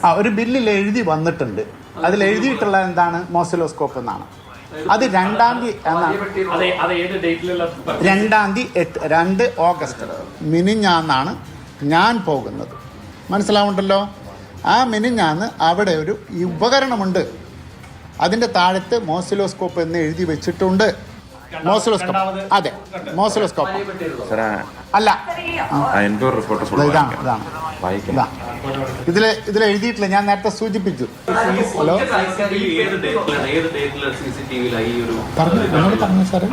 ഒരു ബില്ലിൽ എഴുതി വന്നിട്ടുണ്ട്. അതിൽ എഴുതിയിട്ടുള്ള എന്താണ്? മോസിലോസ്കോപ്പ് എന്നാണ്. അത് 2-ാം തീയതി എന്നാണ്. 2-ാം തീയതി 2 ഓഗസ്റ്റ് മിനിഞ്ഞാന്നാണ് ഞാൻ പോകുന്നത്. മനസ്സിലാവുണ്ടല്ലോ? ആ മിനിഞ്ഞാന്ന് അവിടെ ഒരു ഉപകരണമുണ്ട്. അതിൻ്റെ താഴത്ത് മോസിലോസ്കോപ്പ് എന്ന് എഴുതി വെച്ചിട്ടുണ്ട്. മോസിലോസ്കോപ്പ്, അതെ, മോസിലോസ്കോപ്പ് അല്ല, ഇതാണ്. ഇതിൽ എഴുതിയിട്ടില്ല. ഞാൻ നേരത്തെ സൂചിപ്പിച്ചു. ഹലോ, പറഞ്ഞു സാറേ.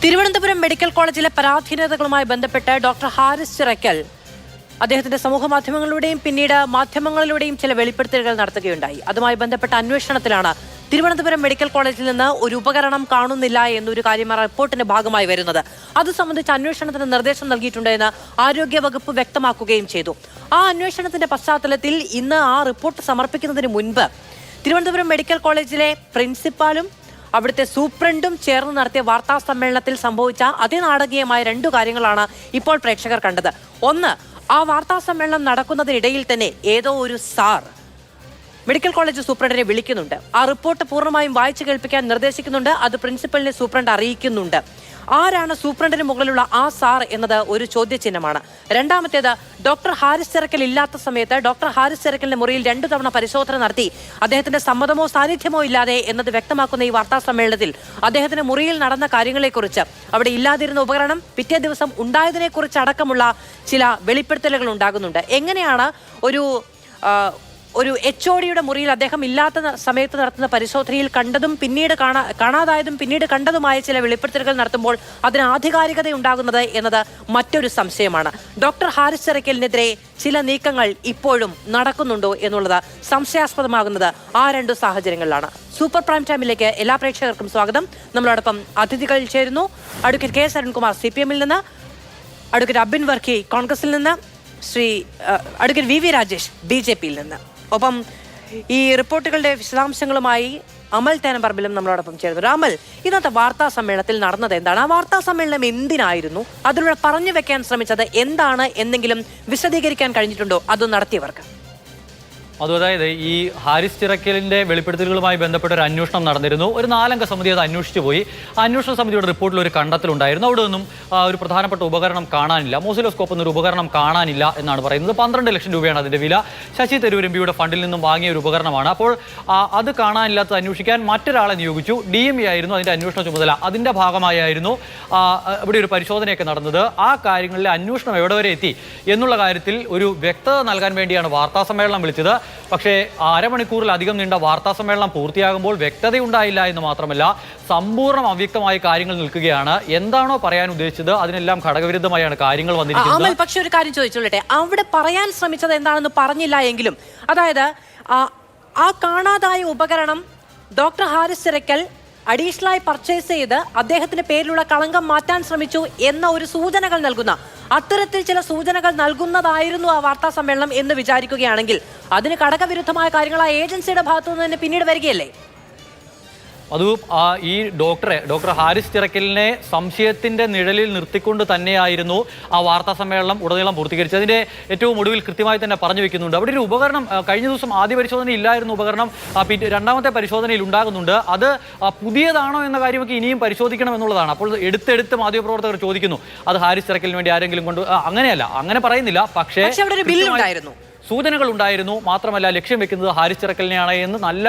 തിരുവനന്തപുരം മെഡിക്കൽ കോളേജിലെ പരാധീനതകളുമായി ബന്ധപ്പെട്ട് ഡോക്ടർ ഹാരിസ് ചിറക്കൽ അദ്ദേഹത്തിന്റെ സമൂഹ മാധ്യമങ്ങളിലൂടെയും പിന്നീട് മാധ്യമങ്ങളിലൂടെയും ചില വെളിപ്പെടുത്തലുകൾ നടത്തുകയുണ്ടായി. അതുമായി ബന്ധപ്പെട്ട അന്വേഷണത്തിലാണ് തിരുവനന്തപുരം മെഡിക്കൽ കോളേജിൽ നിന്ന് ഒരു ഉപകരണം കാണുന്നില്ല എന്നൊരു കാര്യം റിപ്പോർട്ടിന്റെ ഭാഗമായി വരുന്നത്. അത് സംബന്ധിച്ച് അന്വേഷണത്തിന് നിർദ്ദേശം നൽകിയിട്ടുണ്ട് എന്ന് ആരോഗ്യവകുപ്പ് വ്യക്തമാക്കുകയും ചെയ്തു. ആ അന്വേഷണത്തിന്റെ പശ്ചാത്തലത്തിൽ ഇന്ന് ആ റിപ്പോർട്ട് സമർപ്പിക്കുന്നതിന് മുൻപ് തിരുവനന്തപുരം മെഡിക്കൽ കോളേജിലെ പ്രിൻസിപ്പാലും അവിടുത്തെ സൂപ്രണ്ടും ചേർന്ന് നടത്തിയ വാർത്താ സമ്മേളനത്തിൽ സംഭവിച്ച അതിനാടകീയമായ 2 കാര്യങ്ങളാണ് ഇപ്പോൾ പ്രേക്ഷകർ കണ്ടത്. ഒന്ന്, ആ വാർത്താ സമ്മേളനം നടക്കുന്നതിനിടയിൽ തന്നെ ഏതോ ഒരു സാർ മെഡിക്കൽ കോളേജ് സൂപ്രണ്ടിനെ വിളിക്കുന്നുണ്ട്. ആ റിപ്പോർട്ട് പൂർണ്ണമായും വായിച്ചു കേൾപ്പിക്കാൻ നിർദ്ദേശിക്കുന്നുണ്ട്. അത് പ്രിൻസിപ്പലിനെ സൂപ്രണ്ട് അറിയിക്കുന്നുണ്ട്. ആരാണ് സൂപ്രണ്ടിന് മുകളിലുള്ള ആ സാർ എന്നത് ഒരു ചോദ്യചിഹ്നമാണ്. രണ്ടാമത്തേത്, ഡോക്ടർ ഹാരിസ് ചിറക്കൽ ഇല്ലാത്ത സമയത്ത് ഡോക്ടർ ഹാരിസ് ചിറക്കലിന്റെ മുറിയിൽ 2 തവണ പരിശോധന നടത്തി അദ്ദേഹത്തിന്റെ സമ്മതമോ സാന്നിധ്യമോ ഇല്ലാതെ എന്നത് വ്യക്തമാക്കുന്ന ഈ വാർത്താ സമ്മേളനത്തിൽ അദ്ദേഹത്തിന്റെ മുറിയിൽ നടന്ന കാര്യങ്ങളെക്കുറിച്ച്, അവിടെ ഇല്ലാതിരുന്ന ഉപകരണം പിറ്റേ ദിവസം ഉണ്ടായതിനെക്കുറിച്ച് അടക്കമുള്ള ചില വെളിപ്പെടുത്തലുകൾ ഉണ്ടാകുന്നുണ്ട്. എങ്ങനെയാണ് ഒരു HODയുടെ മുറിയിൽ അദ്ദേഹം ഇല്ലാത്ത സമയത്ത് നടത്തുന്ന പരിശോധനയിൽ കണ്ടതും പിന്നീട് കാണാതായതും പിന്നീട് കണ്ടതുമായ ചില വെളിപ്പെടുത്തലുകൾ നടത്തുമ്പോൾ അതിന് ആധികാരികത ഉണ്ടാകുന്നത് എന്നത് മറ്റൊരു സംശയമാണ്. ഡോക്ടർ ഹാരിസ് ചിറക്കലിനെതിരെ ചില നീക്കങ്ങൾ ഇപ്പോഴും നടക്കുന്നുണ്ടോ എന്നുള്ളത് സംശയാസ്പദമാകുന്നത് ആ 2 സാഹചര്യങ്ങളിലാണ്. സൂപ്പർ പ്രൈം ടൈമിലേക്ക് എല്ലാ പ്രേക്ഷകർക്കും സ്വാഗതം. നമ്മളോടൊപ്പം അതിഥികൾ ചേരുന്നു. അഡ്വക്കേറ്റ് കെ അരുൺകുമാർ CPM-ൽ നിന്ന്, അഡ്വക്കേറ്റ് അബിൻ വർക്കി കോൺഗ്രസിൽ നിന്ന്, അഡ്വക്കേറ്റ് VV രാജേഷ് BJP-യിൽ നിന്ന്. ഒപ്പം ഈ റിപ്പോർട്ടുകളുടെ വിശദാംശങ്ങളുമായി അമൽ തേനമ്പറമ്പിലും നമ്മളോടൊപ്പം ചേർന്നു. അമൽ, ഇന്നത്തെ വാർത്താ സമ്മേളനത്തിൽ നടന്നത് എന്താണ്? ആ വാർത്താ സമ്മേളനം എന്തിനായിരുന്നു? അതിലൂടെ പറഞ്ഞു വെക്കാൻ ശ്രമിച്ചത് എന്താണ്? എന്തെങ്കിലും വിശദീകരിക്കാൻ കഴിഞ്ഞിട്ടുണ്ടോ അത് നടത്തിയവർക്ക്? അതായത് ഈ ഹാരിസ് ചിറക്കലിന്റെ വെളിപ്പെടുത്തലുകളുമായി ബന്ധപ്പെട്ട ഒരു അന്വേഷണം നടന്നിരുന്നു. ഒരു 4 അംഗ സമിതി അത് അന്വേഷിച്ചു പോയി. അന്വേഷണ സമിതിയുടെ റിപ്പോർട്ടിൽ ഒരു കണ്ടെത്തലുണ്ടായിരുന്നു. അവിടെ നിന്നും ഒരു പ്രധാനപ്പെട്ട ഉപകരണം കാണാനില്ല, മോസിലോസ്കോപ്പ് എന്നൊരു ഉപകരണം കാണാനില്ല എന്നാണ് പറയുന്നത്. 12 ലക്ഷം രൂപയാണ് അതിന്റെ വില. ശശി തരൂർ MPയുടെ ഫണ്ടിൽ നിന്നും വാങ്ങിയ ഒരു ഉപകരണമാണ്. അപ്പോൾ അത് കാണാനില്ലാത്തത് അന്വേഷിക്കാൻ മറ്റൊരാളെ നിയോഗിച്ചു. DME ആയിരുന്നു അതിന്റെ അന്വേഷണ ചുമതല. അതിന്റെ ഭാഗമായിരുന്നു ഇവിടെ ഒരു പരിശോധനയൊക്കെ നടന്നത്. ആ കാര്യങ്ങളിലെ അന്വേഷണം എവിടെ വരെ എത്തി എന്നുള്ള കാര്യത്തിൽ ഒരു വ്യക്തത നൽകാൻ വേണ്ടിയാണ് വാർത്താ സമ്മേളനം വിളിച്ചത്. പക്ഷേ അരമണിക്കൂറിലധികം നീണ്ട വാർത്താ സമ്മേളനം പൂർത്തിയാകുമ്പോൾ വ്യക്തതയുണ്ടായില്ല എന്ന് മാത്രമല്ല, സമ്പൂർണ്ണം അവ്യക്തമായ കാര്യങ്ങൾ നിൽക്കുകയാണ്. എന്താണോ പറയാൻ ഉദ്ദേശിച്ചത് അതിനെല്ലാം ഘടകവിരുദ്ധമായാണ് കാര്യങ്ങൾ വന്നിരിക്കുന്നത്. പക്ഷെ ഒരു കാര്യം ചോദിച്ചോളട്ടെ, അവിടെ പറയാൻ ശ്രമിച്ചത് എന്താണെന്ന് പറഞ്ഞില്ല എങ്കിലും, അതായത് ആ കാണാതായ ഉപകരണം ഡോക്ടർ ഹാരിസ് ചിറക്കൽ അഡീഷണലായി പർച്ചേസ് ചെയ്ത് അദ്ദേഹത്തിന്റെ പേരിലുള്ള കളങ്കം മാറ്റാൻ ശ്രമിച്ചു എന്ന ഒരു സൂചനകൾ നൽകുന്ന, അത്തരത്തിൽ ചില സൂചനകൾ നൽകുന്നതായിരുന്നു ആ വാർത്താ സമ്മേളനം എന്ന് വിചാരിക്കുകയാണെങ്കിൽ അതിന് ഘടകവിരുദ്ധമായ കാര്യങ്ങൾ ആ ഏജൻസിയുടെ ഭാഗത്തു നിന്ന് തന്നെ പിന്നീട് വരികയല്ലേ? അത് ഈ ഡോക്ടർ ഹാരിസ് ചിറക്കലിനെ സംശയത്തിന്റെ നിഴലിൽ നിർത്തിക്കൊണ്ട് തന്നെയായിരുന്നു ആ വാർത്താ സമ്മേളനം ഉടനീളം പൂർത്തീകരിച്ചത്. അതിന്റെ ഏറ്റവും ഒടുവിൽ കൃത്യമായി തന്നെ പറഞ്ഞു വെക്കുന്നുണ്ട്. അവിടെ ഒരു ഉപകരണം കഴിഞ്ഞ ദിവസം ആദ്യ പരിശോധന ഇല്ലായിരുന്നു, ഉപകരണം രണ്ടാമത്തെ പരിശോധനയിൽ ഉണ്ടാകുന്നുണ്ട്. അത് പുതിയതാണോ എന്ന കാര്യമൊക്കെ ഇനിയും പരിശോധിക്കണം എന്നുള്ളതാണ്. അപ്പോൾ എടുത്തെടുത്ത് മാധ്യമപ്രവർത്തകർ ചോദിക്കുന്നു, അത് ഹാരിസ് ചിറക്കലിന് വേണ്ടി ആരെങ്കിലും കൊണ്ട്, അങ്ങനെയല്ല, അങ്ങനെ പറയുന്നില്ല. പക്ഷേ സൂചനകൾ ഉണ്ടായിരുന്നു. മാത്രമല്ല, ലക്ഷ്യം വെക്കുന്നത് ഹാരിസ് ചിറക്കലിനെയാണ് എന്ന് നല്ല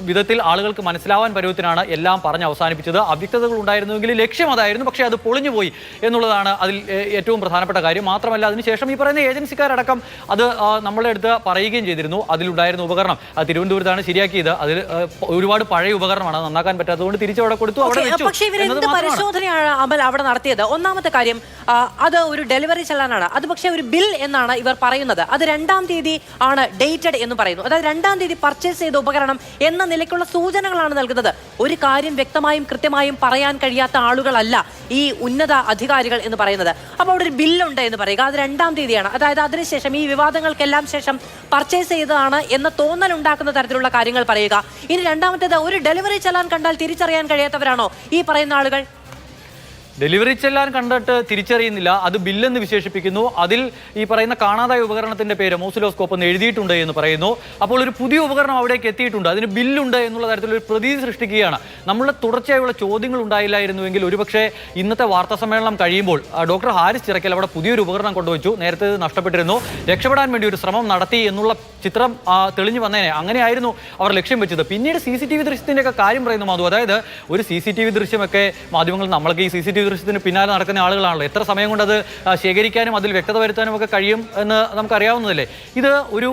വിധത്തിൽ ആളുകൾക്ക് മനസ്സിലാവാൻ പരുവത്തിനാണ് എല്ലാം പറഞ്ഞ് അവസാനിപ്പിച്ചത്. അവ്യക്തതകൾ ഉണ്ടായിരുന്നുവെങ്കിൽ ലക്ഷ്യം അതായിരുന്നു, പക്ഷേ അത് പൊളിഞ്ഞുപോയി എന്നുള്ളതാണ് അതിൽ ഏറ്റവും പ്രധാനപ്പെട്ട കാര്യം. മാത്രമല്ല, അതിനുശേഷം ഈ പറയുന്ന ഏജൻസിക്കാരടക്കം അത് നമ്മളെ അടുത്ത് പറയുകയും ചെയ്തിരുന്നു. അതിലുണ്ടായിരുന്ന ഉപകരണം തിരുവനന്തപുരത്താണ് ശരിയാക്കിയത്. അതിൽ ഒരുപാട് പഴയ ഉപകരണമാണ്, നന്നാക്കാൻ പറ്റാത്തതുകൊണ്ട് തിരിച്ചവിടെ കൊടുത്തു. പരിശോധനയാണ് അമൽ അവിടെ നടത്തിയത്. ഒന്നാമത്തെ കാര്യം, അത് ഒരു ഡെലിവറി ചെല്ലാനാണ്. അത് പക്ഷേ ഒരു ബിൽ എന്നാണ് ഇവർ പറയുന്നത്. അത് 2-ാം തീയതി ആണ് ഡേറ്റഡ് എന്ന് പറയുന്നു. അതായത് 2-ാം തീയതി പർച്ചേസ് ചെയ്ത ഉപകരണം എന്ന നിലയ്ക്കുള്ള സൂചനകളാണ് നൽകുന്നത്. ഒരു കാര്യം വ്യക്തമായും കൃത്യമായും പറയാൻ കഴിയാത്ത ആളുകളല്ല ഈ ഉന്നത അധികാരികൾ എന്ന് പറയുന്നത്. അപ്പോൾ അവിടെ ഒരു ബില്ലുണ്ട് എന്ന് പറയുക, അത് 2-ാം തീയതിയാണ്. അതായത് അതിനുശേഷം ഈ വിവാദങ്ങൾക്കെല്ലാം ശേഷം പർച്ചേസ് ചെയ്തതാണ് എന്ന തോന്നൽ ഉണ്ടാക്കുന്ന തരത്തിലുള്ള കാര്യങ്ങൾ പറയുക. ഇനി രണ്ടാമത്തേത്, ഒരു ഡെലിവറി ചെല്ലാൻ കണ്ടാൽ തിരിച്ചറിയാൻ കഴിയാത്തവരാണോ ഈ പറയുന്ന ആളുകൾ? ഡെലിവറി ചെല്ലാൻ കണ്ടിട്ട് തിരിച്ചറിയുന്നില്ല, അത് ബില്ലെന്ന് വിശേഷിപ്പിക്കുന്നു. അതിൽ ഈ പറയുന്ന കാണാതായ ഉപകരണത്തിന്റെ പേര് മോസിലോസ്കോപ്പ് എന്ന് എഴുതിയിട്ടുണ്ട് എന്ന് പറയുന്നു. അപ്പോൾ ഒരു പുതിയ ഉപകരണം അവിടേക്ക് എത്തിയിട്ടുണ്ട്, അതിന് ബില്ലുണ്ട് എന്നുള്ള തരത്തിലൊരു പ്രതീതി സൃഷ്ടിക്കുകയാണ്. നമ്മളുടെ തുടർച്ചയായുള്ള ചോദ്യങ്ങൾ ഉണ്ടായില്ലായിരുന്നുവെങ്കിൽ ഒരുപക്ഷെ ഇന്നത്തെ വാർത്താ സമ്മേളനം കഴിയുമ്പോൾ ഡോക്ടർ ഹാരിസ് ചിറക്കൽ അവിടെ പുതിയൊരു ഉപകരണം കൊണ്ടുവച്ചു. നേരത്തെ നഷ്ടപ്പെട്ടിരുന്നു, രക്ഷപ്പെടാൻ വേണ്ടി ഒരു ശ്രമം നടത്തി എന്നുള്ള ചിത്രം തെളിഞ്ഞു വന്നേനെ. അങ്ങനെയായിരുന്നു അവർ ലക്ഷ്യം വെച്ചത്. പിന്നീട് CCTV ദൃശ്യത്തിൻ്റെയൊക്കെ കാര്യം പറയുന്നു മാധു. അതായത് ഒരു CCTV ദൃശ്യമൊക്കെ മാധ്യമങ്ങൾ, നമ്മൾക്ക് ഈ CCTV ദൃശ്യത്തിന് പിന്നാലെ നടക്കുന്ന ആളുകളാണല്ലോ, എത്ര സമയം കൊണ്ട് അത് ശേഖരിക്കാനും അതിൽ വ്യക്തത വരുത്താനും ഒക്കെ കഴിയും എന്ന് നമുക്കറിയാവുന്നതല്ലേ. ഇത് ഒരു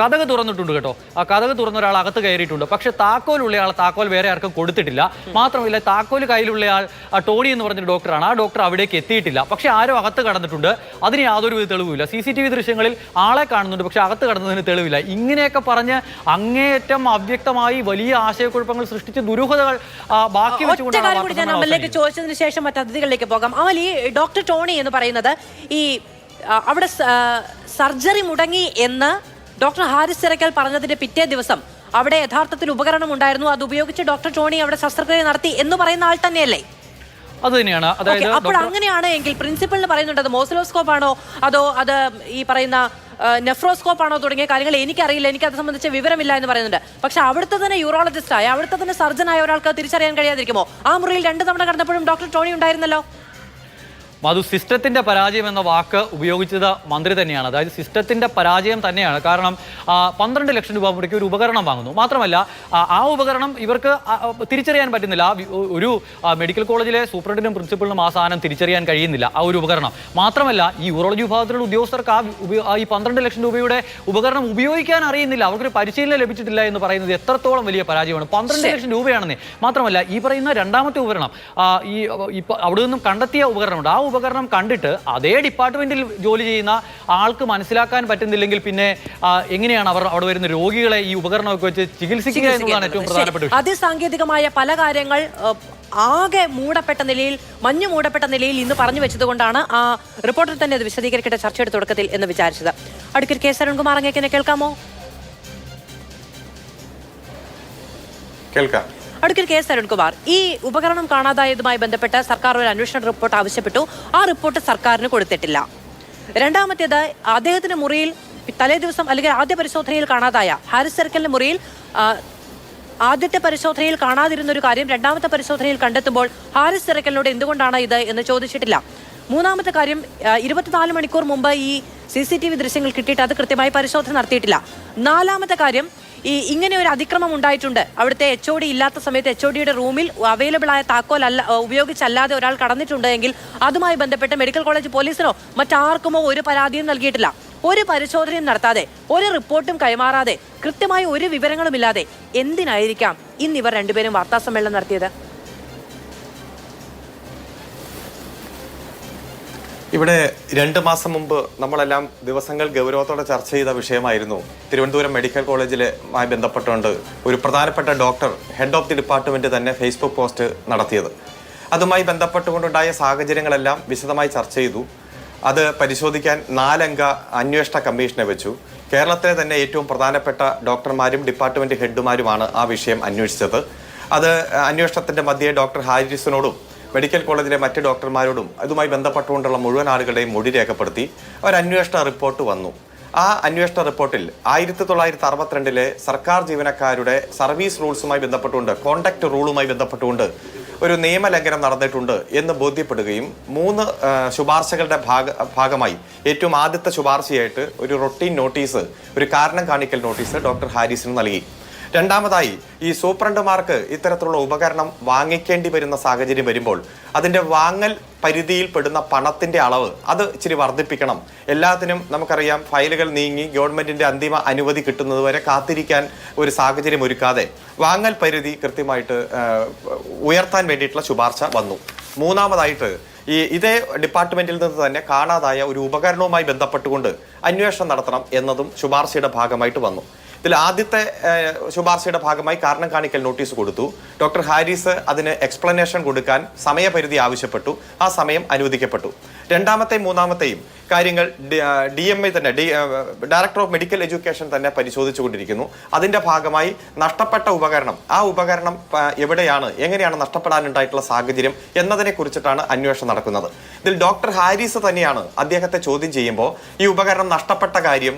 കതക് തുറന്നിട്ടുണ്ട് കേട്ടോ. ആ കതക് തുറന്ന ഒരാൾ അകത്ത് കയറിയിട്ടുണ്ട്. പക്ഷെ താക്കോലുള്ളയാൾ താക്കോൽ വേറെ ആർക്കും കൊടുത്തിട്ടില്ല. മാത്രമല്ല താക്കോല് കയ്യിലുള്ളയാൾ ടോണി എന്ന് പറഞ്ഞൊരു ഡോക്ടറാണ്. ആ ഡോക്ടർ അവിടേക്ക് എത്തിയിട്ടില്ല. പക്ഷെ ആരോ അകത്ത് കടന്നിട്ടുണ്ട്. അതിന് യാതൊരു തെളിവില്ല. CCTV ദൃശ്യങ്ങളിൽ ആളെ കാണുന്നുണ്ട്, പക്ഷെ അകത്ത് കടന്നതിന് തെളിവില്ല. ഇങ്ങനെയൊക്കെ പറഞ്ഞ് അങ്ങേയറ്റം അവ്യക്തമായി വലിയ ആശയക്കുഴപ്പങ്ങൾ സൃഷ്ടിച്ച് ദുരൂഹതകൾ ബാക്കി വെച്ചുകൊണ്ടാണ് ചോദിച്ചതിന് ശേഷം അതിഥികളിലേക്ക് പോകാം. അമൽ, ഈ ഡോക്ടർ ടോണി എന്ന് പറയുന്നത് ഈ അവിടെ സർജറി മുടങ്ങി എന്ന് ഡോക്ടർ ഹാരിസ് ചിറക്കൽ പറഞ്ഞതിന്റെ പിറ്റേ ദിവസം അവിടെ യഥാർത്ഥത്തിൽ ഉപകരണം ഉണ്ടായിരുന്നു, അത് ഉപയോഗിച്ച് ഡോക്ടർ ടോണി അവിടെ ശസ്ത്രക്രിയ നടത്തി എന്ന് പറയുന്ന ആൾ തന്നെയല്ലേ? അത് തന്നെയാണ്. അതായത് അപ്പോൾ അങ്ങനെയാണ് എങ്കിൽ പ്രിൻസിപ്പലിന് പറയുന്നുണ്ട് അത് മോസിലോസ്കോപ്പ് ആണോ അതോ അത് ഈ പറയുന്ന നെഫ്രോസ്കോപ്പ് ആണോ തുടങ്ങിയ കാര്യങ്ങൾ എനിക്കറിയില്ല, എനിക്ക് അത് സംബന്ധിച്ച വിവരമില്ല എന്ന് പറയുന്നുണ്ട്. പക്ഷെ അവിടുത്തെ തന്നെ യൂറോളജിസ്റ്റായ അവിടുത്തെ തന്നെ സർജനായ ഒരാൾക്ക് തിരിച്ചറിയാൻ കഴിയാതിരിക്കുമോ? ആ മുറിയിൽ 2 തവണ കടന്നപ്പോഴും ഡോക്ടർ ടോണി ഉണ്ടായിരുന്നല്ലോ. മധു, സിസ്റ്റത്തിന്റെ പരാജയം എന്ന വാക്ക് ഉപയോഗിച്ചത് മന്ത്രി തന്നെയാണ്. അതായത് സിസ്റ്റത്തിന്റെ പരാജയം തന്നെയാണ്. കാരണം 12 ലക്ഷം രൂപ മുടക്കി ഒരു ഉപകരണം വാങ്ങുന്നു. മാത്രമല്ല ആ ഉപകരണം ഇവർക്ക് തിരിച്ചറിയാൻ പറ്റുന്നില്ല. ഒരു മെഡിക്കൽ കോളേജിലെ സൂപ്രണ്ടിനും പ്രിൻസിപ്പലിനും ആ സാധനം തിരിച്ചറിയാൻ കഴിയുന്നില്ല, ആ ഒരു ഉപകരണം. മാത്രമല്ല ഈ യൂറോളജി വിഭാഗത്തിലുള്ള ഉദ്യോഗസ്ഥർക്ക് ഈ 12 ലക്ഷം രൂപയുടെ ഉപകരണം ഉപയോഗിക്കാൻ അറിയുന്നില്ല, അവർക്കൊരു പരിശീലനം ലഭിച്ചിട്ടില്ല എന്ന് പറയുന്നത് എത്രത്തോളം വലിയ പരാജയമാണ്. 12 ലക്ഷം രൂപയാണെന്നേ. മാത്രമല്ല ഈ പറയുന്ന രണ്ടാമത്തെ ഉപകരണം, ഈ അവിടെ നിന്നും കണ്ടെത്തിയ ഉപകരണമുണ്ട്. ആ ഉപകരണം കണ്ടിട്ട് അതേ ഡിപ്പാർട്ട്മെന്റിൽ ജോലി ചെയ്യുന്ന ആൾക്ക് മനസ്സിലാക്കാൻ പറ്റുന്നില്ലെങ്കിൽ പിന്നെ എങ്ങനെയാണ് അവർ അവിടെ വരുന്ന രോഗികളെ ഈ ഉപകരണമൊക്കെ വെച്ച് ചികിത്സിക്കുക എന്നുള്ളതാണ് ഏറ്റവും പ്രധാനപ്പെട്ട വിഷയം. അതിസാങ്കേതികമായ പല കാര്യങ്ങൾ ആകെ മൂടപ്പെട്ട നിലയിൽ, മഞ്ഞു മൂടപ്പെട്ട നിലയിൽ ഇന്ന് പറഞ്ഞു വെച്ചത് കൊണ്ടാണ് ആ റിപ്പോർട്ടർ തന്നെ അത് വിശദീകരിക്കേണ്ട ചർച്ചയുടെ തുടക്കത്തിൽ എന്ന് വിചാരിച്ചത്. അഡ്വക്കേറ്റ് കെ അരുൺകുമാർ, അങ്ങേക്കെന്നെ കേൾക്കാമോ? കേൾക്കാം. അഡ്വക്കേറ്റ് കെ അരുൺകുമാർ, ഈ ഉപകരണം കാണാതായതുമായി ബന്ധപ്പെട്ട് സർക്കാർ ഒരു അന്വേഷണ റിപ്പോർട്ട് ആവശ്യപ്പെട്ടു. ആ റിപ്പോർട്ട് സർക്കാരിന് കൊടുത്തിട്ടില്ല. രണ്ടാമത്തേത്, അദ്ദേഹത്തിന്റെ മുറിയിൽ തലേ ദിവസം അല്ലെങ്കിൽ ആദ്യ പരിശോധനയിൽ കാണാതായ ഹാരിസ് ചിറക്കലിന്റെ മുറിയിൽ ആദ്യത്തെ പരിശോധനയിൽ കാണാതിരുന്ന ഒരു കാര്യം രണ്ടാമത്തെ പരിശോധനയിൽ കണ്ടെത്തുമ്പോൾ ഹാരിസ് ചിറക്കലിനോട് എന്തുകൊണ്ടാണ് ഇത് എന്ന് ചോദിച്ചിട്ടില്ല. മൂന്നാമത്തെ കാര്യം, 24 മണിക്കൂർ മുമ്പ് ഈ CCTV ദൃശ്യങ്ങൾ കിട്ടിയിട്ട് അത് കൃത്യമായി പരിശോധന നടത്തിയിട്ടില്ല. നാലാമത്തെ കാര്യം, ഇങ്ങനെ ഒരു അതിക്രമം ഉണ്ടായിട്ടുണ്ട്, അവിടുത്തെ HOD ഇല്ലാത്ത സമയത്ത് HODയുടെ റൂമിൽ അവൈലബിൾ ആയ താക്കോൽ ഉപയോഗിച്ചല്ലാതെ ഒരാൾ കടന്നിട്ടുണ്ട് എങ്കിൽ അതുമായി ബന്ധപ്പെട്ട് മെഡിക്കൽ കോളേജ് പോലീസിനോ മറ്റാർക്കുമോ ഒരു പരാതിയും നൽകിയിട്ടില്ല. ഒരു പരിശോധനയും നടത്താതെ, ഒരു റിപ്പോർട്ടും കൈമാറാതെ, കൃത്യമായ ഒരു വിവരങ്ങളുമില്ലാതെ എന്തിനായിരിക്കാം ഇന്ന് ഇവർ രണ്ടുപേരും വാർത്താ സമ്മേളനം നടത്തിയത്? ഇവിടെ 2 മാസം മുമ്പ് നമ്മളെല്ലാം ദിവസങ്ങൾ ഗൗരവത്തോടെ ചർച്ച ചെയ്ത വിഷയമായിരുന്നു തിരുവനന്തപുരം മെഡിക്കൽ കോളേജിലുമായി ബന്ധപ്പെട്ടുകൊണ്ട് ഒരു പ്രധാനപ്പെട്ട doctor, head of the department തന്നെ ഫേസ്ബുക്ക് പോസ്റ്റ് നടത്തിയത്. അതുമായി ബന്ധപ്പെട്ടുകൊണ്ടുണ്ടായ സാഹചര്യങ്ങളെല്ലാം വിശദമായി ചർച്ച ചെയ്തു. അത് പരിശോധിക്കാൻ 4 അംഗ അന്വേഷണ കമ്മീഷനെ വെച്ചു. കേരളത്തിലെ തന്നെ ഏറ്റവും പ്രധാനപ്പെട്ട ഡോക്ടർമാരും ഡിപ്പാർട്ട്മെന്റ് ഹെഡുമാരുമാണ് ആ വിഷയം അന്വേഷിച്ചത്. അത് അന്വേഷണത്തിന്റെ മധ്യേ ഡോക്ടർ ഹാരിസിനോടും മെഡിക്കൽ കോളേജിലെ മറ്റ് ഡോക്ടർമാരോടും ഇതുമായി ബന്ധപ്പെട്ടുകൊണ്ടുള്ള മുഴുവൻ ആളുകളുടെയും മൊഴി രേഖപ്പെടുത്തി ഒരു അന്വേഷണ റിപ്പോർട്ട് വന്നു. ആ അന്വേഷണ റിപ്പോർട്ടിൽ 1962 സർക്കാർ ജീവനക്കാരുടെ സർവീസ് റൂൾസുമായി ബന്ധപ്പെട്ടുകൊണ്ട്, കോണ്ടക്ട് റൂളുമായി ബന്ധപ്പെട്ടുകൊണ്ട് ഒരു നിയമലംഘനം നടന്നിട്ടുണ്ട് എന്ന് ബോധ്യപ്പെടുകയും 3 ശുപാർശകളുടെ ഭാഗമായി ഏറ്റവും ആദ്യത്തെ ശുപാർശയായിട്ട് ഒരു റൊട്ടീൻ നോട്ടീസ്, ഒരു കാരണം കാണിക്കൽ നോട്ടീസ് ഡോക്ടർ ഹാരിസിന് നൽകി. രണ്ടാമതായി, ഈ സൂപ്രണ്ടുമാർക്ക് ഇത്തരത്തിലുള്ള ഉപകരണം വാങ്ങിക്കേണ്ടി വരുന്ന സാഹചര്യം വരുമ്പോൾ അതിൻ്റെ വാങ്ങൽ പരിധിയിൽ പെടുന്ന പണത്തിൻ്റെ അളവ് അത് ഇച്ചിരി വർദ്ധിപ്പിക്കണം. എല്ലാത്തിനും നമുക്കറിയാം, ഫയലുകൾ നീങ്ങി ഗവൺമെന്റിന്റെ അന്തിമ അനുമതി കിട്ടുന്നതുവരെ കാത്തിരിക്കാൻ ഒരു സാഹചര്യം ഒരുക്കാതെ വാങ്ങൽ പരിധി കൃത്യമായിട്ട് ഉയർത്താൻ വേണ്ടിയിട്ടുള്ള ശുപാർശ വന്നു. മൂന്നാമതായിട്ട്, ഇതേ ഡിപ്പാർട്ട്മെന്റിൽ നിന്ന് തന്നെ കാണാതായ ഒരു ഉപകരണവുമായി ബന്ധപ്പെട്ടുകൊണ്ട് അന്വേഷണം നടത്തണം എന്നതും ശുപാർശയുടെ ഭാഗമായിട്ട് വന്നു. ഇതിൽ ആദ്യത്തെ ശുപാർശയുടെ ഭാഗമായി കാരണം കാണിക്കൽ നോട്ടീസ് കൊടുത്തു. ഡോക്ടർ ഹാരിസ് അതിന് എക്സ്പ്ലനേഷൻ കൊടുക്കാൻ സമയപരിധി ആവശ്യപ്പെട്ടു. ആ സമയം അനുവദിക്കപ്പെട്ടു. രണ്ടാമത്തെയും മൂന്നാമത്തെയും കാര്യങ്ങൾ DMI തന്നെ ഡയറക്ടർ ഓഫ് മെഡിക്കൽ എഡ്യൂക്കേഷൻ തന്നെ പരിശോധിച്ചുകൊണ്ടിരിക്കുന്നു. അതിന്റെ ഭാഗമായി നഷ്ടപ്പെട്ട ഉപകരണം, ആ ഉപകരണം എവിടെയാണ്, എങ്ങനെയാണ് നഷ്ടപ്പെടാനുണ്ടായിട്ടുള്ള സാഹചര്യം എന്നതിനെ കുറിച്ചിട്ടാണ് അന്വേഷണം നടക്കുന്നത്. ഇതിൽ ഡോക്ടർ ഹാരിസ് തന്നെയാണ് അദ്ദേഹത്തെ ചോദ്യം ചെയ്യുമ്പോൾ ഈ ഉപകരണം നഷ്ടപ്പെട്ട കാര്യം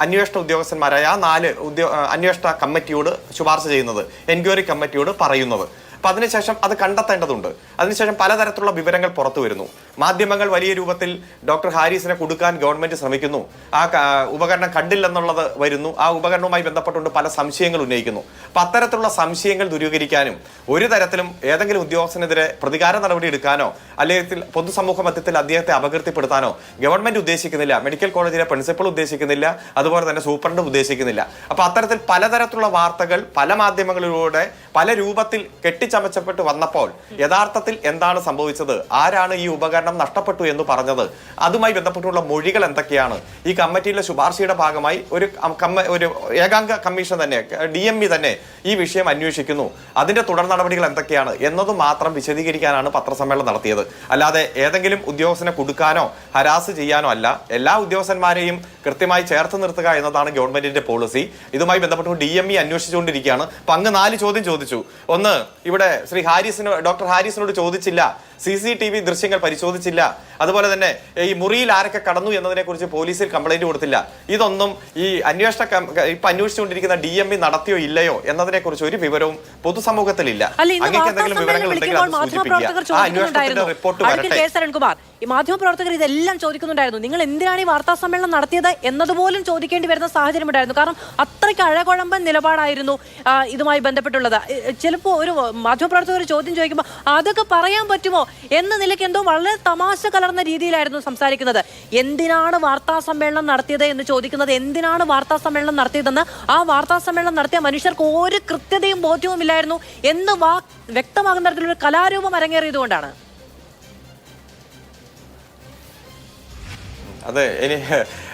അന്വേഷണ ഉദ്യോഗസ്ഥന്മാരായ ആ 4 അന്വേഷണ കമ്മിറ്റിയോട് ശുപാർശ ചെയ്യുന്നത്, എൻക്വയറി കമ്മിറ്റിയോട് പറയുന്നത്. അപ്പൊ അതിനുശേഷം അത് കണ്ടെത്തേണ്ടതുണ്ട്. അതിനുശേഷം പലതരത്തിലുള്ള വിവരങ്ങൾ പുറത്തു വരുന്നു. മാധ്യമങ്ങൾ വലിയ രൂപത്തിൽ ഡോക്ടർ ഹാരിസിനെ കൊടുക്കാൻ ഗവൺമെന്റ് ശ്രമിക്കുന്നു. ആ ഉപകരണം കണ്ടില്ലെന്നുള്ളത് വരുന്നു. ആ ഉപകരണവുമായി ബന്ധപ്പെട്ടുകൊണ്ട് പല സംശയങ്ങൾ ഉന്നയിക്കുന്നു. അപ്പൊ അത്തരത്തിലുള്ള സംശയങ്ങൾ ദൂരീകരിക്കാനും ഒരു തരത്തിലും ഏതെങ്കിലും ഉദ്യോഗസ്ഥനെതിരെ പ്രതികാര നടപടി എടുക്കാനോ അല്ലെങ്കിൽ പൊതുസമൂഹ മധ്യത്തിൽ അദ്ദേഹത്തെ അപകീർത്തിപ്പെടുത്താനോ ഗവൺമെന്റ് ഉദ്ദേശിക്കുന്നില്ല. മെഡിക്കൽ കോളേജിലെ പ്രിൻസിപ്പൽ ഉദ്ദേശിക്കുന്നില്ല. അതുപോലെ തന്നെ സൂപ്രണ്ട് ഉദ്ദേശിക്കുന്നില്ല. അപ്പൊ അത്തരത്തിൽ പലതരത്തിലുള്ള വാർത്തകൾ പല മാധ്യമങ്ങളിലൂടെ പല രൂപത്തിൽ ചമച്ചപ്പെട്ട് വന്നപ്പോൾ യഥാർത്ഥത്തിൽ എന്താണ് സംഭവിച്ചത്, ആരാണ് ഈ ഉപകരണം നഷ്ടപ്പെട്ടു എന്ന് പറഞ്ഞത്, അതുമായി ബന്ധപ്പെട്ടുള്ള മൊഴികൾ എന്തൊക്കെയാണ്, ഈ കമ്മിറ്റിയിലെ ശുപാർശയുടെ ഭാഗമായി ഒരു ഏകാംഗ കമ്മീഷൻ തന്നെ DMI തന്നെ ഈ വിഷയം അന്വേഷിക്കുന്നു, അതിന്റെ തുടർ നടപടികൾ എന്തൊക്കെയാണ് എന്നത് മാത്രം വിശദീകരിക്കാനാണ് പത്രസമ്മേളനം നടത്തിയത്. അല്ലാതെ ഏതെങ്കിലും ഉദ്യോഗസ്ഥനെ കൊടുക്കാനോ ഹരാസ് ചെയ്യാനോ അല്ല. എല്ലാ ഉദ്യോഗസ്ഥന്മാരെയും കൃത്യമായി ചേർത്ത് നിർത്തുക എന്നതാണ് ഗവൺമെന്റിന്റെ പോളിസി. ഇതുമായി ബന്ധപ്പെട്ട് DMI അന്വേഷിച്ചുകൊണ്ടിരിക്കുകയാണ്. അപ്പൊ അങ്ങ് 4 ചോദ്യം ചോദിച്ചു. ഒന്ന്, ഇവിടെ ശ്രീ ഡോക്ടർ ഹാരിസിനോട് ചോദിച്ചില്ല, CCTV ദൃശ്യങ്ങൾ പരിശോധിച്ചില്ല, അതുപോലെ തന്നെ ഈ മുറിയിൽ ആരൊക്കെ കടന്നു എന്നതിനെ കുറിച്ച് പോലീസിൽ കംപ്ലൈന്റ് കൊടുത്തില്ല. ഇതൊന്നും ഈ ഇപ്പൊ അന്വേഷിച്ചുകൊണ്ടിരിക്കുന്ന DMI നടത്തിയോ ഇല്ലയോ എന്നതിനെ കുറിച്ച് ഒരു വിവരവും പൊതുസമൂഹത്തിലില്ല. അങ്ങേക്ക് എന്തെങ്കിലും വിവരങ്ങൾ ഉണ്ടെങ്കിൽ അത് സൂചിപ്പിക്കുക. ആ അന്വേഷണത്തിന്റെ റിപ്പോർട്ട് വരട്ടെ. ഈ മാധ്യമപ്രവർത്തകർ ഇതെല്ലാം ചോദിക്കുന്നുണ്ടായിരുന്നു. നിങ്ങൾ എന്തിനാണ് ഈ വാർത്താ സമ്മേളനം നടത്തിയത് എന്നതുപോലും ചോദിക്കേണ്ടി വരുന്ന സാഹചര്യം ഉണ്ടായിരുന്നു. കാരണം അത്രയ്ക്ക് അഴകുഴമ്പൻ നിലപാടായിരുന്നു ഇതുമായി ബന്ധപ്പെട്ടുള്ളത്. ചിലപ്പോൾ ഒരു മാധ്യമപ്രവർത്തകർ ചോദ്യം ചോദിക്കുമ്പോൾ അതൊക്കെ പറയാൻ പറ്റുമോ എന്ന നിലയ്ക്ക് എന്തോ വളരെ തമാശ കലർന്ന രീതിയിലായിരുന്നു സംസാരിക്കുന്നത്. എന്തിനാണ് വാർത്താ സമ്മേളനം നടത്തിയത് എന്ന് ചോദിക്കുന്നത്, എന്തിനാണ് വാർത്താ സമ്മേളനം നടത്തിയതെന്ന് ആ വാർത്താ സമ്മേളനം നടത്തിയ മനുഷ്യർക്ക് ഒരു കൃത്യതയും ബോധ്യവും ഇല്ലായിരുന്നു എന്ന് വ്യക്തമാകുന്ന തരത്തിലൊരു കലാരൂപം അരങ്ങേറിയതുകൊണ്ടാണ്. അതെ,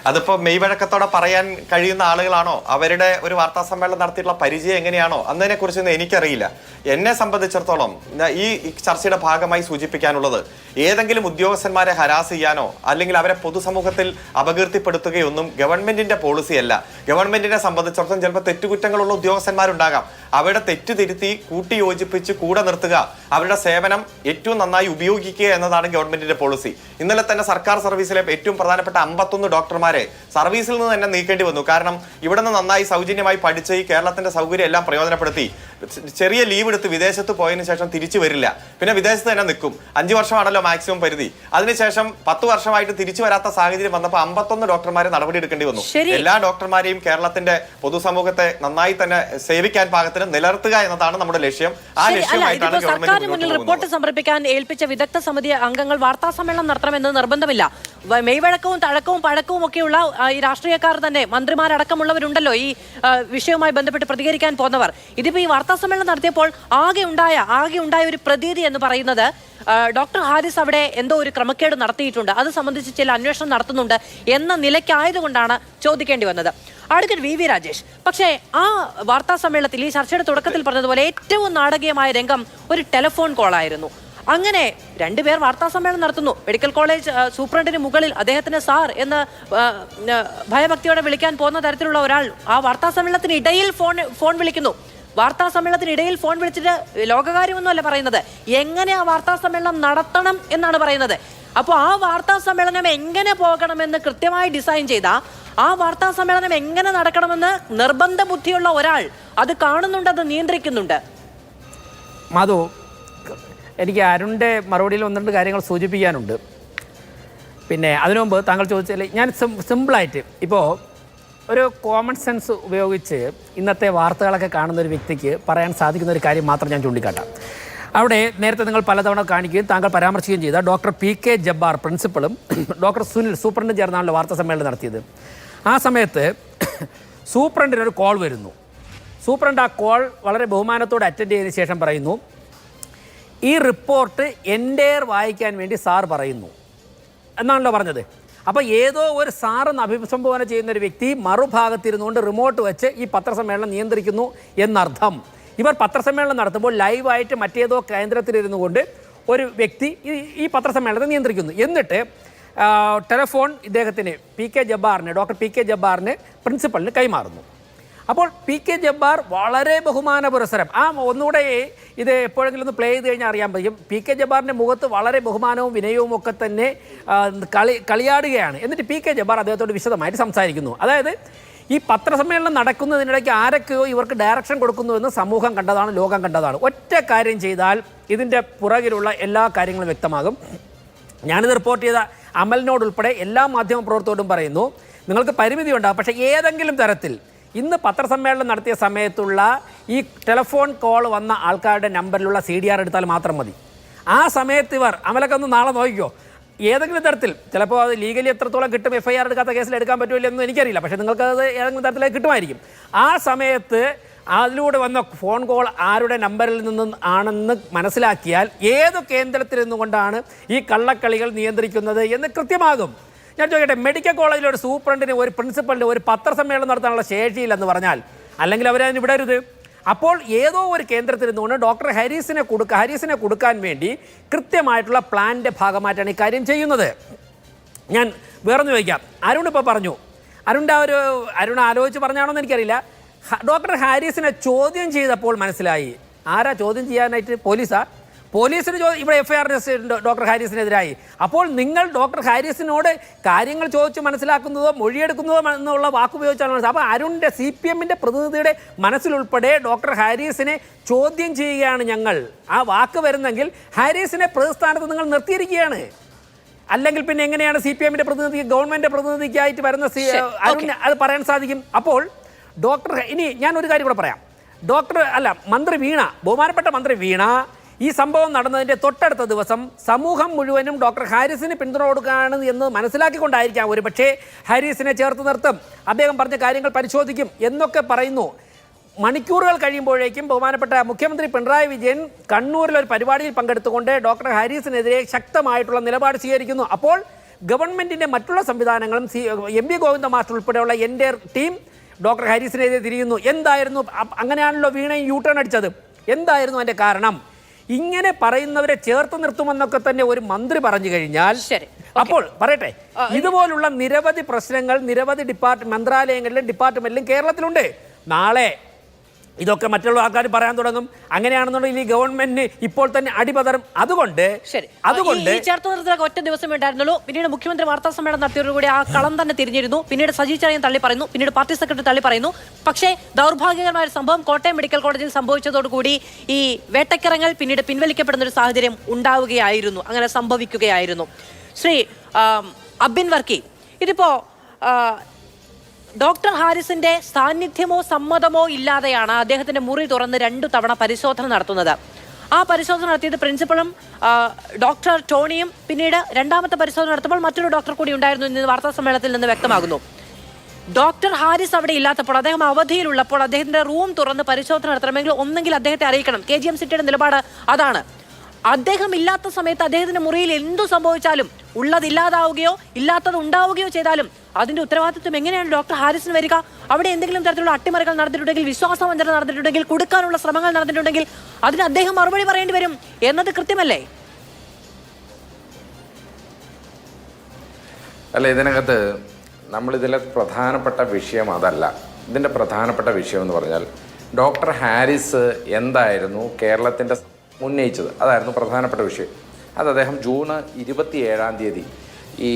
അതിപ്പോ മെയ്വഴക്കത്തോടെ പറയാൻ കഴിയുന്ന ആളുകളാണോ, അവരുടെ ഒരു വാർത്താ സമ്മേളനം നടത്തിയിട്ടുള്ള പരിചയം എങ്ങനെയാണോ എന്നതിനെ കുറിച്ചൊന്നും എനിക്കറിയില്ല. എന്നെ സംബന്ധിച്ചിടത്തോളം ഈ ചർച്ചയുടെ ഭാഗമായി സൂചിപ്പിക്കാനുള്ളത്, ഏതെങ്കിലും ഉദ്യോഗസ്ഥന്മാരെ ഹരാസ് ചെയ്യാനോ അല്ലെങ്കിൽ അവരെ പൊതുസമൂഹത്തിൽ അപകീർത്തിപ്പെടുത്തുകയൊന്നും ഗവൺമെന്റിന്റെ പോളിസിയല്ല. ഗവൺമെന്റിനെ സംബന്ധിച്ചിടത്തോളം ചിലപ്പോൾ തെറ്റുകുറ്റങ്ങളുള്ള ഉദ്യോഗസ്ഥന്മാരുണ്ടാകാം. അവരുടെ തെറ്റ് തിരുത്തി കൂട്ടി യോജിപ്പിച്ച് കൂടെ നിർത്തുക, അവരുടെ സേവനം ഏറ്റവും നന്നായി ഉപയോഗിക്കുക എന്നതാണ് ഗവൺമെന്റിന്റെ പോളിസി. ഇന്നലെ തന്നെ സർക്കാർ സർവീസിലെ ഏറ്റവും പ്രധാനപ്പെട്ട 51 ഡോക്ടർമാരെ സർവീസിൽ നിന്ന് തന്നെ നീക്കേണ്ടി വന്നു. കാരണം ഇവിടെ നിന്ന് നന്നായി സൗജന്യമായി പഠിച്ച് ഈ കേരളത്തിന്റെ സൗകര്യം എല്ലാം പ്രയോജനപ്പെടുത്തി ചെറിയ ലീവ് എടുത്ത് വിദേശത്ത് പോയതിനു ശേഷം തിരിച്ചു വരില്ല, പിന്നെ വിദേശത്ത് തന്നെ നിൽക്കും. 5 വർഷമാണല്ലോ മാക്സിമം പരിധി. അതിനുശേഷം 10 വർഷമായിട്ട് തിരിച്ചു വരാത്ത സാഹചര്യം വന്നപ്പോൾ 51 ഡോക്ടർമാരെ നടപടി എടുക്കേണ്ടി വന്നു. എല്ലാ ഡോക്ടർമാരെയും കേരളത്തിന്റെ പൊതുസമൂഹത്തെ നന്നായി തന്നെ സേവിക്കാൻ പാകത്തിന് നിലനിർത്തുക എന്നതാണ് നമ്മുടെ ലക്ഷ്യം. ആ ലക്ഷ്യമായിട്ടാണ് ഗവൺമെന്റ് റിപ്പോർട്ട് സമർപ്പിക്കാൻ ഏൽപ്പിച്ച വിദഗ്ധ സമിതി അംഗങ്ങൾ വാർത്താ സമ്മേളനം നടത്തണമെന്ന് നിർബന്ധമില്ല. മെയ്വഴക്കവും തഴക്കവും പഴക്കവും ഒക്കെയുള്ള ഈ രാഷ്ട്രീയക്കാർ തന്നെ, മന്ത്രിമാരടക്കമുള്ളവരുണ്ടല്ലോ ഈ വിഷയവുമായി ബന്ധപ്പെട്ട് പ്രതികരിക്കാൻ പോകുന്നവർ. ഇതിപ്പോ ഈ വാർത്താ സമ്മേളനം നടത്തിയപ്പോൾ ആകെ ഉണ്ടായ ഒരു പ്രതീതി എന്ന് പറയുന്നത് ഡോക്ടർ ഹാരിസ് അവിടെ എന്തോ ഒരു ക്രമക്കേട് നടത്തിയിട്ടുണ്ട്, അത് സംബന്ധിച്ച് ചില അന്വേഷണം നടത്തുന്നുണ്ട് എന്ന നിലയ്ക്കായതുകൊണ്ടാണ് ചോദിക്കേണ്ടി വന്നത്. അഡ്വക്കേറ്റ് VV രാജേഷ്, പക്ഷേ ആ വാർത്താ സമ്മേളനത്തിൽ ഈ ചർച്ചയുടെ തുടക്കത്തിൽ പറഞ്ഞതുപോലെ ഏറ്റവും നാടകീയമായ രംഗം ഒരു ടെലിഫോൺ കോളായിരുന്നു. അങ്ങനെ 2 പേർ വാർത്താ സമ്മേളനം നടത്തുന്നു. മെഡിക്കൽ കോളേജ് സൂപ്രണ്ടിന് മുകളിൽ അദ്ദേഹത്തിന് സാർ എന്ന് ഭയഭക്തിയോടെ വിളിക്കാൻ പോകുന്ന തരത്തിലുള്ള ഒരാൾ ആ വാർത്താ സമ്മേളനത്തിന് ഇടയിൽ ഫോൺ വിളിക്കുന്നു. വാർത്താ സമ്മേളനത്തിനിടയിൽ ഫോൺ വിളിച്ചിട്ട് ലോകകാര്യമൊന്നുമല്ല പറയുന്നത്, എങ്ങനെ ആ വാർത്താ സമ്മേളനം നടത്തണം എന്നാണ് പറയുന്നത്. അപ്പോൾ ആ വാർത്താ സമ്മേളനം എങ്ങനെ പോകണമെന്ന് കൃത്യമായി ഡിസൈൻ ചെയ്ത, ആ വാർത്താ സമ്മേളനം എങ്ങനെ നടക്കണമെന്ന് നിർബന്ധ ബുദ്ധിയുള്ള ഒരാൾ അത് കാണുന്നുണ്ട്, അത് നിയന്ത്രിക്കുന്നുണ്ട്. മാധു, എനിക്ക് അരുണിൻ്റെ മറുപടിയിൽ 1-2 കാര്യങ്ങൾ സൂചിപ്പിക്കാനുണ്ട്. പിന്നെ അതിനു മുമ്പ് താങ്കൾ ചോദിച്ചാൽ ഞാൻ സിമ്പിളായിട്ട് ഇപ്പോൾ ഒരു കോമൺ സെൻസ് ഉപയോഗിച്ച് ഇന്നത്തെ വാർത്തകളൊക്കെ കാണുന്ന ഒരു വ്യക്തിക്ക് പറയാൻ സാധിക്കുന്ന ഒരു കാര്യം മാത്രം ഞാൻ ചൂണ്ടിക്കാട്ടാം. അവിടെ നേരത്തെ നിങ്ങൾ പലതവണ കാണിക്കുകയും താങ്കൾ പരാമർശിക്കുകയും ചെയ്ത ഡോക്ടർ PK ജബ്ബാർ പ്രിൻസിപ്പളും ഡോക്ടർ സുനിൽ സൂപ്രണ്ടും ചേർന്നാണല്ലോ വാർത്താ സമ്മേളനം നടത്തിയത്. ആ സമയത്ത് സൂപ്രണ്ടിനൊരു കോൾ വരുന്നു. സൂപ്രണ്ട് ആ കോൾ വളരെ ബഹുമാനത്തോടെ അറ്റൻഡ് ചെയ്തതിന് ശേഷം പറയുന്നു, ഈ റിപ്പോർട്ട് എൻ്റെ വായിക്കാൻ വേണ്ടി സാർ പറയുന്നു എന്നാണല്ലോ പറഞ്ഞത്. അപ്പോൾ ഏതോ ഒരു സാറെന്ന് അഭിസംബോധന ചെയ്യുന്ന ഒരു വ്യക്തി മറുഭാഗത്തിരുന്നുകൊണ്ട് റിമോട്ട് വെച്ച് ഈ പത്രസമ്മേളനം നിയന്ത്രിക്കുന്നു എന്നർത്ഥം. ഇവർ പത്രസമ്മേളനം നടത്തുമ്പോൾ ലൈവായിട്ട് മറ്റേതോ കേന്ദ്രത്തിലിരുന്നു കൊണ്ട് ഒരു വ്യക്തി ഈ പത്രസമ്മേളനത്തെ നിയന്ത്രിക്കുന്നു. എന്നിട്ട് ടെലിഫോൺ ഇദ്ദേഹത്തിന് ഡോക്ടർ പി കെ ജബ്ബാറിന് പ്രിൻസിപ്പലിന് കൈമാറുന്നു. അപ്പോൾ പി കെ ജബ്ബാർ വളരെ ബഹുമാന പുരസ്സരം ഒന്നുകൂടെ ഇത് എപ്പോഴെങ്കിലും ഒന്ന് പ്ലേ ചെയ്ത് കഴിഞ്ഞാൽ അറിയാൻ പറ്റും. പി കെ ജബ്ബാറിൻ്റെ മുഖത്ത് വളരെ ബഹുമാനവും വിനയവും ഒക്കെ തന്നെ കളിയാടുകയാണ്. എന്നിട്ട് പി കെ ജബ്ബാർ അദ്ദേഹത്തോട് വിശദമായിട്ട് സംസാരിക്കുന്നു. അതായത് ഈ പത്രസമ്മേളനം നടക്കുന്നതിനിടയ്ക്ക് ആരൊക്കെയോ ഇവർക്ക് ഡയറക്ഷൻ കൊടുക്കുന്നുവെന്ന് സമൂഹം കണ്ടതാണ്, ലോകം കണ്ടതാണ്. ഒറ്റ കാര്യം ചെയ്താൽ ഇതിൻ്റെ പുറകിലുള്ള എല്ലാ കാര്യങ്ങളും വ്യക്തമാകും. ഞാനിത് റിപ്പോർട്ട് ചെയ്ത അമലിനോടുൾപ്പെടെ എല്ലാ മാധ്യമ പ്രവർത്തകരോടും പറയുന്നു, നിങ്ങൾക്ക് പരിമിതി ഉണ്ടാകും, പക്ഷേ ഏതെങ്കിലും തരത്തിൽ ഇന്ന് പത്രസമ്മേളനം നടത്തിയ സമയത്തുള്ള ഈ ടെലിഫോൺ കോൾ വന്ന ആൾക്കാരുടെ നമ്പറിലുള്ള CDR എടുത്താൽ മാത്രം മതി. ആ സമയത്ത് ഇവർ അമലൊക്കെ ഒന്ന് നാളെ നോക്കിക്കോ, ഏതെങ്കിലും തരത്തിൽ ചിലപ്പോൾ അത് ലീഗലി എത്രത്തോളം കിട്ടും, FIR എടുക്കാത്ത കേസിൽ എടുക്കാൻ പറ്റുമല്ലോ എന്ന് എനിക്കറിയില്ല, പക്ഷേ നിങ്ങൾക്കത് ഏതെങ്കിലും തരത്തിലേക്ക് കിട്ടുമായിരിക്കും. ആ സമയത്ത് അതിലൂടെ വന്ന ഫോൺ കോൾ ആരുടെ നമ്പറിൽ നിന്നും ആണെന്ന് മനസ്സിലാക്കിയാൽ ഏത് കേന്ദ്രത്തിൽ നിന്നുകൊണ്ടാണ് ഈ കള്ളക്കളികൾ നിയന്ത്രിക്കുന്നത് എന്ന് കൃത്യമാകും. ഞാൻ ചോദിക്കട്ടെ, മെഡിക്കൽ കോളേജിലെ ഒരു സൂപ്രണ്ടിന്, ഒരു പ്രിൻസിപ്പലിന് ഒരു പത്രസമ്മേളനം നടത്താനുള്ള ശേഷിയില്ലെന്ന് പറഞ്ഞാൽ, അല്ലെങ്കിൽ അവരതിന് വിടരുത്. അപ്പോൾ ഏതോ ഒരു കേന്ദ്രത്തിൽ നിന്നുകൊണ്ട് ഡോക്ടർ ഹാരിസിനെ കൊടുക്കാൻ വേണ്ടി കൃത്യമായിട്ടുള്ള പ്ലാനിൻ്റെ ഭാഗമായിട്ടാണ് ഈ കാര്യം ചെയ്യുന്നത്. ഞാൻ വേറൊന്ന് ചോദിക്കാം. അരുൺ ഇപ്പോൾ പറഞ്ഞു, അരുൺ ആലോചിച്ച് പറഞ്ഞാണോ എന്ന് എനിക്കറിയില്ല. ഡോക്ടർ ഹാരിസിനെ ചോദ്യം ചെയ്തപ്പോൾ മനസ്സിലായി. ആരാ ചോദ്യം ചെയ്യാനായിട്ട്? പോലീസിന് ഇവിടെ FIR ഡോക്ടർ ഹാരിസിനെതിരായി. അപ്പോൾ നിങ്ങൾ ഡോക്ടർ ഹാരിസിനോട് കാര്യങ്ങൾ ചോദിച്ച് മനസ്സിലാക്കുന്നതോ മൊഴിയെടുക്കുന്നതോ എന്നുള്ള വാക്കുപയോഗിച്ചാണ് മനസ്സിലാക്കുക. അപ്പോൾ അരുണിൻ്റെ CPMൻ്റെ പ്രതിനിധിയുടെ മനസ്സിലുൾപ്പെടെ ഡോക്ടർ ഹാരിസിനെ ചോദ്യം ചെയ്യുകയാണ് ഞങ്ങൾ. ആ വാക്ക് വരുന്നെങ്കിൽ ഹാരിസിനെ പ്രതിസ്ഥാനത്ത് നിങ്ങൾ നിർത്തിയിരിക്കുകയാണ്. അല്ലെങ്കിൽ പിന്നെ എങ്ങനെയാണ് CPMൻ്റെ പ്രതിനിധി ഗവൺമെൻറ് പ്രതിനിധിക്കായിട്ട് വരുന്ന അരുണിന് അത് പറയാൻ സാധിക്കും? അപ്പോൾ ഇനി ഞാൻ ഒരു കാര്യം കൂടെ പറയാം. ബഹുമാനപ്പെട്ട മന്ത്രി വീണ ഈ സംഭവം നടന്നതിൻ്റെ തൊട്ടടുത്ത ദിവസം സമൂഹം മുഴുവനും ഡോക്ടർ ഹാരിസിന് പിന്തുണ കൊടുക്കുകയാണ് എന്ന് മനസ്സിലാക്കിക്കൊണ്ടായിരിക്കാം ഒരു പക്ഷേ ഹാരിസിനെ ചേർത്ത് നിർത്തും, അദ്ദേഹം പറഞ്ഞ കാര്യങ്ങൾ പരിശോധിക്കും എന്നൊക്കെ പറയുന്നു. മണിക്കൂറുകൾ കഴിയുമ്പോഴേക്കും ബഹുമാനപ്പെട്ട മുഖ്യമന്ത്രി പിണറായി വിജയൻ കണ്ണൂരിലൊരു പരിപാടിയിൽ പങ്കെടുത്തുകൊണ്ട് ഡോക്ടർ ഹാരിസിനെതിരെ ശക്തമായിട്ടുള്ള നിലപാട് സ്വീകരിക്കുന്നു. അപ്പോൾ ഗവൺമെൻറ്റിൻ്റെ മറ്റുള്ള സംവിധാനങ്ങളും MB ഗോവിന്ദ മാസ്റ്റർ ഉൾപ്പെടെയുള്ള എൻ്റെ ടീം ഡോക്ടർ ഹാരിസിനെതിരെ തിരിയുന്നു. എന്തായിരുന്നു? അങ്ങനെയാണല്ലോ വീണയും യൂട്ടേൺ അടിച്ചത്. എന്തായിരുന്നു അതിൻ്റെ കാരണം? ഇങ്ങനെ പറയുന്നവരെ ചേർത്ത് നിർത്തുമെന്നൊക്കെ തന്നെ ഒരു മന്ത്രി പറഞ്ഞു കഴിഞ്ഞാൽ, അപ്പോൾ പറയട്ടെ, ഇതുപോലുള്ള നിരവധി പ്രശ്നങ്ങൾ നിരവധി മന്ത്രാലയങ്ങളിലും ഡിപ്പാർട്ട്മെന്റിലും കേരളത്തിലുണ്ട്. നാളെ ഇതൊക്കെ മറ്റുള്ള ആൾക്കാർ പറയാൻ തുടങ്ങും. അങ്ങനെയാണെന്നുണ്ടെങ്കിൽ ഈ ഗവൺമെന്റിന് ഇപ്പോൾ തന്നെ അടിപതറും. അതുകൊണ്ട് ചേർത്ത് നിർത്തലൊക്കെ ഒറ്റ ദിവസം ഉണ്ടായിരുന്നുള്ളൂ. പിന്നീട് മുഖ്യമന്ത്രി വാർത്താ സമ്മേളനം നടത്തിയതോടുകൂടി ആ കളം തന്നെ തിരിഞ്ഞിരുന്നു. പിന്നീട് സജി ചെറിയാൻ തള്ളി പറയുന്നു, പിന്നീട് പാർട്ടി സെക്രട്ടറി തള്ളി പറയുന്നു. പക്ഷേ ദൗർഭാഗ്യകരമായ സംഭവം കോട്ടയം മെഡിക്കൽ കോളേജിൽ സംഭവിച്ചതോടുകൂടി ഈ വേട്ടക്കിറങ്ങൽ പിന്നീട് പിൻവലിക്കപ്പെടുന്ന ഒരു സാഹചര്യം ഉണ്ടാവുകയായിരുന്നു, അങ്ങനെ സംഭവിക്കുകയായിരുന്നു. ശ്രീ അബിൻ വർക്കി, ഇതിപ്പോ ഡോക്ടർ ഹാരിസിന്റെ സാന്നിധ്യമോ സമ്മതമോ ഇല്ലാതെയാണ് അദ്ദേഹത്തിന്റെ മുറി തുറന്ന് 2 തവണ പരിശോധന നടത്തുന്നത്. ആ പരിശോധന നടത്തിയത് പ്രിൻസിപ്പളും ഡോക്ടർ ടോണിയും പിന്നീട് രണ്ടാമത്തെ പരിശോധന നടത്തുമ്പോൾ മറ്റൊരു ഡോക്ടർ കൂടി ഉണ്ടായിരുന്നു എന്ന് വാർത്താ സമ്മേളനത്തിൽ നിന്ന് വ്യക്തമാകുന്നു. ഡോക്ടർ ഹാരിസ് അവിടെ ഇല്ലാത്തപ്പോൾ, അദ്ദേഹം അവധിയിലുള്ളപ്പോൾ അദ്ദേഹത്തിന്റെ റൂം തുറന്ന് പരിശോധന നടത്തണമെങ്കിൽ ഒന്നെങ്കിൽ അദ്ദേഹത്തെ അറിയിക്കണം. KGM-സിറ്റിയുടെ നിലപാട് അതാണ്. അദ്ദേഹം ഇല്ലാത്ത സമയത്ത് അദ്ദേഹത്തിന്റെ മുറിയിൽ എന്തു സംഭവിച്ചാലും, ഉള്ളതില്ലാതാവുകയോ ഇല്ലാത്തത് ഉണ്ടാവുകയോ ചെയ്താലും അതിന്റെ ഉത്തരവാദിത്വം എങ്ങനെയാണ് ഡോക്ടർ ഹാരിസിന് വരിക? അവിടെ എന്തെങ്കിലും തരത്തിലുള്ള അട്ടിമറികൾ നടന്നിട്ടുണ്ടെങ്കിൽ, വിശ്വാസവഞ്ചന നടന്നിട്ടുണ്ടെങ്കിൽ, കൊടുക്കാനുള്ള ശ്രമങ്ങൾ നടന്നിട്ടുണ്ടെങ്കിൽ അതിന് അദ്ദേഹം മറുപടി പറയേണ്ടി വരും എന്നത് കൃത്യമല്ലേ? അല്ല, ഇതിനകത്ത് നമ്മളിതിലെ പ്രധാനപ്പെട്ട വിഷയം അതല്ല. ഇതിൻ്റെ പ്രധാനപ്പെട്ട വിഷയം എന്ന് പറഞ്ഞാൽ ഡോക്ടർ ഹാരിസ് എന്തായിരുന്നു കേരളത്തിൻ്റെ ഉന്നയിച്ചത്, അതായിരുന്നു പ്രധാനപ്പെട്ട വിഷയം. അത് അദ്ദേഹം ജൂൺ 27 ഈ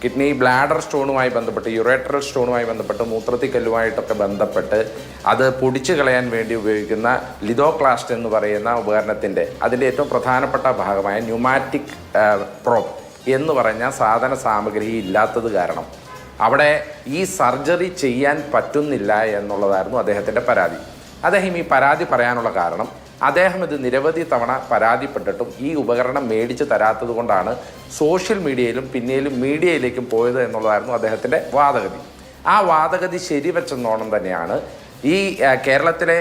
കിഡ്നി ബ്ലാഡർ സ്റ്റോണുമായി ബന്ധപ്പെട്ട്, യുറേട്രൽ സ്റ്റോണുമായി ബന്ധപ്പെട്ട്, മൂത്രത്തിക്കല്ലുമായിട്ടൊക്കെ ബന്ധപ്പെട്ട് അത് പൊടിച്ചു കളയാൻ വേണ്ടി ഉപയോഗിക്കുന്ന ലിതോക്ലാസ്റ്റ് എന്ന് പറയുന്ന ഉപകരണത്തിൻ്റെ അതിൻ്റെ ഏറ്റവും പ്രധാനപ്പെട്ട ഭാഗമായ ന്യൂമാറ്റിക് പ്രോബ് എന്ന് പറഞ്ഞ സാധന സാമഗ്രി ഇല്ലാത്തത് കാരണം അവിടെ ഈ സർജറി ചെയ്യാൻ പറ്റുന്നില്ല എന്നുള്ളതായിരുന്നു അദ്ദേഹത്തിൻ്റെ പരാതി. അദ്ദേഹം ഈ പരാതി പറയാനുള്ള കാരണം, അദ്ദേഹം ഇത് നിരവധി തവണ പരാതിപ്പെട്ടിട്ടും ഈ ഉപകരണം മേടിച്ച് തരാത്തത് കൊണ്ടാണ് സോഷ്യൽ മീഡിയയിലും പിന്നീടും മീഡിയയിലേക്കും പോയത് എന്നുള്ളതായിരുന്നു അദ്ദേഹത്തിൻ്റെ വാദഗതി. ആ വാദഗതി ശരിവെച്ചെന്നോണം തന്നെയാണ് ഈ കേരളത്തിലെ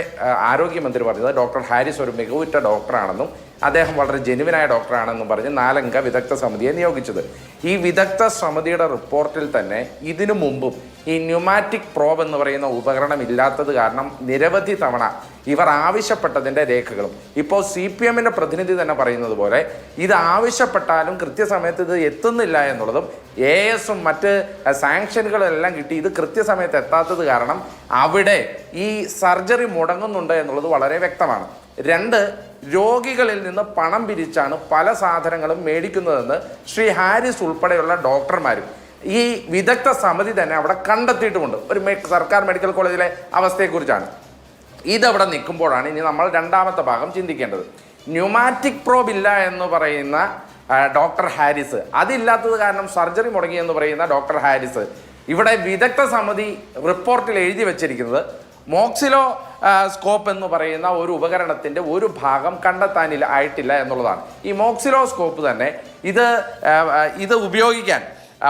ആരോഗ്യമന്ത്രി പറഞ്ഞത് ഡോക്ടർ ഹാരിസ് ഒരു മികവുറ്റ ഡോക്ടറാണെന്നും അദ്ദേഹം വളരെ ജെനുവിനായ ഡോക്ടറാണെന്നും പറഞ്ഞ് 4 അംഗ വിദഗ്ധ സമിതിയെ നിയോഗിച്ചത്. ഈ വിദഗ്ധ സമിതിയുടെ റിപ്പോർട്ടിൽ തന്നെ ഇതിനു മുമ്പും ഈ ന്യൂമാറ്റിക് പ്രോബ് എന്ന് പറയുന്ന ഉപകരണം ഇല്ലാത്തത് കാരണം നിരവധി തവണ ഇവർ ആവശ്യപ്പെട്ടതിൻ്റെ രേഖകളും. ഇപ്പോൾ CPM-ന്റെ പ്രതിനിധി തന്നെ പറയുന്നത് പോലെ ഇത് ആവശ്യപ്പെട്ടാലും കൃത്യസമയത്ത് ഇത് എത്തുന്നില്ല എന്നുള്ളതും AS-ഉം മറ്റ് സാങ്ഷനുകളും എല്ലാം കിട്ടി ഇത് കൃത്യസമയത്ത് എത്താത്തത് കാരണം അവിടെ ഈ സർജറി മുടങ്ങുന്നുണ്ട് എന്നുള്ളത് വളരെ വ്യക്തമാണ്. 2, രോഗികളിൽ നിന്ന് പണം പിരിച്ചാണ് പല സാധനങ്ങളും മേടിക്കുന്നതെന്ന് ശ്രീ ഹാരിസ് ഉൾപ്പെടെയുള്ള ഡോക്ടർമാരും ഈ വിദഗ്ധ സമിതി തന്നെ അവിടെ കണ്ടെത്തിയിട്ടുമുണ്ട്. ഒരു സർക്കാർ മെഡിക്കൽ കോളേജിലെ അവസ്ഥയെക്കുറിച്ചാണ്. ഇതവിടെ നിൽക്കുമ്പോഴാണ് ഇനി നമ്മൾ രണ്ടാമത്തെ ഭാഗം ചിന്തിക്കേണ്ടത്. ന്യൂമാറ്റിക് പ്രോബ് ഇല്ല എന്ന് പറയുന്ന ഡോക്ടർ ഹാരിസ്, അതില്ലാത്തത് കാരണം സർജറി മുടങ്ങി എന്ന് പറയുന്ന ഡോക്ടർ ഹാരിസ്, ഇവിടെ വിദഗ്ധ സമിതി റിപ്പോർട്ടിൽ എഴുതി വച്ചിരിക്കുന്നത് മോക്സിലോ സ്കോപ്പ് എന്ന് പറയുന്ന ഒരു ഉപകരണത്തിൻ്റെ ഒരു ഭാഗം ആയിട്ടില്ല എന്നുള്ളതാണ്. ഈ മോക്സിലോ സ്കോപ്പ് തന്നെ ഇത് ഉപയോഗിക്കാൻ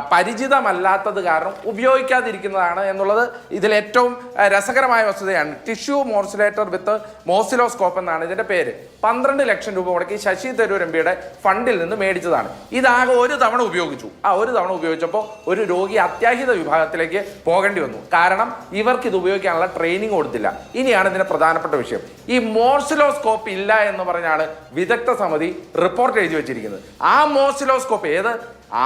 പരിചിതമല്ലാത്തത് കാരണം ഉപയോഗിക്കാതിരിക്കുന്നതാണ് എന്നുള്ളത് ഇതിൽ ഏറ്റവും രസകരമായ വസ്തുതയാണ്. ടിഷ്യൂ മോർസിലേറ്റർ വിത്ത് മോസിലോസ്കോപ്പ് എന്നാണ് ഇതിൻ്റെ പേര്. 12 ലക്ഷം രൂപ മുടക്കി ശശി തരൂർ MPയുടെ ഫണ്ടിൽ നിന്ന് മേടിച്ചതാണ്. ഇതാകെ ഒരു തവണ ഉപയോഗിച്ചു. ആ ഒരു തവണ ഉപയോഗിച്ചപ്പോൾ ഒരു രോഗി അത്യാഹിത വിഭാഗത്തിലേക്ക് പോകേണ്ടി വന്നു. കാരണം ഇവർക്ക് ഇത് ഉപയോഗിക്കാനുള്ള ട്രെയിനിങ് കൊടുത്തില്ല. ഇനിയാണ് ഇതിന്റെ പ്രധാനപ്പെട്ട വിഷയം. ഈ മോർസിലോസ്കോപ്പ് ഇല്ല എന്ന് പറഞ്ഞാണ് വിദഗ്ധ സമിതി റിപ്പോർട്ട് എഴുതി വെച്ചിരിക്കുന്നത്. ആ മോർസിലോസ്കോപ്പ്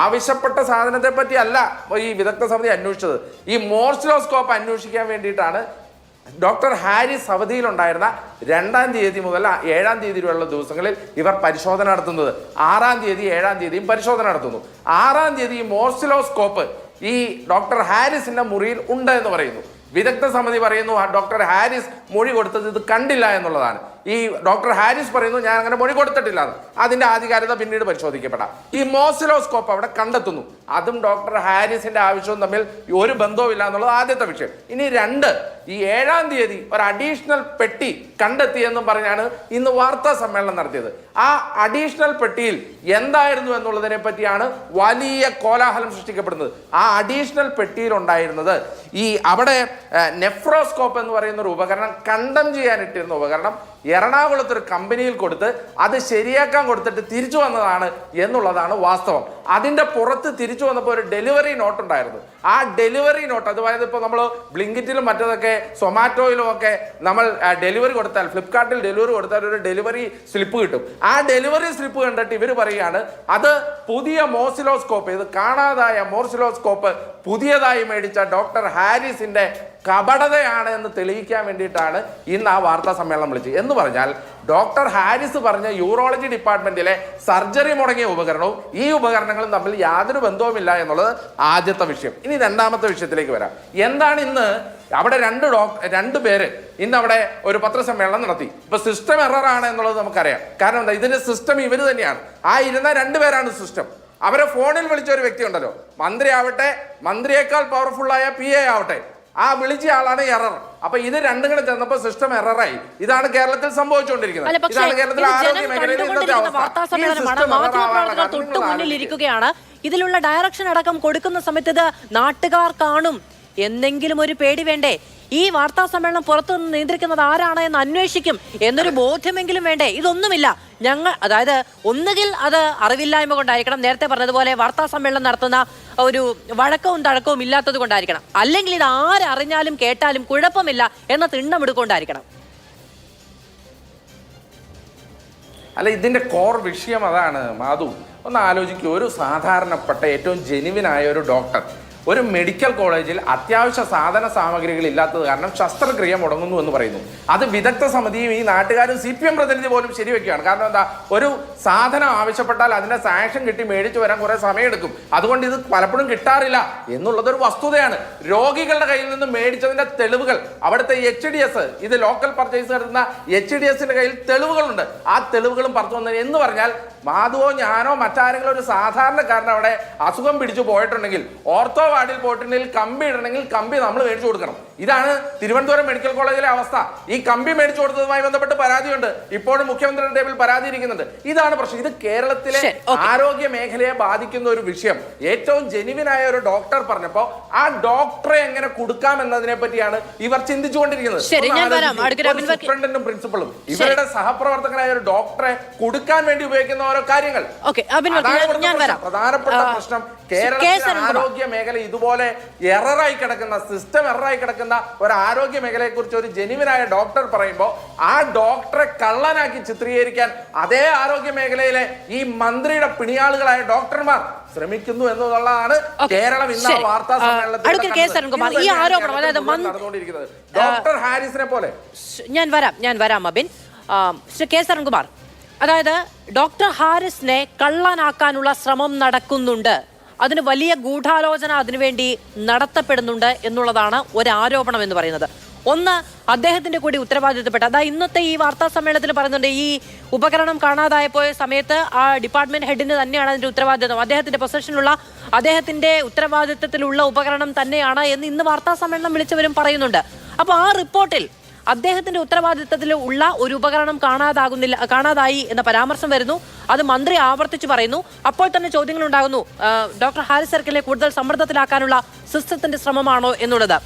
ആവശ്യപ്പെട്ട സാധനത്തെ പറ്റി അല്ല ഈ വിദഗ്ധ സമിതി അന്വേഷിച്ചത്. ഈ മോർസിലോസ്കോപ്പ് അന്വേഷിക്കാൻ വേണ്ടിയിട്ടാണ് ഡോക്ടർ ഹാരിസ് അവധിയിലുണ്ടായിരുന്ന 2-ാം തീയതി മുതൽ 7-ാം തീയതി വരെയുള്ള ദിവസങ്ങളിൽ ഇവർ പരിശോധന നടത്തുന്നത്. 6-ാം തീയതി 7-ാം തീയതിയും പരിശോധന നടത്തുന്നു. 6-ാം തീയതി ഈ മോർസിലോസ്കോപ്പ് ഈ ഡോക്ടർ ഹാരിസിന്റെ മുറിയിൽ ഉണ്ട് എന്ന് പറയുന്നു. വിദഗ്ധ സമിതി പറയുന്നു ഡോക്ടർ ഹാരിസ് മൊഴി കൊടുത്തത് ഇത് കണ്ടില്ല എന്നുള്ളതാണ്. ഈ ഡോക്ടർ ഹാരിസ് പറയുന്നു ഞാൻ അങ്ങനെ മൊഴി കൊടുത്തിട്ടില്ല. അതിന്റെ ആധികാരികത പിന്നീട് പരിശോധിക്കപ്പെടാം. ഈ മോസിലോസ്കോപ്പ് അവിടെ കണ്ടെത്തുന്നു. അതും ഡോക്ടർ ഹാരിസിന്റെ ആവശ്യവും തമ്മിൽ ഒരു ബന്ധവുമില്ല എന്നുള്ളത് ആദ്യത്തെ വിഷയം. ഇനി 2, ഈ 7-ാം തീയതി ഒരു അഡീഷണൽ പെട്ടി കണ്ടെത്തിയെന്നും പറഞ്ഞാണ് ഇന്ന് വാർത്താ സമ്മേളനം നടത്തിയത്. ആ അഡീഷണൽ പെട്ടിയിൽ എന്തായിരുന്നു എന്നുള്ളതിനെ പറ്റിയാണ് വലിയ കോലാഹലം സൃഷ്ടിക്കപ്പെടുന്നത്. ആ അഡീഷണൽ പെട്ടിയിൽ ഉണ്ടായിരുന്നത് അവിടെ നെഫ്രോസ്കോപ്പ് എന്ന് പറയുന്ന ഒരു ഉപകരണം കണ്ടം ചെയ്യാനിട്ടിരുന്ന ഉപകരണം എറണാകുളത്ത് ഒരു കമ്പനിയിൽ കൊടുത്ത് അത് ശരിയാക്കാൻ കൊടുത്തിട്ട് തിരിച്ചു വന്നതാണ് എന്നുള്ളതാണ് വാസ്തവം. അതിൻ്റെ പുറത്ത് തിരിച്ചു വന്നപ്പോൾ ഒരു ഡെലിവറി നോട്ട് ഉണ്ടായിരുന്നു. ആ ഡെലിവറി നോട്ട്, അതായത് ഇപ്പോൾ നമ്മൾ ബ്ലിങ്കിറ്റിലും മറ്റതൊക്കെ സൊമാറ്റോയിലും ഒക്കെ നമ്മൾ ഡെലിവറി കൊടുത്താൽ, ഫ്ലിപ്കാർട്ടിൽ ഡെലിവറി കൊടുത്താൽ ഒരു ഡെലിവറി സ്ലിപ്പ് കിട്ടും. ആ ഡെലിവറി സ്ലിപ്പ് കണ്ടിട്ട് ഇവർ പറയുകയാണ് അത് പുതിയ മോർസിലോസ്കോപ്പ്, ഇത് കാണാതായ മോർസിലോസ്കോപ്പ് പുതിയതായി മേടിച്ച ഡോക്ടർ ഹാരിസിന്റെ കപടതയാണ് എന്ന് തെളിയിക്കാൻ വേണ്ടിയിട്ടാണ് ഇന്ന് ആ വാർത്താ സമ്മേളനം വിളിച്ചത്. എന്ന് പറഞ്ഞാൽ ഡോക്ടർ ഹാരിസ് പറഞ്ഞ യൂറോളജി ഡിപ്പാർട്ട്മെന്റിലെ സർജറി മുടങ്ങിയ ഉപകരണവും ഈ ഉപകരണങ്ങളും തമ്മിൽ യാതൊരു ബന്ധവുമില്ല എന്നുള്ളത് ആദ്യത്തെ വിഷയം. ഇനി രണ്ടാമത്തെ വിഷയത്തിലേക്ക് വരാം. എന്താണ് ഇന്ന് അവിടെ 2 പേര് ഇന്ന് അവിടെ ഒരു പത്രസമ്മേളനം നടത്തി. ഇപ്പൊ സിസ്റ്റം എററാണ് എന്നുള്ളത് നമുക്കറിയാം. കാരണം എന്താ, ഇതിന്റെ സിസ്റ്റം ഇവർ തന്നെയാണ്. ആ ഇരുന്ന 2 പേരാണ് സിസ്റ്റം. അവരെ ഫോണിൽ വിളിച്ച ഒരു വ്യക്തി ഉണ്ടല്ലോ, മന്ത്രി ആവട്ടെ, മന്ത്രിയേക്കാൾ പവർഫുള്ളായ PA ആവട്ടെ, ആ വിളിച്ച ആളാണ് എറർ. അപ്പൊ ഇത് രണ്ടും കൂടെ ചെന്നപ്പോ സിസ്റ്റം എററായി. ഇതാണ് കേരളത്തിൽ സംഭവിച്ചുകൊണ്ടിരിക്കുന്നത്. ഇതാണ് കേരളത്തിലെ ആരോഗ്യ മേഖലയിൽ തൊട്ടു മുന്നിലിരിക്കുകയാണ്. ഇതിലുള്ള ഡയറക്ഷൻ അടക്കം കൊടുക്കുന്ന സമയത്ത് ഇത് നാട്ടുകാർ കാണും എന്നെങ്കിലും ഒരു പേടി വേണ്ടേ? ഈ വാർത്താ സമ്മേളനം പുറത്തുനിന്ന് നിയന്ത്രിക്കുന്നത് ആരാണ് എന്ന് അന്വേഷിക്കും എന്നൊരു ബോധ്യമെങ്കിലും വേണ്ടേ? ഇതൊന്നുമില്ല. അതായത് ഒന്നുകിൽ അത് അറിവില്ലായ്മ കൊണ്ടായിരിക്കണം, നേരത്തെ പറഞ്ഞതുപോലെ വാർത്താ സമ്മേളനം നടത്തുന്ന ഒരു വഴക്കവും തഴക്കവും ഇല്ലാത്തത് കൊണ്ടായിരിക്കണം, അല്ലെങ്കിൽ ഇത് ആരറിഞ്ഞാലും കേട്ടാലും കുഴപ്പമില്ല എന്ന തിണ്ണമെടുക്കൊണ്ടായിരിക്കണം. അല്ല, ഇതിന്റെ കോർ വിഷയം അതാണ്. മാധു, ഒന്ന് ആലോചിക്കൂ. ഒരു സാധാരണപ്പെട്ട ഏറ്റവും ജെനുവിനായ ഒരു ഡോക്ടർ ഒരു മെഡിക്കൽ കോളേജിൽ അത്യാവശ്യ സാധന സാമഗ്രികൾ ഇല്ലാത്തത് കാരണം ശസ്ത്രക്രിയ മുടങ്ങുന്നു എന്ന് പറയുന്നു. അത് വിദഗ്ധ സമിതിയും ഈ നാട്ടുകാരും CPM പ്രതിനിധി പോലും ശരിവെക്കുകയാണ്. കാരണം എന്താ, ഒരു സാധനം ആവശ്യപ്പെട്ടാൽ അതിന്റെ സാങ്ഷൻ കിട്ടി മേടിച്ചു വരാൻ കുറെ സമയമെടുക്കും. അതുകൊണ്ട് ഇത് പലപ്പോഴും കിട്ടാറില്ല എന്നുള്ളതൊരു വസ്തുതയാണ്. രോഗികളുടെ കയ്യിൽ നിന്ന് മേടിച്ചതിന്റെ തെളിവുകൾ അവിടുത്തെ HDS, ഇത് ലോക്കൽ പർച്ചേസ് നടത്തുന്ന HDSന്റെ കയ്യിൽ തെളിവുകളുണ്ട്. ആ തെളിവുകളും പുറത്തു വന്നത് എന്ന് പറഞ്ഞാൽ മാധുവോ ഞാനോ മറ്റാരെങ്കിലും ഒരു സാധാരണക്കാരൻ അവിടെ അസുഖം പിടിച്ചു പോയിട്ടുണ്ടെങ്കിൽ, ഓർത്തോ വാർഡിൽ പോയിട്ടുണ്ടെങ്കിൽ കമ്പി ഇടണമെങ്കിൽ കമ്പി നമ്മൾ മേടിച്ചു കൊടുക്കണം. ഇതാണ് തിരുവനന്തപുരം മെഡിക്കൽ കോളേജിലെ അവസ്ഥ. ഈ കമ്പി മേടിച്ചു കൊടുത്തതുമായി ബന്ധപ്പെട്ട് പരാതിയുണ്ട്. ഇപ്പോഴും മുഖ്യമന്ത്രിയുടെ ടേബിൾ പരാതി ഇരിക്കുന്നുണ്ട്. ഇതാണ് പ്രശ്നം. ഇത് കേരളത്തിലെ ആരോഗ്യ മേഖലയെ ബാധിക്കുന്ന ഒരു വിഷയം. ഏറ്റവും ജെനുവിനായ ഒരു ഡോക്ടർ പറഞ്ഞപ്പോ ആ ഡോക്ടറെ എങ്ങനെ കൊടുക്കാം എന്നതിനെ പറ്റിയാണ് ഇവർ ചിന്തിച്ചുകൊണ്ടിരിക്കുന്നത്. സൂപ്രണ്ടും പ്രിൻസിപ്പളും ഇവരുടെ സഹപ്രവർത്തകനായ ഒരു ഡോക്ടറെ കൊടുക്കാൻ വേണ്ടി ഉപയോഗിക്കുന്ന ഓരോ കാര്യങ്ങൾ. പ്രധാനപ്പെട്ട പ്രശ്നം കേരളത്തിലെ ആരോഗ്യ മേഖല ഇതുപോലെ എററായി കിടക്കുന്ന സിസ്റ്റം എററായി കിടക്കുന്ന ഒരു ആരോഗ്യ മേഖലയെക്കുറിച്ച് ഒരു ജെനുവിനായ ഡോക്ടർ പറയുമ്പോൾ ആ ഡോക്ടറെ കള്ളനാക്കി ചിത്രീകരിക്കാൻ അതേ ആരോഗ്യ മേഖലയിലെ ഈ മന്ത്രിയുടെ പിണിയാളുകളായ ഡോക്ടർമാർ ശ്രമിക്കുന്നു എന്നുള്ളതാണ് കേരളം ഇന്ന് വാർത്താ സമ്മേളനത്തിൽ ഈ ആരോപണം അതായത് നടന്നുകൊണ്ടിരിക്കുന്നത്. ഡോക്ടർ ഹാരിസിനെ പോലെ ഞാൻ വരാം അബിൻ. ശ്രീ കെ സരൺകുമാർ, അതായത് ഡോക്ടർ ഹാരിസിനെ കള്ളനാക്കാനുള്ള ശ്രമം നടക്കുന്നുണ്ട്, അതിന് വലിയ ഗൂഢാലോചന അതിനുവേണ്ടി നടത്തപ്പെടുന്നുണ്ട് എന്നുള്ളതാണ് ഒരു ആരോപണം എന്ന് പറയുന്നത്. ഒന്ന്, അദ്ദേഹത്തിന്റെ കൂടി ഉത്തരവാദിത്തപ്പെട്ട, അതായത് ഇന്നത്തെ ഈ വാർത്താ സമ്മേളനത്തിൽ പറയുന്നുണ്ട് ഈ ഉപകരണം കാണാതായ പോയ സമയത്ത് ആ ഡിപ്പാർട്ട്മെന്റ് ഹെഡിന് തന്നെയാണ് അതിന്റെ ഉത്തരവാദിത്വം, അദ്ദേഹത്തിന്റെ പൊസഷനിലുള്ള അദ്ദേഹത്തിന്റെ ഉത്തരവാദിത്തത്തിലുള്ള ഉപകരണം തന്നെയാണ് എന്ന് ഇന്ന് വാർത്താ സമ്മേളനം വിളിച്ചവരും പറയുന്നുണ്ട്. അപ്പോൾ ആ റിപ്പോർട്ടിൽ അദ്ദേഹത്തിന്റെ ഉത്തരവാദിത്തത്തിൽ ഉള്ള ഒരു ഉപകരണം കാണാതായി എന്ന പരാമർശം വരുന്നു. അത് മന്ത്രി ആവർത്തിച്ച് പറയുന്നു. അപ്പോൾ തന്നെ ചോദ്യങ്ങൾ ഉണ്ടാകുന്നു, ഡോക്ടർ ഹാരിസ് തിരക്കലിനെ കൂടുതൽ സമ്മർദ്ദത്തിലാക്കാനുള്ള സിസ്റ്റത്തിന്റെ ശ്രമമാണോ എന്നുള്ളത്.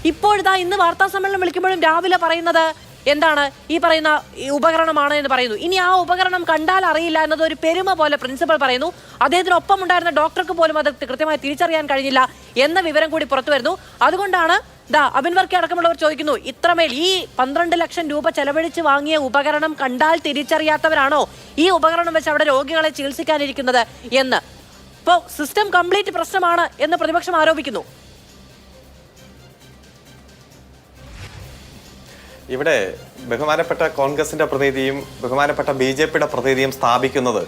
ഇപ്പോഴിതാ ഇന്ന് വാർത്താ സമ്മേളനം വിളിക്കുമ്പോഴും രാവിലെ പറയുന്നത് എന്താണ്, ഈ പറയുന്ന ഉപകരണമാണ് എന്ന് പറയുന്നു. ഇനി ആ ഉപകരണം കണ്ടാൽ അറിയില്ല എന്നത് ഒരു പെരുമ പോലെ പ്രിൻസിപ്പൽ പറയുന്നു. അദ്ദേഹത്തിനൊപ്പം ഉണ്ടായിരുന്ന ഡോക്ടർക്ക് പോലും അത് കൃത്യമായി തിരിച്ചറിയാൻ കഴിഞ്ഞില്ല എന്ന വിവരം കൂടി പുറത്തു വരുന്നു. അതുകൊണ്ടാണ് അബിൻ വർക്കി അടക്കമുള്ളവർ ചോദിക്കുന്നു, ഇത്രമേൽ ഈ 12 ലക്ഷം രൂപ ചെലവഴിച്ച് വാങ്ങിയ ഉപകരണം കണ്ടാൽ തിരിച്ചറിയാത്തവരാണോ ഈ ഉപകരണം വെച്ച് അവിടെ രോഗികളെ ചികിത്സിക്കാനിരിക്കുന്നത് എന്ന്. ഇപ്പോൾ സിസ്റ്റം കംപ്ലീറ്റ് പ്രശ്നമാണ് എന്ന് പ്രതിപക്ഷം ആരോപിക്കുന്നു. ഇവിടെ ബഹുമാനപ്പെട്ട കോൺഗ്രസിന്റെ പ്രതിനിധിയും ബഹുമാനപ്പെട്ട BJPയുടെ പ്രതിനിധിയും സ്ഥാപിക്കുന്നത്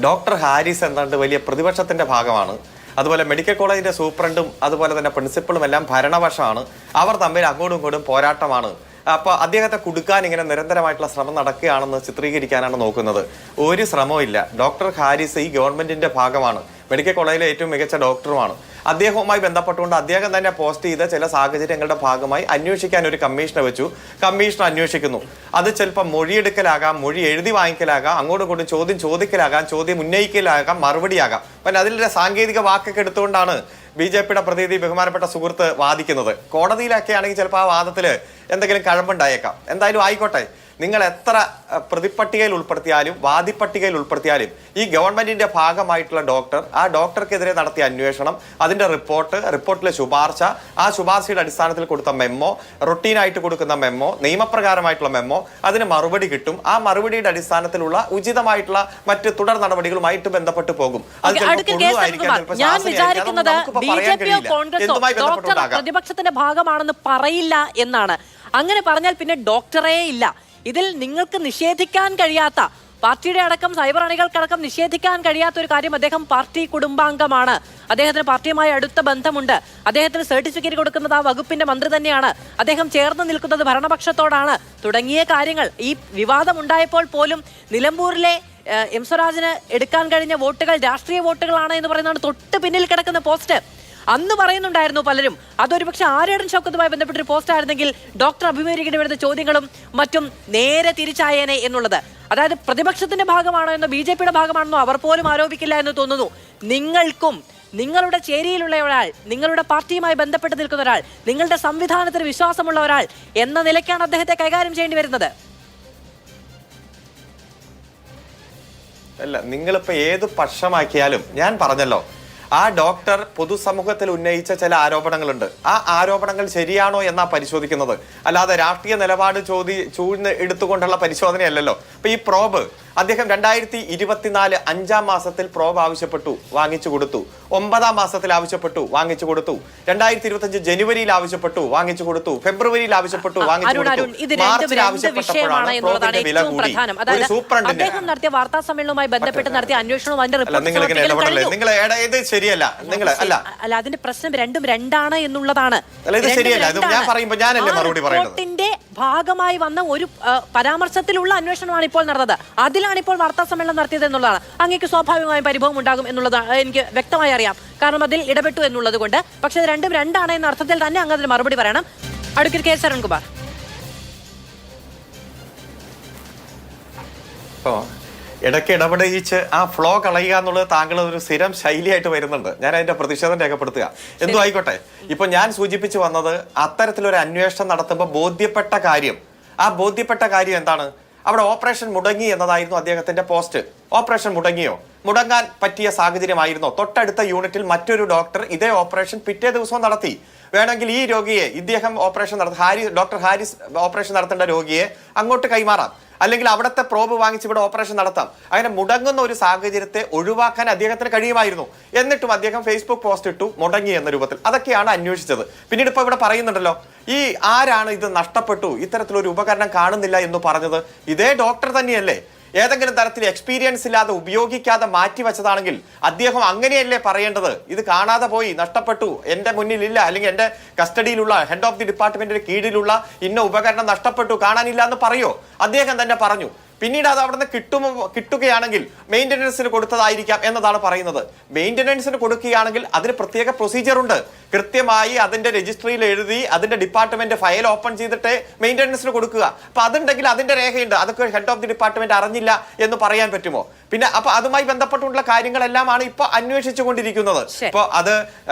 ഡോക്ടർ ഹാരിസ് എന്താണ്ട് വലിയ പ്രതിപക്ഷത്തിന്റെ ഭാഗമാണ്, അതുപോലെ മെഡിക്കൽ കോളേജിന്റെ സൂപ്രണ്ടും അതുപോലെ തന്നെ പ്രിൻസിപ്പളും എല്ലാം ഭരണപക്ഷമാണ്, അവർ തമ്മിൽ അങ്ങോട്ടും ഇങ്ങോട്ടും പോരാട്ടമാണ്, അപ്പോൾ അദ്ദേഹത്തെ കുടുക്കാൻ ഇങ്ങനെ നിരന്തരമായിട്ടുള്ള ശ്രമം നടക്കുകയാണെന്ന് ചിത്രീകരിക്കാനാണ് നോക്കുന്നത്. ഒരു ശ്രമവും ഇല്ല. ഡോക്ടർ ഹാരിസ് ഈ ഗവൺമെന്റിന്റെ ഭാഗമാണ്, മെഡിക്കൽ കോളേജിലെ ഏറ്റവും മികച്ച ഡോക്ടറുമാണ്. അദ്ദേഹവുമായി ബന്ധപ്പെട്ടുകൊണ്ട് അദ്ദേഹം തന്നെ പോസ്റ്റ് ചെയ്ത ചില സാഹചര്യങ്ങളുടെ ഭാഗമായി അന്വേഷിക്കാൻ ഒരു കമ്മീഷനെ വെച്ചു. കമ്മീഷൻ അന്വേഷിക്കുന്നു. അത് ചിലപ്പോൾ മൊഴിയെടുക്കലാകാം, മൊഴി എഴുതി വാങ്ങിക്കലാകാം, അങ്ങോട്ടും ഇങ്ങോട്ടും ചോദ്യം ചോദിക്കലാകാം, ചോദ്യം ഉന്നയിക്കലാകാം, മറുപടിയാകാം. പിന്നെ അതിലെ സാങ്കേതിക വാക്കൊക്കെ എടുത്തുകൊണ്ടാണ് BJPയുടെ പ്രതിനിധി ബഹുമാനപ്പെട്ട സുഹൃത്ത് വാദിക്കുന്നത്. കോടതിയിലൊക്കെ ആണെങ്കിൽ ചിലപ്പോൾ ആ വാദത്തിൽ എന്തെങ്കിലും കഴമ്പുണ്ടായേക്കാം. എന്തായാലും ആയിക്കോട്ടെ, നിങ്ങൾ എത്ര പ്രതിപട്ടികയിൽ ഉൾപ്പെടുത്തിയാലും വാദിപ്പട്ടികയിൽ ഉൾപ്പെടുത്തിയാലും ഈ ഗവൺമെന്റിന്റെ ഭാഗമായിട്ടുള്ള ഡോക്ടർ, ആ ഡോക്ടർക്കെതിരെ നടത്തിയ അന്വേഷണം, അതിന്റെ റിപ്പോർട്ടിലെ ശുപാർശ, ആ ശുപാർശയുടെ അടിസ്ഥാനത്തിൽ കൊടുത്ത മെമ്മോ, റൊട്ടീനായിട്ട് കൊടുക്കുന്ന മെമ്മോ, നിയമപ്രകാരമായിട്ടുള്ള മെമ്മോ, അതിന് മറുപടി കിട്ടും. ആ മറുപടിയുടെ അടിസ്ഥാനത്തിലുള്ള ഉചിതമായിട്ടുള്ള മറ്റ് തുടർ നടപടികളുമായിട്ട് ബന്ധപ്പെട്ട് പോകും. പ്രതിപക്ഷത്തിന്റെ ഭാഗമാണെന്ന് പറയില്ല എന്നാണ്. അങ്ങനെ പറഞ്ഞാൽ പിന്നെ ഡോക്ടറേ ഇല്ല. ഇതിൽ നിങ്ങൾക്ക് നിഷേധിക്കാൻ കഴിയാത്ത, പാർട്ടിയുടെ അടക്കം സൈബർ അണികൾക്കടക്കം നിഷേധിക്കാൻ കഴിയാത്ത ഒരു കാര്യം, അദ്ദേഹം പാർട്ടി കുടുംബാംഗമാണ്, അദ്ദേഹത്തിന് പാർട്ടിയുമായി അടുത്ത ബന്ധമുണ്ട്, അദ്ദേഹത്തിന് സർട്ടിഫിക്കറ്റ് കൊടുക്കുന്നത് ആ വകുപ്പിന്റെ മന്ത്രി തന്നെയാണ്, അദ്ദേഹം ചേർന്ന് നിൽക്കുന്നത് ഭരണപക്ഷത്തോടാണ് തുടങ്ങിയ കാര്യങ്ങൾ. ഈ വിവാദം ഉണ്ടായപ്പോൾ പോലും നിലമ്പൂരിലെ എം സ്വരാജിന് എടുക്കാൻ കഴിഞ്ഞ വോട്ടുകൾ രാഷ്ട്രീയ വോട്ടുകളാണ് എന്ന് പറയുന്നതാണ് തൊട്ട് പിന്നിൽ കിടക്കുന്ന പോസ്റ്റ്. അന്ന് പറയുന്നുണ്ടായിരുന്നു പലരും, അതൊരു പക്ഷെ ആര്യാടൻ ഷൗക്കത്തുമായി ബന്ധപ്പെട്ടൊരു പോസ്റ്റ് ആയിരുന്നെങ്കിൽ ഡോക്ടർ അഭിമുഖീകരിക്കേണ്ടി വരുന്ന ചോദ്യങ്ങളും മറ്റും നേരെ തിരിച്ചായേനെ എന്നുള്ളത്. അതായത് പ്രതിപക്ഷത്തിന്റെ ഭാഗമാണോ എന്നോ BJPയുടെ ഭാഗമാണെന്നോ അവർ പോലും ആരോപിക്കില്ല എന്ന് തോന്നുന്നു. നിങ്ങൾക്കും നിങ്ങളുടെ ചേരിയിലുള്ള ഒരാൾ, നിങ്ങളുടെ പാർട്ടിയുമായി ബന്ധപ്പെട്ട് നിൽക്കുന്ന ഒരാൾ, നിങ്ങളുടെ സംവിധാനത്തിന് വിശ്വാസമുള്ള ഒരാൾ എന്ന നിലയ്ക്കാണ് അദ്ദേഹത്തെ കൈകാര്യം ചെയ്യേണ്ടി വരുന്നത്. അല്ല, നിങ്ങളിപ്പോൾ ഏത് പക്ഷമാക്കിയാലും ഞാൻ പറഞ്ഞല്ലോ, ആ ഡോക്ടർ പൊതുസമൂഹത്തിൽ ഉന്നയിച്ച ചില ആരോപണങ്ങളുണ്ട്. ആ ആരോപണങ്ങൾ ശരിയാണോ എന്നാ പരിശോധിക്കുന്നത്, അല്ലാതെ രാഷ്ട്രീയ നിലപാട് ചൂഴ്ന്ന് എടുത്തുകൊണ്ടുള്ള പരിശോധനയല്ലല്ലോ. അപ്പൊ ഈ പ്രോബ് അദ്ദേഹം 2024 5-ാം മാസത്തിൽ പ്രോബ് ആവശ്യപ്പെട്ടു, വാങ്ങിച്ചു കൊടുത്തു. 9-ാം മാസത്തിൽ ആവശ്യപ്പെട്ടു, വാങ്ങിച്ചു കൊടുത്തു. 2025 ജനുവരിയിൽ ആവശ്യപ്പെട്ടു, വാങ്ങിച്ചു കൊടുത്തു. ഫെബ്രുവരിയിൽ ആവശ്യപ്പെട്ടു, വാങ്ങിച്ചു കൊടുത്തു. മാർച്ചിൽ ആവശ്യപ്പെട്ടപ്പോഴാണ് പ്രോബിന്റെ വില കൂടി. ഒരു സൂപ്രണ്ടിന്റെ നടത്തിയ വാർത്താ സമ്മേളനവുമായി ബന്ധപ്പെട്ട് നടത്തിയ അന്വേഷണവും അതിന്റെ നിങ്ങൾ ഇത് ശരിയല്ല. നിങ്ങൾ അല്ല അതിന്റെ പ്രശ്നം രണ്ടും രണ്ടാണ് എന്നുള്ളതാണ്. ഇത് ശരിയല്ല. ഞാൻ പറയുമ്പോൾ ഞാനല്ലേ മറുപടി പറയുന്നത്. ഭാഗമായി വന്ന ഒരു പരാമർശത്തിലുള്ള അന്വേഷണമാണ് ഇപ്പോൾ നടന്നത്. അതിലാണ് ഇപ്പോൾ വാർത്താ സമ്മേളനം നടത്തിയത് എന്നുള്ളതാണ്. അങ്ങേക്ക് സ്വാഭാവികമായും പരിഭവം ഉണ്ടാകും എന്നുള്ളതാണ് എനിക്ക് വ്യക്തമായി അറിയാം, കാരണം അതിൽ ഇടപെട്ടു എന്നുള്ളത് കൊണ്ട്. പക്ഷെ രണ്ടും രണ്ടാണ് എന്ന അർത്ഥത്തിൽ തന്നെ അങ്ങ് അതിന് മറുപടി പറയണം. Advocate K Sarankumar. ഇടയ്ക്ക് ഇടപെടിച്ച് ആ ഫ്ലോ കളയുക എന്നുള്ളത് താങ്കൾ ഒരു സ്ഥിരം ശൈലിയായിട്ട് വരുന്നുണ്ട്. ഞാൻ അതിന്റെ പ്രതിഷേധം രേഖപ്പെടുത്തുക. എന്തോ ആയിക്കോട്ടെ, ഇപ്പൊ ഞാൻ സൂചിപ്പിച്ചു വന്നത് അത്തരത്തിലൊരു അന്വേഷണം നടത്തുമ്പോൾ ബോധ്യപ്പെട്ട കാര്യം, ആ ബോധ്യപ്പെട്ട കാര്യം എന്താണ്? അവിടെ ഓപ്പറേഷൻ മുടങ്ങി എന്നതായിരുന്നു അദ്ദേഹത്തിന്റെ പോസ്റ്റ്. ഓപ്പറേഷൻ മുടങ്ങിയോ? മുടങ്ങാൻ പറ്റിയ സാഹചര്യമായിരുന്നോ? തൊട്ടടുത്ത യൂണിറ്റിൽ മറ്റൊരു ഡോക്ടർ ഇതേ ഓപ്പറേഷൻ പിറ്റേ ദിവസവും നടത്തി. വേണമെങ്കിൽ ഈ രോഗിയെ ഇദ്ദേഹം ഓപ്പറേഷൻ ഡോക്ടർ ഹാരിസ് ഓപ്പറേഷൻ നടത്തേണ്ട രോഗിയെ അങ്ങോട്ട് കൈമാറാം, അല്ലെങ്കിൽ അവിടുത്തെ പ്രോബ് വാങ്ങിച്ച് ഇവിടെ ഓപ്പറേഷൻ നടത്താം. അങ്ങനെ മുടങ്ങുന്ന ഒരു സാഹചര്യത്തെ ഒഴിവാക്കാൻ അദ്ദേഹത്തിന് കഴിയുമായിരുന്നു. എന്നിട്ടും അദ്ദേഹം ഫേസ്ബുക്ക് പോസ്റ്റ് ഇട്ടു മുടങ്ങി എന്ന രൂപത്തിൽ. അതൊക്കെയാണ് അന്വേഷിച്ചത്. പിന്നീട് ഇപ്പൊ ഇവിടെ പറയുന്നുണ്ടല്ലോ, ഈ ആരാണ് ഇത് നഷ്ടപ്പെട്ടു, ഇത്തരത്തിലൊരു ഉപകരണം കാണുന്നില്ല എന്ന് പറഞ്ഞത്? ഇതേ ഡോക്ടർ തന്നെയല്ലേ? ഏതെങ്കിലും തരത്തിൽ എക്സ്പീരിയൻസ് ഇല്ലാതെ ഉപയോഗിക്കാതെ മാറ്റിവെച്ചതാണെങ്കിൽ അദ്ദേഹം അങ്ങനെയല്ലേ പറയേണ്ടത്? ഇത് കാണാതെ പോയി, നഷ്ടപ്പെട്ടു, എന്റെ മുന്നിലില്ല, അല്ലെങ്കിൽ എന്റെ കസ്റ്റഡിയിലുള്ള ഹെഡ് ഓഫ് ദി ഡിപ്പാർട്ട്മെന്റിന്റെ കീഴിലുള്ള ഇന്ന ഉപകരണം നഷ്ടപ്പെട്ടു, കാണാനില്ല എന്ന് പറയോ? അദ്ദേഹം തന്നെ പറഞ്ഞു. പിന്നീട് അത് അവിടെ നിന്ന് കിട്ടുകയാണെങ്കിൽ മെയിൻ്റനൻസിന് കൊടുത്തതായിരിക്കാം എന്നതാണ് പറയുന്നത്. മെയിൻ്റനൻസിന് കൊടുക്കുകയാണെങ്കിൽ അതിന് പ്രത്യേക പ്രൊസീജിയർ ഉണ്ട്. കൃത്യമായി അതിന്റെ രജിസ്ട്രിയിൽ എഴുതി അതിന്റെ ഡിപ്പാർട്ട്മെന്റ് ഫയൽ ഓപ്പൺ ചെയ്തിട്ട് മെയിൻ്റനൻസിന് കൊടുക്കുക. അപ്പൊ അതുണ്ടെങ്കിൽ അതിന്റെ രേഖയുണ്ട്. അതൊക്കെ ഹെഡ് ഓഫ് ദി ഡിപ്പാർട്ട്മെന്റ് അറിഞ്ഞില്ല എന്ന് പറയാൻ പറ്റുമോ? പിന്നെ അപ്പൊ അതുമായി ബന്ധപ്പെട്ടുള്ള കാര്യങ്ങളെല്ലാമാണ് ഇപ്പൊ അന്വേഷിച്ചു കൊണ്ടിരിക്കുന്നത്. ഇപ്പൊ അത്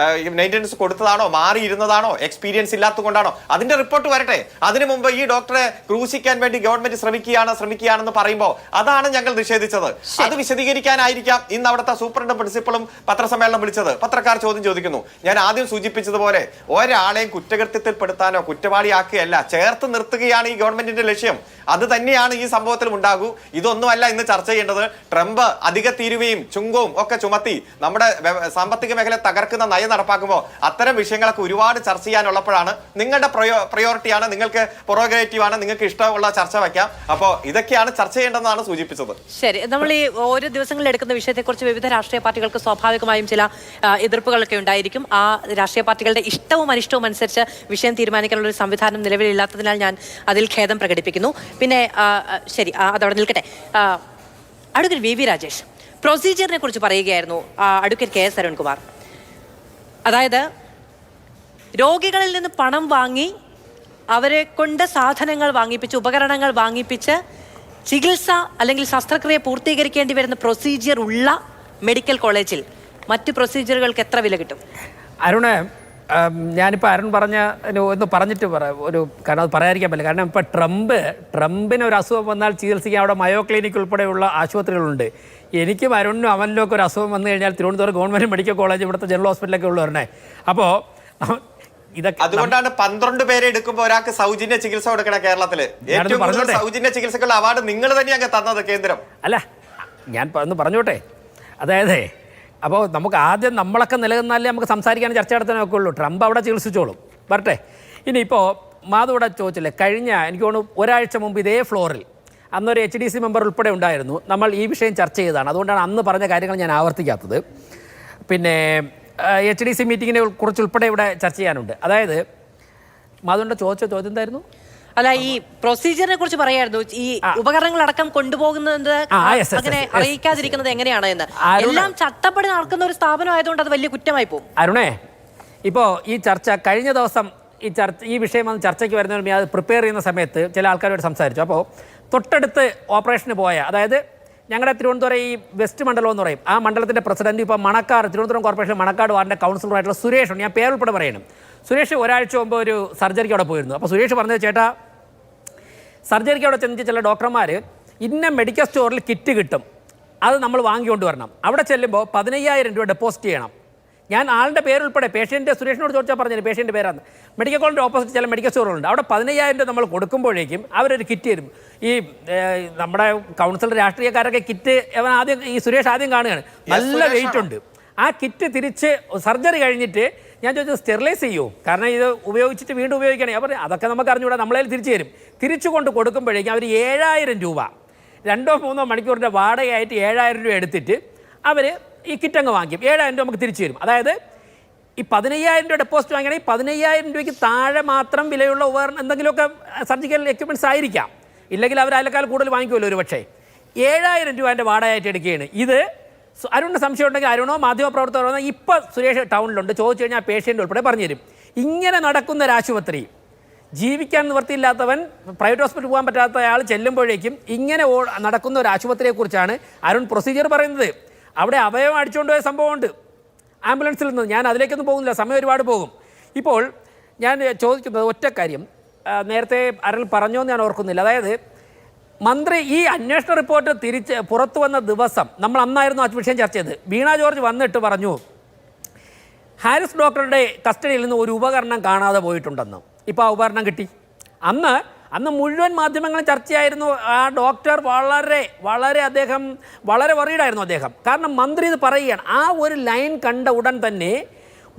മെയിൻ്റനൻസ് കൊടുത്തതാണോ, മാറിയിരുന്നതാണോ, എക്സ്പീരിയൻസ് ഇല്ലാത്തത് കൊണ്ടാണോ, അതിന്റെ റിപ്പോർട്ട് വരട്ടെ. അതിനു മുമ്പ് ഈ ഡോക്ടറെ ക്രൂശിക്കാൻ വേണ്ടി ഗവൺമെന്റ് ശ്രമിക്കുകയാണെന്ന് പറയുമ്പോൾ അതാണ് ഞങ്ങൾ നിഷേധിച്ചത്. അത് വിശദീകരിക്കാനായിരിക്കാം ഇന്ന് അവിടുത്തെ സൂപ്രണ്ടും പ്രിൻസിപ്പളും പത്രസമ്മേളനം വിളിച്ചത്. പത്രക്കാർ ചോദ്യം ചോദിക്കുന്നു. ഞാൻ ആദ്യം സൂചിപ്പിച്ചതുപോലെ ഒരാളെയും കുറ്റകൃത്യത്തിൽപ്പെടുത്താനോ കുറ്റവാളിയാക്കുകയല്ല, ചേർത്ത് നിർത്തുകയാണ് ഈ ഗവൺമെന്റിന്റെ ലക്ഷ്യം. അത് തന്നെയാണ് ഈ സംഭവത്തിലും ഉണ്ടാകൂ. ഇതൊന്നുമല്ല ഇന്ന് ചർച്ച ചെയ്യേണ്ടത്. ട്രംപ് അധിക തീരുവയും ചുങ്കവും ഒക്കെ ചുമത്തി നമ്മുടെ സാമ്പത്തിക മേഖല തകർക്കുന്ന നയം നടപ്പാക്കുമ്പോൾ അത്തരം വിഷയങ്ങളൊക്കെ ഒരുപാട് ചർച്ച ചെയ്യാനുള്ളപ്പോഴാണ് നിങ്ങളുടെ പ്രയോറിറ്റിയാണ്, നിങ്ങൾക്ക് പ്രൊറോഗേറ്റീവാണ്, നിങ്ങൾക്ക് ഇഷ്ടമുള്ള ചർച്ച വയ്ക്കാം. അപ്പോൾ ഇതൊക്കെയാണ് ചർച്ച ചെയ്യേണ്ടതെന്നാണ് സൂചിപ്പിച്ചത്. ശരി, നമ്മൾ ഈ ഓരോ ദിവസങ്ങളിൽ എടുക്കുന്ന വിഷയത്തെക്കുറിച്ച് വിവിധ രാഷ്ട്രീയ പാർട്ടികൾക്ക് സ്വാഭാവികമായും ചില എതിർപ്പുകളൊക്കെ ഉണ്ടായിരിക്കും. ആ രാഷ്ട്രീയ പാർട്ടികളുടെ ഇഷ്ടവും അനിഷ്ടവും അനുസരിച്ച് വിഷയം തീരുമാനിക്കാനുള്ള ഒരു സംവിധാനം നിലവിലില്ലാത്തതിനാൽ ഞാൻ അതിൽ ഖേദം പ്രകടിപ്പിക്കുന്നു. പിന്നെ ശരി, അതവിടെ നിൽക്കട്ടെ. അഡ്വക്കേറ്റ് വി രാജേഷ്, പ്രൊസീജിയറിനെ കുറിച്ച് പറയുകയായിരുന്നു അഡ്വക്കേറ്റ് കെ എസ് അരുൺകുമാർ. അതായത് രോഗികളിൽ നിന്ന് പണം വാങ്ങി അവരെ കൊണ്ട് സാധനങ്ങൾ വാങ്ങിപ്പിച്ച് ഉപകരണങ്ങൾ വാങ്ങിപ്പിച്ച് ചികിത്സ അല്ലെങ്കിൽ ശസ്ത്രക്രിയ പൂർത്തീകരിക്കേണ്ടി വരുന്ന പ്രൊസീജിയർ ഉള്ള മെഡിക്കൽ കോളേജിൽ മറ്റ് പ്രൊസീജിയറുകൾക്ക് എത്ര വില കിട്ടും? അരുണ്, ഞാനിപ്പോൾ അരുൺ ഒന്ന് പറഞ്ഞിട്ട് കാരണം അത് പറയാതിരിക്കാൻ പറ്റില്ല. കാരണം ഇപ്പോൾ ട്രംപിന് ഒരു അസുഖം വന്നാൽ ചികിത്സിക്കാൻ അവിടെ മയോ ക്ലിനിക് ഉൾപ്പെടെയുള്ള ആശുപത്രികളുണ്ട്. എനിക്കും അരുണിനും അവനിലും ഒക്കെ ഒരു അസുഖം വന്നു കഴിഞ്ഞാൽ തിരുവനന്തപുരം ഗവൺമെൻറ് മെഡിക്കൽ കോളേജ്, ഇവിടുത്തെ ജനറൽ ഹോസ്പിറ്റലൊക്കെ ഉള്ളൂ വരണേ. അപ്പോൾ ഇതൊക്കെ അതുകൊണ്ടാണ് 12 പേരെ എടുക്കുമ്പോൾ ഒരാൾക്ക് സൗജന്യ ചികിത്സ കൊടുക്കണം. കേരളത്തില് ഏറ്റവും കൂടുതൽ സൗജന്യ ചികിത്സക്കുള്ള അവാർഡ് നിങ്ങൾ തന്നെയാണ് തന്നത്, കേന്ദ്രം. അല്ല, ഞാൻ ഒന്ന് പറഞ്ഞോട്ടെ. അതായത് അപ്പോൾ നമുക്ക് ആദ്യം നമ്മളൊക്കെ നിലനിന്നാലേ നമുക്ക് സംസാരിക്കാനും ചർച്ച നടത്താനൊക്കെ ഉള്ളൂ. ട്രംപ് അവിടെ ചികിത്സിച്ചോളും, വരട്ടെ. ഇനിയിപ്പോൾ മാധു ഇവിടെ ചോദിച്ചില്ലേ, കഴിഞ്ഞ എനിക്ക് തോന്നുന്നു ഒരാഴ്ച മുമ്പ് ഇതേ ഫ്ലോറിൽ അന്നൊരു HDC മെമ്പർ ഉൾപ്പെടെ ഉണ്ടായിരുന്നു. നമ്മൾ ഈ വിഷയം ചർച്ച ചെയ്തതാണ്. അതുകൊണ്ടാണ് അന്ന് പറഞ്ഞ കാര്യങ്ങൾ ഞാൻ ആവർത്തിക്കാത്തത്. പിന്നെ HDC മീറ്റിങ്ങിനെ കുറിച്ച് ഉൾപ്പെടെ ഇവിടെ ചർച്ച ചെയ്യാനുണ്ട്. അതായത് മാധുവിൻ്റെ ചോദിച്ച ചോദ്യം എന്തായിരുന്നു? അല്ല, ഈ പ്രൊസീജിയറിനെ കുറിച്ച് പറയായിരുന്നു. ഈ ഉപകരണങ്ങളടക്കം കൊണ്ടുപോകുന്നത് അങ്ങനെ അറിയിക്കാതിരിക്കുന്നത് എങ്ങനെയാണ് എന്ന്. എല്ലാം ചട്ടപ്പടി നടക്കുന്ന ഒരു സ്ഥാപനം ആയതുകൊണ്ട് അത് വലിയ കുറ്റമായി പോകും. അരുണേ, ഇപ്പോൾ ഈ ചർച്ച കഴിഞ്ഞ ദിവസം ഈ വിഷയം വന്ന് ചർച്ചയ്ക്ക് വരുന്നതിന് അത് പ്രിപ്പയർ ചെയ്യുന്ന സമയത്ത് ചില ആൾക്കാരോട് സംസാരിച്ചു. അപ്പോൾ തൊട്ടടുത്ത് ഓപ്പറേഷന് പോയ, അതായത് ഞങ്ങളുടെ തിരുവനന്തപുരം ഈ വെസ്റ്റ് മണ്ഡലം എന്ന് പറയും, ആ മണ്ഡലത്തിൻ്റെ പ്രസിഡന്റ് ഇപ്പോൾ തിരുവനന്തപുരം കോർപ്പറേഷൻ മണക്കാട് വാർഡിൻ്റെ കൗൺസിലറായിട്ടുള്ള സുരേഷ്, ഞാൻ പേരുൾപ്പെടെ പറയണം. സുരേഷ് ഒരാഴ്ച മുമ്പ് ഒരു സർജറിക്ക് അവിടെ പോയിരുന്നു. അപ്പോൾ സുരേഷ് പറഞ്ഞത്, ചേട്ടാ സർജറിക്ക് അവിടെ ചെന്ന് ചില ഡോക്ടർമാർ ഇന്ന മെഡിക്കൽ സ്റ്റോറിൽ കിറ്റ് കിട്ടും, അത് നമ്മൾ വാങ്ങിക്കൊണ്ട് വരണം. അവിടെ ചെല്ലുമ്പോൾ 15,000 രൂപ ഡെപ്പോസിറ്റ് ചെയ്യണം. ഞാൻ ആളുടെ പേരുൾപ്പെടെ പേഷ്യൻ്റെ സുരേഷിനോട് ചോദിച്ചാൽ പറഞ്ഞത് പേഷ്യൻ്റെ പേരാണ്. മെഡിക്കൽ കോളേജിൻ്റെ ഓപ്പോസിറ്റ് ചില മെഡിക്കൽ സ്റ്റോറുകളുണ്ട്. അവിടെ 15,000 രൂപ നമ്മൾ കൊടുക്കുമ്പോഴേക്കും അവരൊരു കിറ്റ് തരും. ഈ നമ്മുടെ കൗൺസിലർ രാഷ്ട്രീയക്കാരൊക്കെ കിറ്റ് ആദ്യം ഈ സുരേഷ് ആദ്യം കാണുകയാണ്, നല്ല വെയിറ്റ് ഉണ്ട്. ആ കിറ്റ് തിരിച്ച് സർജറി കഴിഞ്ഞിട്ട് ഞാൻ ചോദിച്ചത് സ്റ്റെറിലൈസ് ചെയ്യുമോ, കാരണം ഇത് ഉപയോഗിച്ചിട്ട് വീണ്ടും ഉപയോഗിക്കണേ. അവർ അതൊക്കെ നമുക്ക് അറിഞ്ഞുകൂടാ, നമ്മളതിൽ തിരിച്ചു തരും. തിരിച്ചു കൊണ്ട് കൊടുക്കുമ്പോഴേക്കും അവർ 7,000 രൂപ 2-3 മണിക്കൂറിൻ്റെ വാടകയായിട്ട് 7,000 രൂപ എടുത്തിട്ട് അവർ ഈ കിറ്റ് അങ്ങ് വാങ്ങിക്കും. 7,000 രൂപ നമുക്ക് തിരിച്ചു തരും. അതായത് ഈ 15,000 രൂപ ഡെപ്പോസിറ്റ് വാങ്ങിക്കണമെങ്കിൽ 15,000 രൂപയ്ക്ക് താഴെ മാത്രം വിലയുള്ള ഉപകരണം എന്തെങ്കിലുമൊക്കെ സർജിക്കൽ എക്യുപ്മെൻറ്റ്സ് ആയിരിക്കാം. ഇല്ലെങ്കിൽ അവർ അതിനേക്കാൾ കൂടുതൽ വാങ്ങിക്കുമല്ലോ ഒരു പക്ഷേ. 7,000 രൂപ എൻ്റെ വാടകയായിട്ട് എടുക്കുകയാണ്. ഇത് അരുണിന് സംശയം ഉണ്ടെങ്കിൽ അരുണോ മാധ്യമപ്രവർത്തകരോ ഇപ്പോൾ സുരേഷ് ടൗണിലുണ്ട്, ചോദിച്ചു കഴിഞ്ഞാൽ പേഷ്യൻ്റ് ഉൾപ്പെടെ പറഞ്ഞു തരും. ഇങ്ങനെ നടക്കുന്ന ഒരു ആശുപത്രി, ജീവിക്കാൻ നിവൃത്തിയില്ലാത്തവൻ, പ്രൈവറ്റ് ഹോസ്പിറ്റൽ പോകാൻ പറ്റാത്ത അയാൾ ചെല്ലുമ്പോഴേക്കും ഇങ്ങനെ നടക്കുന്ന ഒരു ആശുപത്രിയെക്കുറിച്ചാണ് അരുൺ പ്രൊസീജിയർ പറയുന്നത്. അവിടെ അവയവം അടിച്ചുകൊണ്ടുപോയ സംഭവമുണ്ട് ആംബുലൻസിൽ നിന്ന്. ഞാൻ അതിലേക്കൊന്നും പോകുന്നില്ല, സമയം ഒരുപാട് പോകും. ഇപ്പോൾ ഞാൻ ചോദിക്കുന്നത് ഒറ്റ കാര്യം, നേരത്തെ അരുൺ പറഞ്ഞോ എന്ന് ഞാൻ ഓർക്കുന്നില്ല. അതായത് മന്ത്രി ഈ അന്വേഷണ റിപ്പോർട്ട് തിരിച്ച് പുറത്തു വന്ന ദിവസം നമ്മൾ അന്നായിരുന്നു ആ വിഷയം ചർച്ച ചെയ്ത്. വീണ ജോർജ് വന്നിട്ട് പറഞ്ഞു ഹാരിസ് ഡോക്ടറുടെ കസ്റ്റഡിയിൽ നിന്ന് ഒരു ഉപകരണം കാണാതെ പോയിട്ടുണ്ടെന്ന്. ഇപ്പോൾ ആ ഉപകരണം കിട്ടി. അന്ന് മുഴുവൻ മാധ്യമങ്ങളും ചർച്ചയായിരുന്നു. ആ ഡോക്ടർ അദ്ദേഹം വളരെ വറീഡായിരുന്നു അദ്ദേഹം. കാരണം മന്ത്രി ഇത് പറയുകയാണ്. ആ ഒരു ലൈൻ കണ്ട ഉടൻ തന്നെ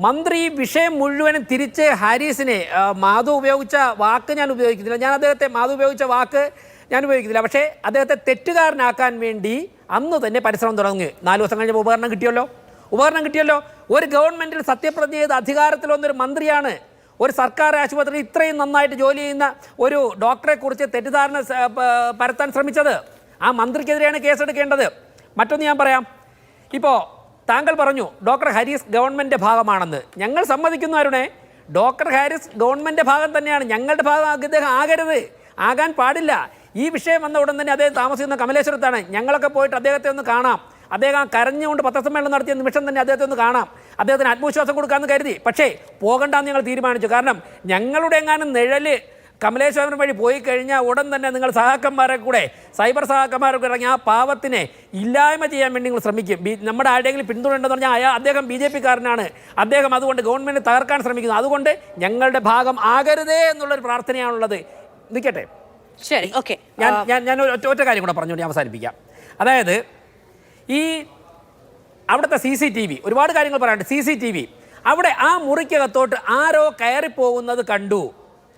മന്ത്രി ഈ വിഷയം മുഴുവനും തിരിച്ച് ഹാരിസിനെ മാധു ഉപയോഗിച്ച വാക്ക് ഞാൻ ഉപയോഗിക്കുന്നില്ല, മാധു ഉപയോഗിച്ച വാക്ക് ഞാൻ ഉപയോഗിക്കുന്നില്ല, പക്ഷേ അദ്ദേഹത്തെ തെറ്റുകാരനാക്കാൻ വേണ്ടി അന്ന് തന്നെ പരിശ്രമം തുടങ്ങി. 4 ദിവസം കഴിഞ്ഞപ്പോൾ ഉപകരണം കിട്ടിയല്ലോ. ഒരു ഗവൺമെൻറ്റിൽ സത്യപ്രതിജ്ഞ ചെയ്ത് അധികാരത്തിൽ വന്നൊരു മന്ത്രിയാണ് ഒരു സർക്കാർ ആശുപത്രിയിൽ ഇത്രയും നന്നായിട്ട് ജോലി ചെയ്യുന്ന ഒരു ഡോക്ടറെക്കുറിച്ച് തെറ്റിദ്ധാരണ പരത്താൻ ശ്രമിച്ചത്. ആ മന്ത്രിക്കെതിരെയാണ് കേസെടുക്കേണ്ടത്. മറ്റൊന്ന് ഞാൻ പറയാം. ഇപ്പോൾ താങ്കൾ പറഞ്ഞു ഡോക്ടർ ഹാരിസ് ഗവൺമെൻറ് ഭാഗമാണെന്ന്. ഞങ്ങൾ സമ്മതിക്കുന്നു അരുണേ, ഡോക്ടർ ഹാരിസ് ഗവൺമെൻറ് ഭാഗം തന്നെയാണ്. ഞങ്ങളുടെ ഭാഗം അദ്ദേഹം ആകാൻ പാടില്ല. ഈ വിഷയം വന്ന ഉടൻ തന്നെ അദ്ദേഹം താമസിക്കുന്ന കമലേശ്വരത്താണ്. ഞങ്ങളൊക്കെ പോയിട്ട് അദ്ദേഹത്തെ ഒന്ന് കാണാം. അദ്ദേഹം കരഞ്ഞുകൊണ്ട് പത്രസമ്മേളനം നടത്തിയ നിമിഷം തന്നെ അദ്ദേഹത്തെ ഒന്ന് കാണാം, അദ്ദേഹത്തിന് ആത്മവിശ്വാസം കൊടുക്കാമെന്ന് കരുതി. പക്ഷേ പോകണ്ടെന്ന് ഞങ്ങൾ തീരുമാനിച്ചു. കാരണം ഞങ്ങളുടെ എങ്ങാനും നിഴല് കമലേശ്വരൻ വഴി പോയി കഴിഞ്ഞാൽ ഉടൻ തന്നെ നിങ്ങൾ സൈബർ സഹാക്കന്മാരെ കൂടെ ഇറങ്ങി ആ പാവത്തിനെ ഇല്ലായ്മ ചെയ്യാൻ വേണ്ടി നിങ്ങൾ ശ്രമിക്കും. നമ്മുടെ ആരുടെയെങ്കിലും പിന്തുണയുണ്ടെന്ന് പറഞ്ഞാൽ അദ്ദേഹം BJP-കാരനാണ്. അദ്ദേഹം അതുകൊണ്ട് ഗവൺമെൻറ് തകർക്കാൻ ശ്രമിക്കുന്നു. അതുകൊണ്ട് ഞങ്ങളുടെ ഭാഗം ആകരുതേ എന്നുള്ളൊരു പ്രാർത്ഥനയാണുള്ളത്. നിൽക്കട്ടെ, ശരി, ഓക്കെ. ഞാൻ ഒറ്റ കാര്യം കൂടെ പറഞ്ഞുകൊണ്ട് ഞാൻ അവസാനിപ്പിക്കാം. അതായത് ഈ അവിടുത്തെ CCTV ഒരുപാട് കാര്യങ്ങൾ പറയാനുണ്ട്. CCTV അവിടെ ആ മുറിക്കകത്തോട്ട് ആരോ കയറിപ്പോകുന്നത് കണ്ടു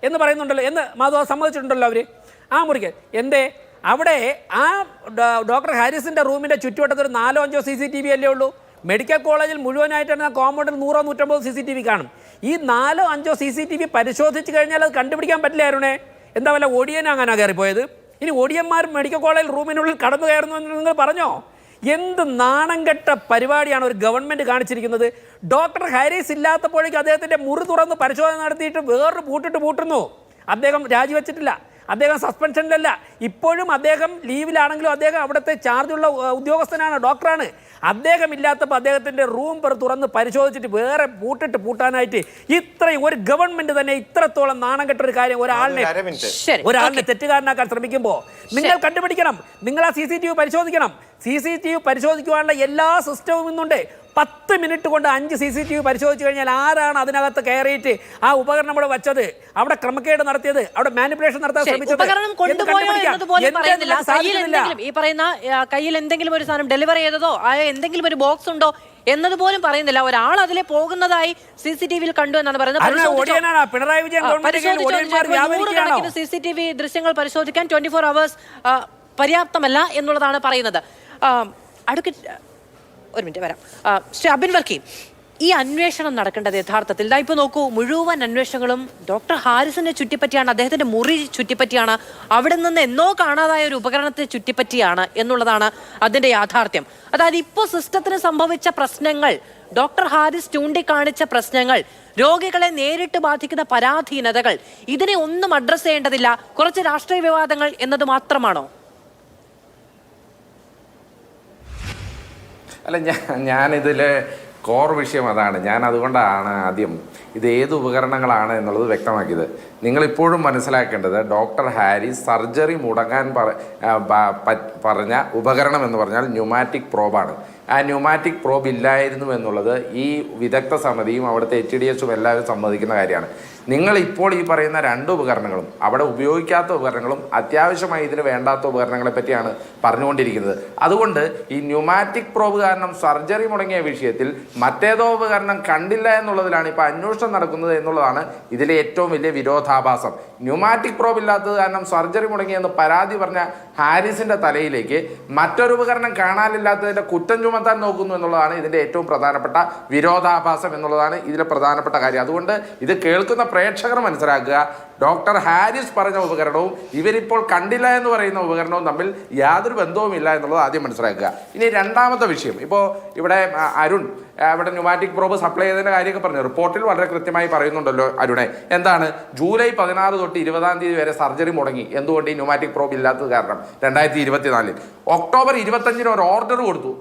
എന്ന് പറയുന്നുണ്ടല്ലോ, എന്ന് മാധവ് സമ്മതിച്ചിട്ടുണ്ടല്ലോ അവർ. ആ മുറിക്ക് അവിടെ ആ ഡോക്ടർ ഹാരിസിൻ്റെ റൂമിൻ്റെ ചുറ്റുവട്ടത്ത് ഒരു 4-5 CCTV അല്ലേ ഉള്ളൂ. മെഡിക്കൽ കോളേജിൽ മുഴുവനായിട്ടാണ് ആ കോമ്പൗണ്ടിൽ 100-150 CCTV കാണും. ഈ 4-5 CCTV പരിശോധിച്ച് കഴിഞ്ഞാൽ അത് കണ്ടുപിടിക്കാൻ പറ്റില്ലായിരുന്നേ. എന്താ വല്ല ഓടിയനാകാനാണ് കയറിപ്പോയത്? ഇനി ഓടിയന്മാർ മെഡിക്കൽ കോളേജിൽ റൂമിനുള്ളിൽ കടന്നു കയറുന്നു എന്ന് നിങ്ങൾ പറഞ്ഞോ? എന്ത് നാണംകെട്ട പരിപാടിയാണ് ഒരു ഗവൺമെൻറ് കാണിച്ചിരിക്കുന്നത്. ഡോക്ടർ ഹാരിസ് ഇല്ലാത്തപ്പോഴേക്കും അദ്ദേഹത്തിൻ്റെ മുറി തുറന്ന് പരിശോധന നടത്തിയിട്ട് വേറൊരു പൂട്ടുന്നു. അദ്ദേഹം രാജിവെച്ചിട്ടില്ല, അദ്ദേഹം സസ്പെൻഷനിലല്ല. ഇപ്പോഴും അദ്ദേഹം ലീവിലാണെങ്കിലും അദ്ദേഹം അവിടുത്തെ ചാർജുള്ള ഉദ്യോഗസ്ഥനാണ്, ഡോക്ടറാണ്. അദ്ദേഹം ഇല്ലാത്തപ്പോൾ അദ്ദേഹത്തിൻ്റെ റൂം തുറന്ന് പരിശോധിച്ചിട്ട് വേറെ പൂട്ടാനായിട്ട് ഇത്രയും ഒരു ഗവൺമെൻറ് തന്നെ ഇത്രത്തോളം നാണം കെട്ട ഒരു കാര്യം ഒരാളിനെ തെറ്റുകാരനാക്കാൻ ശ്രമിക്കുമ്പോൾ നിങ്ങൾ കണ്ടുപിടിക്കണം. നിങ്ങൾ ആ CCTV പരിശോധിക്കണം. CCTV പരിശോധിക്കുവാനുള്ള എല്ലാ സിസ്റ്റവും ഇന്നുണ്ട്. 10 മിനിറ്റ് കൊണ്ട് 5 CCTV പരിശോധിച്ച് കഴിഞ്ഞാൽ ആരാണ് അതിനകത്ത് കയറിയിട്ട് ആ ഉപകരണം അവിടെ വെച്ചത്, അവിടെ ക്രമക്കേട് നടത്തിയത്, അവിടെ മാനിപ്പുലേഷൻ നടത്താൻ ശ്രമിച്ചത്? ഈ പറയുന്ന കയ്യിൽ എന്തെങ്കിലും ഒരു സാധനം ഡെലിവറി ചെയ്തതോ എന്തെങ്കിലും ഒരു ബോക്സ് ഉണ്ടോ എന്നതുപോലും പറയുന്നില്ല. ഒരാൾ അതിലെ പോകുന്നതായി CCTV കണ്ടു എന്നാണ് പറയുന്നത്. പിണറായി വിജയൻ നൂറുകണക്കിന് CCTV ദൃശ്യങ്ങൾ പരിശോധിക്കാൻ 24 hours പര്യാപ്തമല്ല എന്നുള്ളതാണ് പറയുന്നത്. ഒരു മിനിറ്റ് വരാം. ശ്രീ അബിൻ വർക്കി, ഈ അന്വേഷണം നടക്കേണ്ടത് യഥാർത്ഥത്തിൽ ഇപ്പോൾ നോക്കൂ, മുഴുവൻ അന്വേഷണങ്ങളും ഡോക്ടർ ഹാരിസിനെ ചുറ്റിപ്പറ്റിയാണ്, അദ്ദേഹത്തിന്റെ മുറി ചുറ്റിപ്പറ്റിയാണ്, അവിടെ നിന്ന് എന്നോ കാണാതായ ഒരു ഉപകരണത്തെ ചുറ്റിപ്പറ്റിയാണ് എന്നുള്ളതാണ് അതിന്റെ യാഥാർത്ഥ്യം. അതായത് ഇപ്പോൾ സിസ്റ്റത്തിന് സംഭവിച്ച പ്രശ്നങ്ങൾ, ഡോക്ടർ ഹാരിസ് ചൂണ്ടിക്കാണിച്ച പ്രശ്നങ്ങൾ, രോഗികളെ നേരിട്ട് ബാധിക്കുന്ന പരാധീനതകൾ, ഇതിനെ ഒന്നും അഡ്രസ് ചെയ്യേണ്ടതില്ല, കുറച്ച് രാഷ്ട്രീയ വിവാദങ്ങൾ എന്നത് മാത്രമാണോ? അല്ല, ഞാനിതിലെ കോർ വിഷയം അതാണ്. ഞാൻ അതുകൊണ്ടാണ് ആദ്യം ഇത് ഏത് ഉപകരണങ്ങളാണ് എന്നുള്ളത് വ്യക്തമാക്കിയത്. നിങ്ങളിപ്പോഴും മനസ്സിലാക്കേണ്ടത് ഡോക്ടർ ഹാരിസ് സർജറി മുടങ്ങാൻ പറഞ്ഞ ഉപകരണം എന്ന് പറഞ്ഞാൽ ന്യൂമാറ്റിക് പ്രോബാണ്. ആ ന്യൂമാറ്റിക് പ്രോബ് ഇല്ലായിരുന്നു എന്നുള്ളത് ഈ വിദഗ്ധ സമിതിയും അവിടുത്തെ HDSും എല്ലാവരും സമ്മതിക്കുന്ന കാര്യമാണ്. നിങ്ങൾ ഇപ്പോൾ ഈ പറയുന്ന 2 ഉപകരണങ്ങളും അവിടെ ഉപയോഗിക്കാത്ത ഉപകരണങ്ങളും അത്യാവശ്യമായി ഇതിന് വേണ്ടാത്ത ഉപകരണങ്ങളെ പറ്റിയാണ് പറഞ്ഞുകൊണ്ടിരിക്കുന്നത്. അതുകൊണ്ട് ഈ ന്യൂമാറ്റിക് പ്രോബ് കാരണം സർജറി മുടങ്ങിയ വിഷയത്തിൽ മറ്റേതോ ഉപകരണം കണ്ടില്ല എന്നുള്ളതിലാണ് ഇപ്പോൾ അന്വേഷണം നടക്കുന്നത് എന്നുള്ളതാണ് ഇതിലെ ഏറ്റവും വലിയ വിരോധാഭാസം. ന്യൂമാറ്റിക് പ്രോബ് ഇല്ലാത്തത് കാരണം സർജറി മുടങ്ങിയെന്ന് പരാതി പറഞ്ഞ ഹാരിസിൻ്റെ തലയിലേക്ക് മറ്റൊരു ഉപകരണം കാണാനില്ലാത്തതിൻ്റെ കുറ്റം ചുമത്താൻ നോക്കുന്നു എന്നുള്ളതാണ് ഇതിൻ്റെ ഏറ്റവും പ്രധാനപ്പെട്ട വിരോധാഭാസം എന്നുള്ളതാണ് ഇതിലെ പ്രധാനപ്പെട്ട കാര്യം. അതുകൊണ്ട് ഇത് കേൾക്കുന്ന പ്രേക്ഷകർ മനസ്സിലാക്കുക, ഡോക്ടർ ഹാരിസ് പറഞ്ഞ ഉപകരണവും ഇവരിപ്പോൾ കണ്ടില്ല എന്ന് പറയുന്ന ഉപകരണവും തമ്മിൽ യാതൊരു ബന്ധവുമില്ല എന്നുള്ളത് ആദ്യം മനസ്സിലാക്കുക. ഇനി രണ്ടാമത്തെ വിഷയം, ഇപ്പോൾ ഇവിടെ അരുൺ ഇവിടെ ന്യൂമാറ്റിക് പ്രോബ് സപ്ലൈ ചെയ്തതിൻ്റെ കാര്യമൊക്കെ പറഞ്ഞു. റിപ്പോർട്ടിൽ വളരെ കൃത്യമായി പറയുന്നുണ്ടല്ലോ അരുണെ. എന്താണ്? ജൂലൈ 16 തൊട്ട് 20-ാം തീയതി വരെ സർജറി മുടങ്ങി. എന്തുകൊണ്ട്? ഈ ന്യൂമാറ്റിക് പ്രോബ് ഇല്ലാത്തത് കാരണം. 2024 ഒക്ടോബർ 25 ഒരു ഓർഡർ കൊടുത്തു.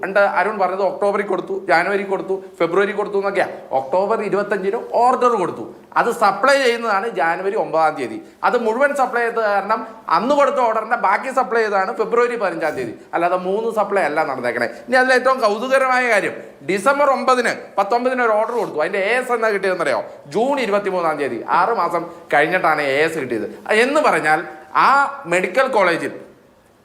അരുൺ പറഞ്ഞത് ഒക്ടോബറിൽ കൊടുത്തു, ജാനുവരി കൊടുത്തു, ഫെബ്രുവരി കൊടുത്തു എന്നൊക്കെയാണ്. ഒക്ടോബർ 25 ഓർഡർ കൊടുത്തു. അത് സപ്ലൈ ചെയ്യുന്നതാണ് ജാനുവരി 9-ാം തീയതി. അത് മുഴുവൻ സപ്ലൈ ചെയ്തത് കാരണം അന്ന് കൊടുത്ത ഓർഡറിന്റെ ബാക്കി സപ്ലൈ ചെയ്തതാണ് ഫെബ്രുവരി 15-ാം തീയതി. അല്ലാതെ 3 സപ്ലൈ അല്ല നടന്നേക്കണേ. ഇനി അതിൽ ഏറ്റവും കൗതുകരമായ കാര്യം, ഡിസംബർ 19 ഒരു ഓർഡർ കൊടുത്തു. അതിന്റെ AS എന്നാ കിട്ടിയതെന്നറിയോ? ജൂൺ 23-ാം തീയതി, 6 മാസം കഴിഞ്ഞിട്ടാണ് AS കിട്ടിയത്. എന്ന് പറഞ്ഞാൽ ആ മെഡിക്കൽ കോളേജിൽ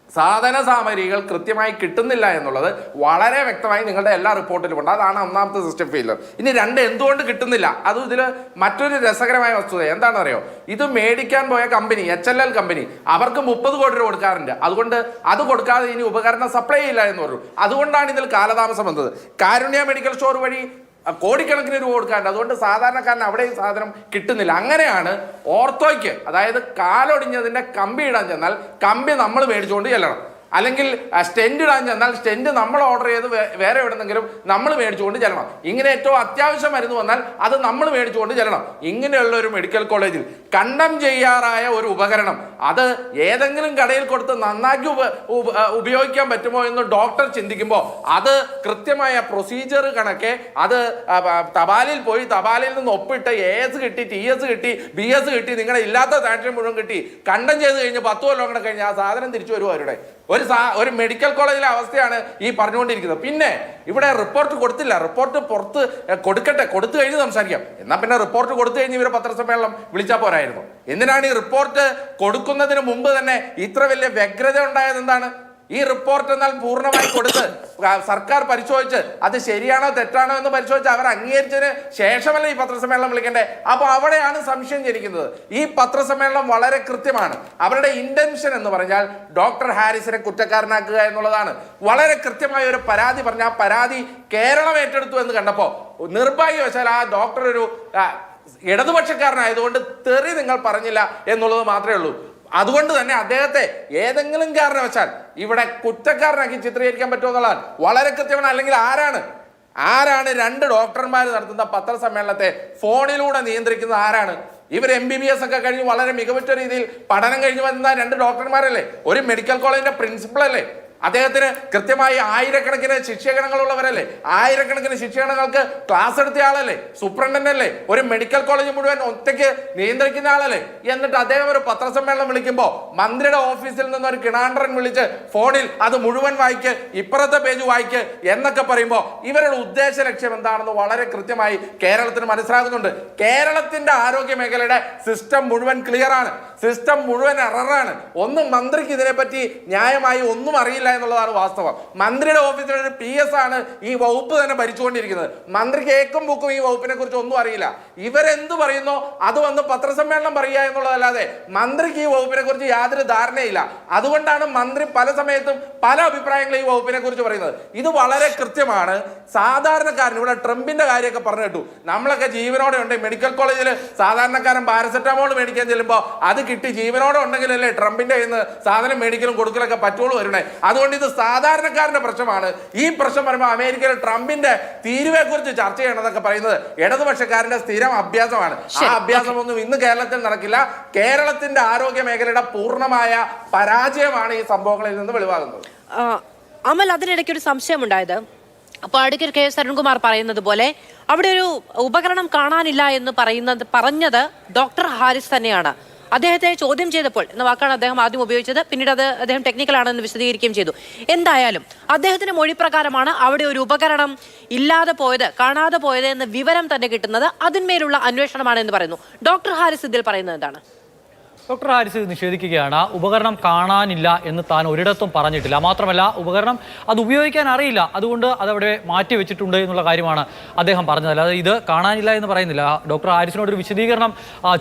സാധന സാമഗ്രികൾ കൃത്യമായി കിട്ടുന്നില്ല എന്നുള്ളത് വളരെ വ്യക്തമായി നിങ്ങളുടെ എല്ലാ റിപ്പോർട്ടിലും ഉണ്ട്. അതാണ് ഒന്നാമത്തെ സിസ്റ്റം ഫെയിലർ. ഇനി 2, എന്തുകൊണ്ട് കിട്ടുന്നില്ല? അതും ഇതിൽ മറ്റൊരു രസകരമായ വസ്തുത എന്താണെന്ന് അറിയോ? ഇത് മേടിക്കാൻ പോയ കമ്പനി HLL കമ്പനി അവർക്ക് 30 കോടി രൂപ കൊടുക്കാറുണ്ട്. അതുകൊണ്ട് അത് കൊടുക്കാതെ ഇനി ഉപകരണം സപ്ലൈ ചെയ്യില്ല എന്ന് പറഞ്ഞു. അതുകൊണ്ടാണ് ഇതിൽ കാലതാമസം വന്നത്. കാരുണ്യ മെഡിക്കൽ സ്റ്റോർ വഴി കോടിക്കണക്കിന് രൂപ കൊടുക്കാറുണ്ട്. അതുകൊണ്ട് സാധാരണക്കാരന് അവിടെ ഈ സാധനം കിട്ടുന്നില്ല. അങ്ങനെയാണ് ഓർത്തോയ്ക്ക്, അതായത് കാലൊടിഞ്ഞതിന്റെ കമ്പി ഇടാൻ ചെന്നാൽ കമ്പി നമ്മൾ മേടിച്ചുകൊണ്ട് ചെല്ലണം. അല്ലെങ്കിൽ സ്റ്റെൻഡ് ഇടാൻ ചെന്നാൽ സ്റ്റെൻഡ് നമ്മൾ ഓർഡർ ചെയ്ത് വേറെ എവിടെന്നെങ്കിലും നമ്മൾ മേടിച്ചുകൊണ്ട് ചെല്ലണം. ഇങ്ങനെ ഏറ്റവും അത്യാവശ്യം മരുന്ന് വന്നാൽ അത് നമ്മൾ മേടിച്ചുകൊണ്ട് ചെല്ലണം. ഇങ്ങനെയുള്ള ഒരു മെഡിക്കൽ കോളേജിൽ കണ്ടം ചെയ്യാറായ ഒരു ഉപകരണം അത് ഏതെങ്കിലും കടയിൽ കൊടുത്ത് നന്നാക്കി ഉപയോഗിക്കാൻ പറ്റുമോ എന്ന് ഡോക്ടർ ചിന്തിക്കുമ്പോൾ അത് കൃത്യമായ പ്രൊസീജിയർ കണക്കെ അത് തപാലിൽ പോയി തപാലിൽ നിന്ന് ഒപ്പിട്ട് AS കിട്ടി, TS കിട്ടി, BS കിട്ടി, നിങ്ങളുടെ ഇല്ലാത്ത സാക്ഷ്യം മുഴുവൻ കിട്ടി, കണ്ടം ചെയ്ത് കഴിഞ്ഞ് 10 കൊല്ലം കൂടെ കഴിഞ്ഞ് ആ സാധനം തിരിച്ചു വരുമോ? അവരുടെ ഒരു മെഡിക്കൽ കോളേജിലെ അവസ്ഥയാണ് ഈ പറഞ്ഞുകൊണ്ടിരിക്കുന്നത്. പിന്നെ ഇവിടെ റിപ്പോർട്ട് കൊടുത്തില്ല. റിപ്പോർട്ട് പുറത്ത് കൊടുത്തു കഴിഞ്ഞ് സംസാരിക്കാം. എന്നാൽ പിന്നെ റിപ്പോർട്ട് കൊടുത്തു കഴിഞ്ഞ് ഇവരെ പത്രസമ്മേളനം വിളിച്ചാൽ പോരായിരുന്നു. എന്തിനാണ് ഈ റിപ്പോർട്ട് കൊടുക്കുന്നതിന് മുമ്പ് തന്നെ ഇത്ര വലിയ വ്യഗ്രത ഉണ്ടായത്? എന്താണ് ഈ റിപ്പോർട്ട് എന്നാൽ പൂർണ്ണമായി കൊടുത്ത് സർക്കാർ പരിശോധിച്ച് അത് ശരിയാണോ തെറ്റാണോ എന്ന് പരിശോധിച്ച് അവർ അംഗീകരിച്ചതിന് ശേഷമല്ല ഈ പത്രസമ്മേളനം വിളിക്കണ്ടേ? അപ്പോൾ അവിടെയാണ് സംശയം ജനിക്കുന്നത്. ഈ പത്രസമ്മേളനം വളരെ കൃത്യമാണ്. അവരുടെ ഇന്റൻഷൻ എന്ന് പറഞ്ഞാൽ ഡോക്ടർ ഹാരിസിനെ കുറ്റക്കാരനാക്കുക എന്നുള്ളതാണ്. വളരെ കൃത്യമായ ഒരു പരാതി പറഞ്ഞ ആ പരാതി കേരളം ഏറ്റെടുത്തു എന്ന് കണ്ടപ്പോൾ നിർഭാഗ്യവശാൽ ആ ഡോക്ടർ ഒരു ഇടതുപക്ഷക്കാരനായതുകൊണ്ട് തെറി നിങ്ങൾ പറഞ്ഞില്ല എന്നുള്ളത് മാത്രമേ ഉള്ളൂ. അതുകൊണ്ട് തന്നെ അദ്ദേഹത്തെ ഏതെങ്കിലും കാരണവശാൽ ഇവിടെ കുറ്റക്കാരനാക്കി ചിത്രീകരിക്കാൻ പറ്റുമെന്നുള്ളതാണ് വളരെ കൃത്യമാണ്. അല്ലെങ്കിൽ ആരാണ് 2 ഡോക്ടർമാർ നടത്തുന്ന പത്രസമ്മേളനത്തെ ഫോണിലൂടെ നിയന്ത്രിക്കുന്നത്? ആരാണ്? ഇവർ MBBS ഒക്കെ കഴിഞ്ഞ് വളരെ മികവുറ്റ രീതിയിൽ പഠനം കഴിഞ്ഞ് വന്ന 2 ഡോക്ടർമാരല്ലേ? ഒരു മെഡിക്കൽ കോളേജിന്റെ പ്രിൻസിപ്പൾ അല്ലേ? അദ്ദേഹത്തിന് കൃത്യമായി ആയിരക്കണക്കിന് ശിക്ഷകണങ്ങളുള്ളവരല്ലേ? ആയിരക്കണക്കിന് ശിക്ഷകണങ്ങൾക്ക് ക്ലാസ് എടുത്ത ആളല്ലേ? സൂപ്രണ്ടന്റ് അല്ലേ? ഒരു മെഡിക്കൽ കോളേജ് മുഴുവൻ ഒറ്റയ്ക്ക് നിയന്ത്രിക്കുന്ന ആളല്ലേ? എന്നിട്ട് അദ്ദേഹം ഒരു പത്രസമ്മേളനം വിളിക്കുമ്പോൾ മന്ത്രിയുടെ ഓഫീസിൽ നിന്ന് ഒരു കിണാണ്ടറൻ വിളിച്ച് ഫോണിൽ അത് മുഴുവൻ വായിക്ക്, ഇപ്പുറത്തെ പേജ് വായിക്ക് എന്നൊക്കെ പറയുമ്പോൾ ഇവരുടെ ഉദ്ദേശ ലക്ഷ്യം എന്താണെന്ന് വളരെ കൃത്യമായി കേരളത്തിന് മനസ്സിലാകുന്നുണ്ട്. കേരളത്തിന്റെ ആരോഗ്യ മേഖലയുടെ സിസ്റ്റം മുഴുവൻ ക്ലിയർ ആണ്, സിസ്റ്റം മുഴുവൻ എററാണ്. മന്ത്രിക്ക് ഇതിനെപ്പറ്റി ന്യായമായി ഒന്നും അറിയില്ല എന്നുള്ളതാണ് വാസ്തവം. മന്ത്രിയുടെ ഓഫീസിലെ ഒരു PS ആണ് ഈ വകുപ്പ് തന്നെ ഭരിച്ചുകൊണ്ടിരിക്കുന്നത്. മന്ത്രിക്ക് ഏക്കും ബുക്കും ഈ വകുപ്പിനെ കുറിച്ച് ഒന്നും അറിയില്ല. ഇവരെന്ത് പറയുന്നോ അത് വന്ന് പത്രസമ്മേളനം പറയുക എന്നുള്ളതല്ലാതെ മന്ത്രിക്ക് ഈ വകുപ്പിനെ കുറിച്ച് യാതൊരു ധാരണയില്ല. അതുകൊണ്ടാണ് മന്ത്രി പല സമയത്തും പല അഭിപ്രായങ്ങളും ഈ വകുപ്പിനെ കുറിച്ച് പറയുന്നത്. ഇത് വളരെ കൃത്യമാണ്. സാധാരണക്കാരൻ ഇവിടെ ട്രംപിന്റെ കാര്യമൊക്കെ പറഞ്ഞു കേട്ടു. നമ്മളൊക്കെ ജീവനോടെ ഉണ്ട്. മെഡിക്കൽ കോളേജിൽ സാധാരണക്കാരൻ പാരസെറ്റമോൾ മേടിക്കാൻ ചെല്ലുമ്പോൾ അത് കിട്ടി ജീവനോടെ ഉണ്ടെങ്കിലല്ലേ ട്രംപിന്റെ കയ്യിൽ നിന്ന് സാധനം മേടിക്കലും കൊടുക്കലൊക്കെ പറ്റുള്ളൂ വരണേ. അതുകൊണ്ട് ഇത് സാധാരണക്കാരന്റെ പ്രശ്നമാണ്. ഈ പ്രശ്നം പറയുമ്പോൾ അമേരിക്കയിൽ ട്രംപിന്റെ തീരുവയെ കുറിച്ച് ചർച്ച ചെയ്യണമെന്നൊക്കെ പറയുന്നത് ഇടതുപക്ഷക്കാരന്റെ സ്ഥിരം അഭ്യാസമാണ്. ആ അഭ്യാസമൊന്നും ഇന്ന് കേരളത്തിൽ നടക്കില്ല. കേരളത്തിന്റെ ആരോഗ്യ മേഖലയുടെ പൂർണ്ണമായ പരാജയമാണ് ഈ സംഭവങ്ങളിൽ നിന്ന് വെളിവാകുന്നത്. അമൽ, അതിനിടയ്ക്ക് ഒരു സംശയമുണ്ടായത്, അപ്പോൾ അഡ്വക്കേറ്റ് KS അരുൺകുമാർ പറയുന്നത് പോലെ അവിടെ ഒരു ഉപകരണം കാണാനില്ല എന്ന് പറഞ്ഞത് ഡോക്ടർ ഹാരിസ് തന്നെയാണ്. അദ്ദേഹത്തെ ചോദ്യം ചെയ്തപ്പോൾ എന്ന വാക്കാണ് അദ്ദേഹം ആദ്യം ഉപയോഗിച്ചത്. പിന്നീട് അദ്ദേഹം ടെക്നിക്കലാണെന്ന് വിശദീകരിക്കുകയും ചെയ്തു. എന്തായാലും അദ്ദേഹത്തിന്റെ മൊഴി പ്രകാരമാണ് അവിടെ ഒരു ഉപകരണം ഇല്ലാതെ പോയത്, കാണാതെ പോയത് എന്ന വിവരം തന്നെ കിട്ടുന്നത്. അതിന്മേലുള്ള അന്വേഷണമാണ് എന്ന് പറയുന്നു. ഡോക്ടർ ഹാരിസ് ഇതിൽ പറയുന്നത് എന്താണ്? ഡോക്ടർ ഹാരിസ് നിഷേധിക്കുകയാണ്. ഉപകരണം കാണാനില്ല എന്ന് താൻ ഒരിടത്തും പറഞ്ഞിട്ടില്ല. മാത്രമല്ല ഉപകരണം അത് ഉപയോഗിക്കാൻ അറിയില്ല, അതുകൊണ്ട് അതവിടെ മാറ്റി വെച്ചിട്ടുണ്ട് എന്നുള്ള കാര്യമാണ് അദ്ദേഹം പറഞ്ഞത്. അല്ലാതെ ഇത് കാണാനില്ല എന്ന് പറയുന്നില്ല. ഡോക്ടർ ഹാരിസിനോടൊരു വിശദീകരണം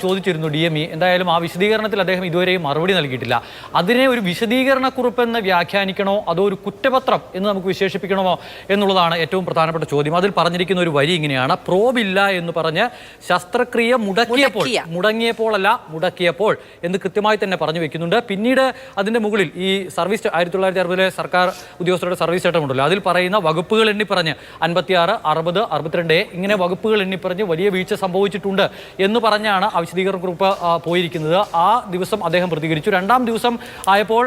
ചോദിച്ചിരുന്നു DME. എന്തായാലും ആ വിശദീകരണത്തിൽ അദ്ദേഹം ഇതുവരെയും മറുപടി നൽകിയിട്ടില്ല. അതിനെ ഒരു വിശദീകരണക്കുറിപ്പെന്ന് വ്യാഖ്യാനിക്കണോ അതോ ഒരു കുറ്റപത്രം എന്ന് നമുക്ക് വിശേഷിപ്പിക്കണമോ എന്നുള്ളതാണ് ഏറ്റവും പ്രധാനപ്പെട്ട ചോദ്യം. അതിൽ പറഞ്ഞിരിക്കുന്ന ഒരു വരി ഇങ്ങനെയാണ്: പ്രോബില്ല എന്ന് പറഞ്ഞ് ശസ്ത്രക്രിയ മുടക്കിയപ്പോൾ എന്ന് കൃത്യമായി തന്നെ പറഞ്ഞു വെക്കുന്നുണ്ട്. പിന്നീട് അതിൻ്റെ മുകളിൽ ഈ സർവീസ് 1960 സർക്കാർ ഉദ്യോഗസ്ഥരുടെ സർവീസ് ചട്ടമുണ്ടല്ലോ, അതിൽ പറയുന്ന വകുപ്പുകൾ എണ്ണിപ്പറഞ്ഞ് 56, 60, 62 ഇങ്ങനെ വകുപ്പുകൾ എണ്ണിപ്പറഞ്ഞ് വലിയ വീഴ്ച സംഭവിച്ചിട്ടുണ്ട് എന്ന് പറഞ്ഞാണ് ആ വിശദീകരണ കുറിപ്പ് പോയിരിക്കുന്നത്. ആ ദിവസം അദ്ദേഹം പ്രതികരിച്ചു. രണ്ടാം ദിവസം ആയപ്പോൾ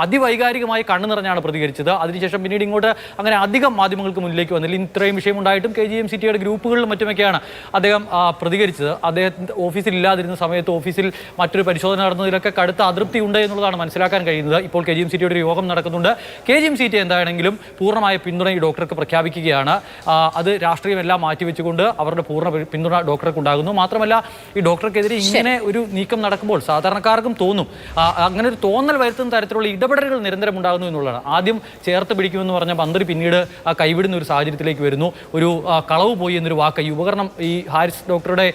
അതിവൈകാരികമായി കണ്ണു നിറഞ്ഞാണ് പ്രതികരിച്ചത്. അതിനുശേഷം പിന്നീട് ഇങ്ങോട്ട് അങ്ങനെ അധികം മാധ്യമങ്ങൾക്ക് മുന്നിലേക്ക് വന്നില്ല. ഇത്രയും വിഷയമുണ്ടായിട്ടും KGMCTയുടെ ഗ്രൂപ്പുകളിലും മറ്റുമൊക്കെയാണ് അദ്ദേഹം പ്രതികരിച്ചത്. അദ്ദേഹത്തിൻ്റെ ഓഫീസിൽ ഇല്ലാതിരുന്ന സമയത്ത് ഓഫീസിൽ മറ്റൊരു പരിശോധന നടന്നതിലൊക്കെ കടുത്ത അതൃപ്തി ഉണ്ട് എന്നുള്ളതാണ് മനസ്സിലാക്കാൻ കഴിയുന്നത്. ഇപ്പോൾ KGMCTയുടെ ഒരു യോഗം നടക്കുന്നുണ്ട്. KGMCT എന്താണെങ്കിലും പൂർണ്ണമായ പിന്തുണ ഈ ഡോക്ടർക്ക് പ്രഖ്യാപിക്കുകയാണ്. അത് രാഷ്ട്രീയമെല്ലാം മാറ്റിവെച്ചുകൊണ്ട് അവരുടെ പൂർണ്ണ പിന്തുണ ഡോക്ടർക്ക് ഉണ്ടാകുന്നു. മാത്രമല്ല ഈ ഡോക്ടർക്കെതിരെ ഇങ്ങനെ ഒരു നീക്കം നടക്കുമ്പോൾ സാധാരണക്കാർക്കും തോന്നും, അങ്ങനെ ഒരു തോന്നൽ വരുത്തുന്ന തരത്തിലുള്ള ഇടപെടലുകൾ നിരന്തരം ഉണ്ടാകുന്നു എന്നുള്ളതാണ്. ആദ്യം ചേർത്ത് പിടിക്കുമെന്ന് പറഞ്ഞ മന്ത്രി പിന്നീട് കൈവിടുന്ന ഒരു സാഹചര്യത്തിലേക്ക് വരുന്നു. ഒരു കളവ് പോയി എന്നൊരു വാക്ക്, ഈ ഉപകരണം ഈ ഹാരിസ് ഡോക്ടറുടെ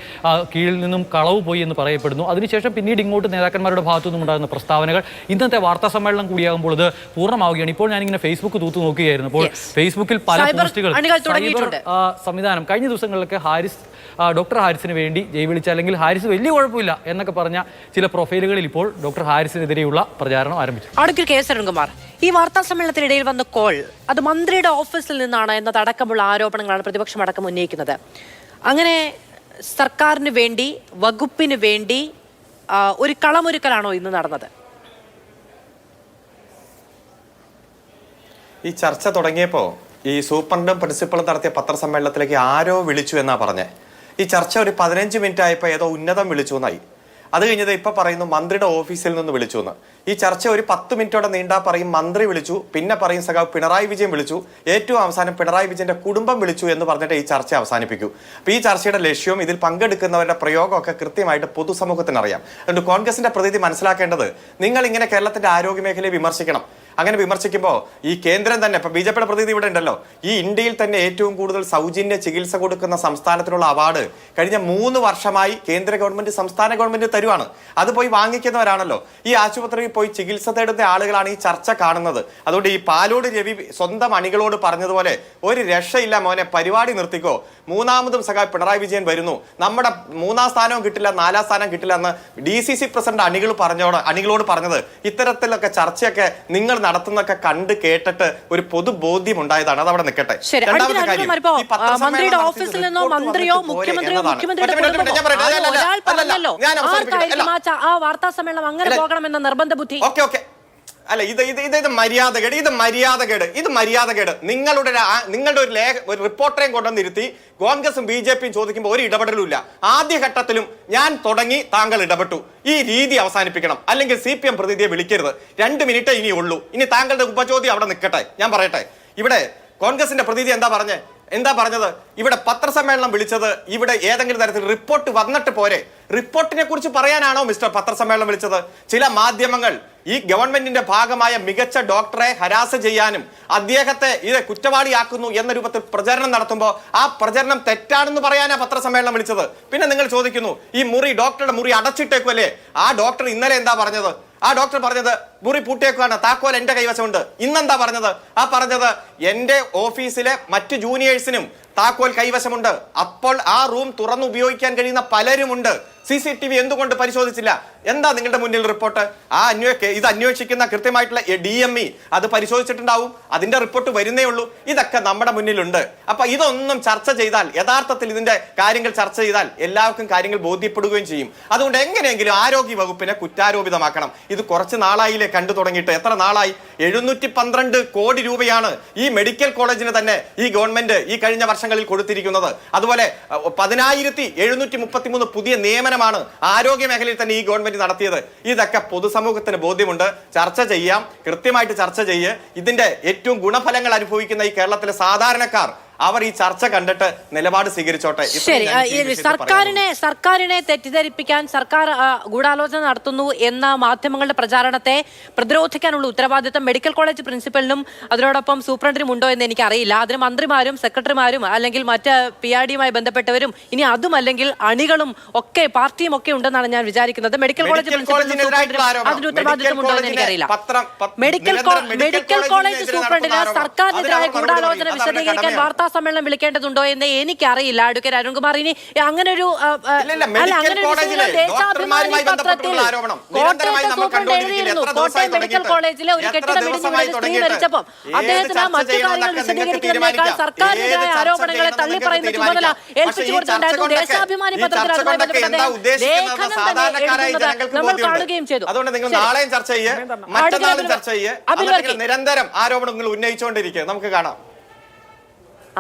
കീഴിൽ നിന്നും കളവ് പോയി എന്ന് പറയപ്പെടുന്നു. അതിനുശേഷം പിന്നീട് ഇങ്ങോട്ട് നേതാക്കന്മാരുടെ ഭാഗത്തു നിന്നും ഉണ്ടാകുന്ന പ്രസ്താവനകൾ ഇന്നത്തെ വാർത്താ സമ്മേളനം കൂടിയാകുമ്പോൾ ഇത് പൂർണ്ണമാവുകയാണ്. ഇപ്പോൾ ഞാനിങ്ങനെ ഫേസ്ബുക്ക് തൂത്തു നോക്കുകയായിരുന്നു. അപ്പോൾ ഫേസ്ബുക്കിൽ പല പോസ്റ്റുകൾ സംവിധാനം കഴിഞ്ഞ ദിവസങ്ങളിലൊക്കെ ഡോക്ടർ ഹാരിസിന് വേണ്ടി ജയ് അല്ലെങ്കിൽ ഹാരിസ് വലിയ കുഴപ്പമില്ല എന്നൊക്കെ പറഞ്ഞ ചില പ്രൊഫൈലുകളിൽ ഇപ്പോൾ ഡോക്ടർ ഹാരിസിനെതിരെയുള്ള പ്രചാരണം ആരംഭിച്ചു. അടുക്കൽ കെ എസ് അരുൺകുമാർ, ഈ വാർത്താ സമ്മേളനത്തിനിടയിൽ വന്ന കോൾ അത് മന്ത്രിയുടെ ഓഫീസിൽ നിന്നാണ് എന്നതടക്കമുള്ള ആരോപണങ്ങളാണ് പ്രതിപക്ഷം അടക്കം ഉന്നയിക്കുന്നത്. അങ്ങനെ സർക്കാരിന് വേണ്ടി, വകുപ്പിന് വേണ്ടി ഒരു കളമൊരുക്കലാണോ ഇന്ന് നടന്നത്? ഈ ചർച്ച തുടങ്ങിയപ്പോൾ ഈ സൂപ്രണ്ടും പ്രിൻസിപ്പളും നടത്തിയ പത്രസമ്മേളനത്തിലേക്ക് ആരോ വിളിച്ചു എന്നാ പറഞ്ഞേ. ഈ ചർച്ച ഒരു 15 മിനിറ്റ് ആയപ്പോൾ ഏതോ ഉന്നതം വിളിച്ചു എന്നായി. അത് കഴിഞ്ഞത് ഇപ്പൊ പറയുന്നു മന്ത്രിയുടെ ഓഫീസിൽ നിന്ന് വിളിച്ചു എന്ന്. ഈ ചർച്ച ഒരു 10 മിനിറ്റോടെ നീണ്ടാ പറയും മന്ത്രി വിളിച്ചു, പിന്നെ പറയും സഖാവ് പിണറായി വിജയൻ വിളിച്ചു, ഏറ്റവും അവസാനം പിണറായി വിജയന്റെ കുടുംബം വിളിച്ചു എന്ന് പറഞ്ഞിട്ട് ഈ ചർച്ച അവസാനിപ്പിക്കൂ. അപ്പൊ ഈ ചർച്ചയുടെ ലക്ഷ്യവും ഇതിൽ പങ്കെടുക്കുന്നവരുടെ പ്രയോഗമൊക്കെ കൃത്യമായിട്ട് പൊതുസമൂഹത്തിന് അറിയാം. അതുകൊണ്ട് കോൺഗ്രസിന്റെ പ്രതിനിധി മനസ്സിലാക്കേണ്ടത്, നിങ്ങൾ ഇങ്ങനെ കേരളത്തിന്റെ ആരോഗ്യ മേഖലയെ വിമർശിക്കണം. അങ്ങനെ വിമർശിക്കുമ്പോൾ ഈ കേന്ദ്രം തന്നെ, ഇപ്പൊ BJPയുടെ പ്രതിനിധി ഇവിടെ ഉണ്ടല്ലോ, ഈ ഇന്ത്യയിൽ തന്നെ ഏറ്റവും കൂടുതൽ സൗജന്യ ചികിത്സ കൊടുക്കുന്ന സംസ്ഥാനത്തിനുള്ള അവാർഡ് കഴിഞ്ഞ 3 വർഷമായി കേന്ദ്ര ഗവൺമെന്റ് സംസ്ഥാന ഗവൺമെന്റ് തരുവാണ്. അത് പോയി വാങ്ങിക്കുന്നവരാണല്ലോ. ഈ ആശുപത്രിയിൽ പോയി ചികിത്സ തേടുന്ന ആളുകളാണ് ഈ ചർച്ച കാണുന്നത്. അതുകൊണ്ട് ഈ പാലോട് രവി സ്വന്തം അണികളോട് പറഞ്ഞതുപോലെ ഒരു രക്ഷയില്ല മോനെ, പരിപാടി നിർത്തിക്കോ, മൂന്നാമതും സഖാവ് പിണറായി വിജയൻ വരുന്നു, നമ്മുടെ 3ാം സ്ഥാനവും കിട്ടില്ല 4ാം സ്ഥാനം കിട്ടില്ല എന്ന് DCC പ്രസിഡന്റ് അണികളോട് പറഞ്ഞത് ഇത്തരത്തിലൊക്കെ ചർച്ചയൊക്കെ നിങ്ങൾ നടത്തുന്നൊക്കെ കണ്ട് കേട്ടിട്ട് ഒരു പൊതുബോധ്യം ഉണ്ടായതാണ്. അത് അവിടെ നിൽക്കട്ടെ. മന്ത്രിയുടെ ഓഫീസിൽ നിന്നോ മന്ത്രിയോ മുഖ്യമന്ത്രിയോ ആ വാർത്താ സമ്മേളനം അങ്ങനെ പോകണമെന്ന നിർബന്ധ ബുദ്ധി. അല്ല, ഇത് മര്യാദകേട്. നിങ്ങളുടെ ഒരു റിപ്പോർട്ടറെയും കൊണ്ടുവന്നിരുത്തി കോൺഗ്രസും BJPയും ചോദിക്കുമ്പോൾ ഒരു ഇടപെടലും ഇല്ല. ആദ്യഘട്ടത്തിലും ഞാൻ തുടങ്ങി, താങ്കൾ ഇടപെട്ടു. ഈ രീതി അവസാനിപ്പിക്കണം. അല്ലെങ്കിൽ CPM പ്രതിനിധിയെ വിളിക്കരുത്. 2 മിനിറ്റേ ഇനി ഉള്ളൂ. ഇനി താങ്കളുടെ ഉപചോദ്യം അവിടെ നിൽക്കട്ടെ. ഞാൻ പറയട്ടെ, ഇവിടെ കോൺഗ്രസിന്റെ പ്രതിനിധി എന്താ പറഞ്ഞത്? ഇവിടെ പത്രസമ്മേളനം വിളിച്ചത് ഇവിടെ ഏതെങ്കിലും തരത്തിൽ റിപ്പോർട്ട് വന്നിട്ട് പോരെ? റിപ്പോർട്ടിനെ കുറിച്ച് പറയാനാണോ മിസ്റ്റർ പത്രസമ്മേളനം വിളിച്ചത്? ചില മാധ്യമങ്ങൾ ഈ ഗവൺമെന്റിന്റെ ഭാഗമായ മികച്ച ഡോക്ടറെ ഹരാസ് ചെയ്യാനും അദ്ദേഹത്തെ ഇത് കുറ്റവാളിയാക്കുന്നു എന്ന രൂപത്തിൽ പ്രചരണം നടത്തുമ്പോൾ ആ പ്രചരണം തെറ്റാണെന്ന് പറയാനാ പത്രസമ്മേളനം വിളിച്ചത്. പിന്നെ നിങ്ങൾ ചോദിക്കുന്നു ഈ ഡോക്ടറുടെ മുറി അടച്ചിട്ടേക്കുമല്ലേ? ആ ഡോക്ടർ ഇന്നലെ എന്താ പറഞ്ഞത്? ആ ഡോക്ടർ പറഞ്ഞത് മുറി പൂട്ടിയേക്കുവാണ്, താക്കോൽ എന്റെ കൈവശമുണ്ട്. ഇന്നെന്താ പറഞ്ഞത്? പറഞ്ഞത് എന്റെ ഓഫീസിലെ മറ്റു ജൂനിയേഴ്സിനും താക്കോൽ കൈവശമുണ്ട്. അപ്പോൾ ആ റൂം തുറന്നു ഉപയോഗിക്കാൻ കഴിയുന്ന പലരുമുണ്ട്. CCTV എന്തുകൊണ്ട് പരിശോധിച്ചില്ല? എന്താ നിങ്ങളുടെ മുന്നിൽ റിപ്പോർട്ട്? ഇത് അന്വേഷിക്കുന്ന കൃത്യമായിട്ടുള്ള DME അത് പരിശോധിച്ചിട്ടുണ്ടാവും. അതിന്റെ റിപ്പോർട്ട് വരുന്നേ ഉള്ളൂ. ഇതൊക്കെ നമ്മുടെ മുന്നിലുണ്ട്. അപ്പൊ ഇതൊന്നും ചർച്ച ചെയ്താൽ, യഥാർത്ഥത്തിൽ ഇതിന്റെ കാര്യങ്ങൾ ചർച്ച ചെയ്താൽ എല്ലാവർക്കും കാര്യങ്ങൾ ബോധ്യപ്പെടുകയും ചെയ്യും. അതുകൊണ്ട് എങ്ങനെയെങ്കിലും ആരോഗ്യ വകുപ്പിനെ കുറ്റാരോപിതമാക്കണം. ഇത് കുറച്ച് നാളായില്ലേ കണ്ടു തുടങ്ങിയിട്ട്? എത്ര നാളായി? 712 കോടി രൂപയാണ് ഈ മെഡിക്കൽ കോളേജിന് തന്നെ ഈ ഗവൺമെന്റ് ഈ കഴിഞ്ഞ വർഷങ്ങളിൽ കൊടുത്തിരിക്കുന്നത്. അതുപോലെ 10,733 പുതിയ നിയമനമാണ് ആരോഗ്യ മേഖലയിൽ തന്നെ ഈ ഗവൺമെന്റ് നടത്തിയത്. ഇതൊക്കെ പൊതുസമൂഹത്തിന് ബോധ്യമുണ്ട്. ചർച്ച ചെയ്യാം, കൃത്യമായിട്ട് ചർച്ച ചെയ്യ്. ഇതിന്റെ ഏറ്റവും ഗുണഫലങ്ങൾ അനുഭവിക്കുന്ന ഈ കേരളത്തിലെ സാധാരണക്കാർ അവർ ഈ ചർച്ച കണ്ടിട്ട് നിലപാട് സ്വീകരിച്ചോട്ടെ. ശരി, സർക്കാരിനെ തെറ്റിദ്ധരിപ്പിക്കാൻ സർക്കാർ ഗൂഢാലോചന നടത്തുന്നു എന്ന മാധ്യമങ്ങളുടെ പ്രചാരണത്തെ പ്രതിരോധിക്കാനുള്ള ഉത്തരവാദിത്തം മെഡിക്കൽ കോളേജ് പ്രിൻസിപ്പലിനും അതിനോടൊപ്പം സൂപ്രണ്ടിനും ഉണ്ടോ എന്ന് എനിക്കറിയില്ല. അതിന് മന്ത്രിമാരും സെക്രട്ടറിമാരും അല്ലെങ്കിൽ മറ്റ് PRDയുമായി ബന്ധപ്പെട്ടവരും, ഇനി അതും അല്ലെങ്കിൽ അണികളും ഒക്കെ പാർട്ടിയും ഒക്കെ ഉണ്ടെന്നാണ് ഞാൻ വിചാരിക്കുന്നത്. മെഡിക്കൽ കോളേജ് പ്രിൻസിപ്പലിനും സൂപ്രണ്ടിനും അതിന് ഉത്തരവാദിത്തം ഉണ്ടോ എന്ന് എനിക്കറിയില്ല. മെഡിക്കൽ കോളേജ് സൂപ്രണ്ടിന് സർക്കാരിനെതിരായ ഗൂഢാലോചന വിശദീകരിക്കാൻ വാർത്താ സമ്മേളനം വിളിക്കേണ്ടതുണ്ടോ എന്ന് എനിക്കറിയില്ല. അഡ്വക്കേറ്റ് അരുൺകുമാർ, ഇനി അങ്ങനെ ഒരു ദേശാഭിമാനി പത്രത്തിൽ കോട്ടയത്തെ സൂപ്രണ്ട് എഴുതിയിരുന്നു, കോട്ടയം മെഡിക്കൽ കോളേജിലെ ഒരു കെട്ടിടം ഇടിഞ്ഞു വീണ് സ്ത്രീ മരിച്ചപ്പോൾ അദ്ദേഹത്തിന് മറ്റു കാര്യങ്ങൾ വിശദീകരിക്കുന്നതിനേക്കാൾ സർക്കാരിനെതിരായ ആരോപണങ്ങളെ തള്ളിപ്പറയുന്ന ചുമതല ഏൽപ്പിച്ചു കൊടുത്തിട്ടുണ്ടായിരുന്നു. ദേശാഭിമാനി പത്രത്തിൽ അതുമായി ബന്ധപ്പെട്ട ലേഖനം തന്നെ എഴുതുന്നത് നമ്മൾ കാണുകയും ചെയ്തു. അതുകൊണ്ട് നിങ്ങൾ നാളെയും ചർച്ച ചെയ്യേ, മറ്റന്നാളും ചർച്ച ചെയ്യേ, നിരന്തരം ആരോപണങ്ങൾ ഉന്നയിച്ചുകൊണ്ടിരിക്കുക. നമുക്ക് കാണാം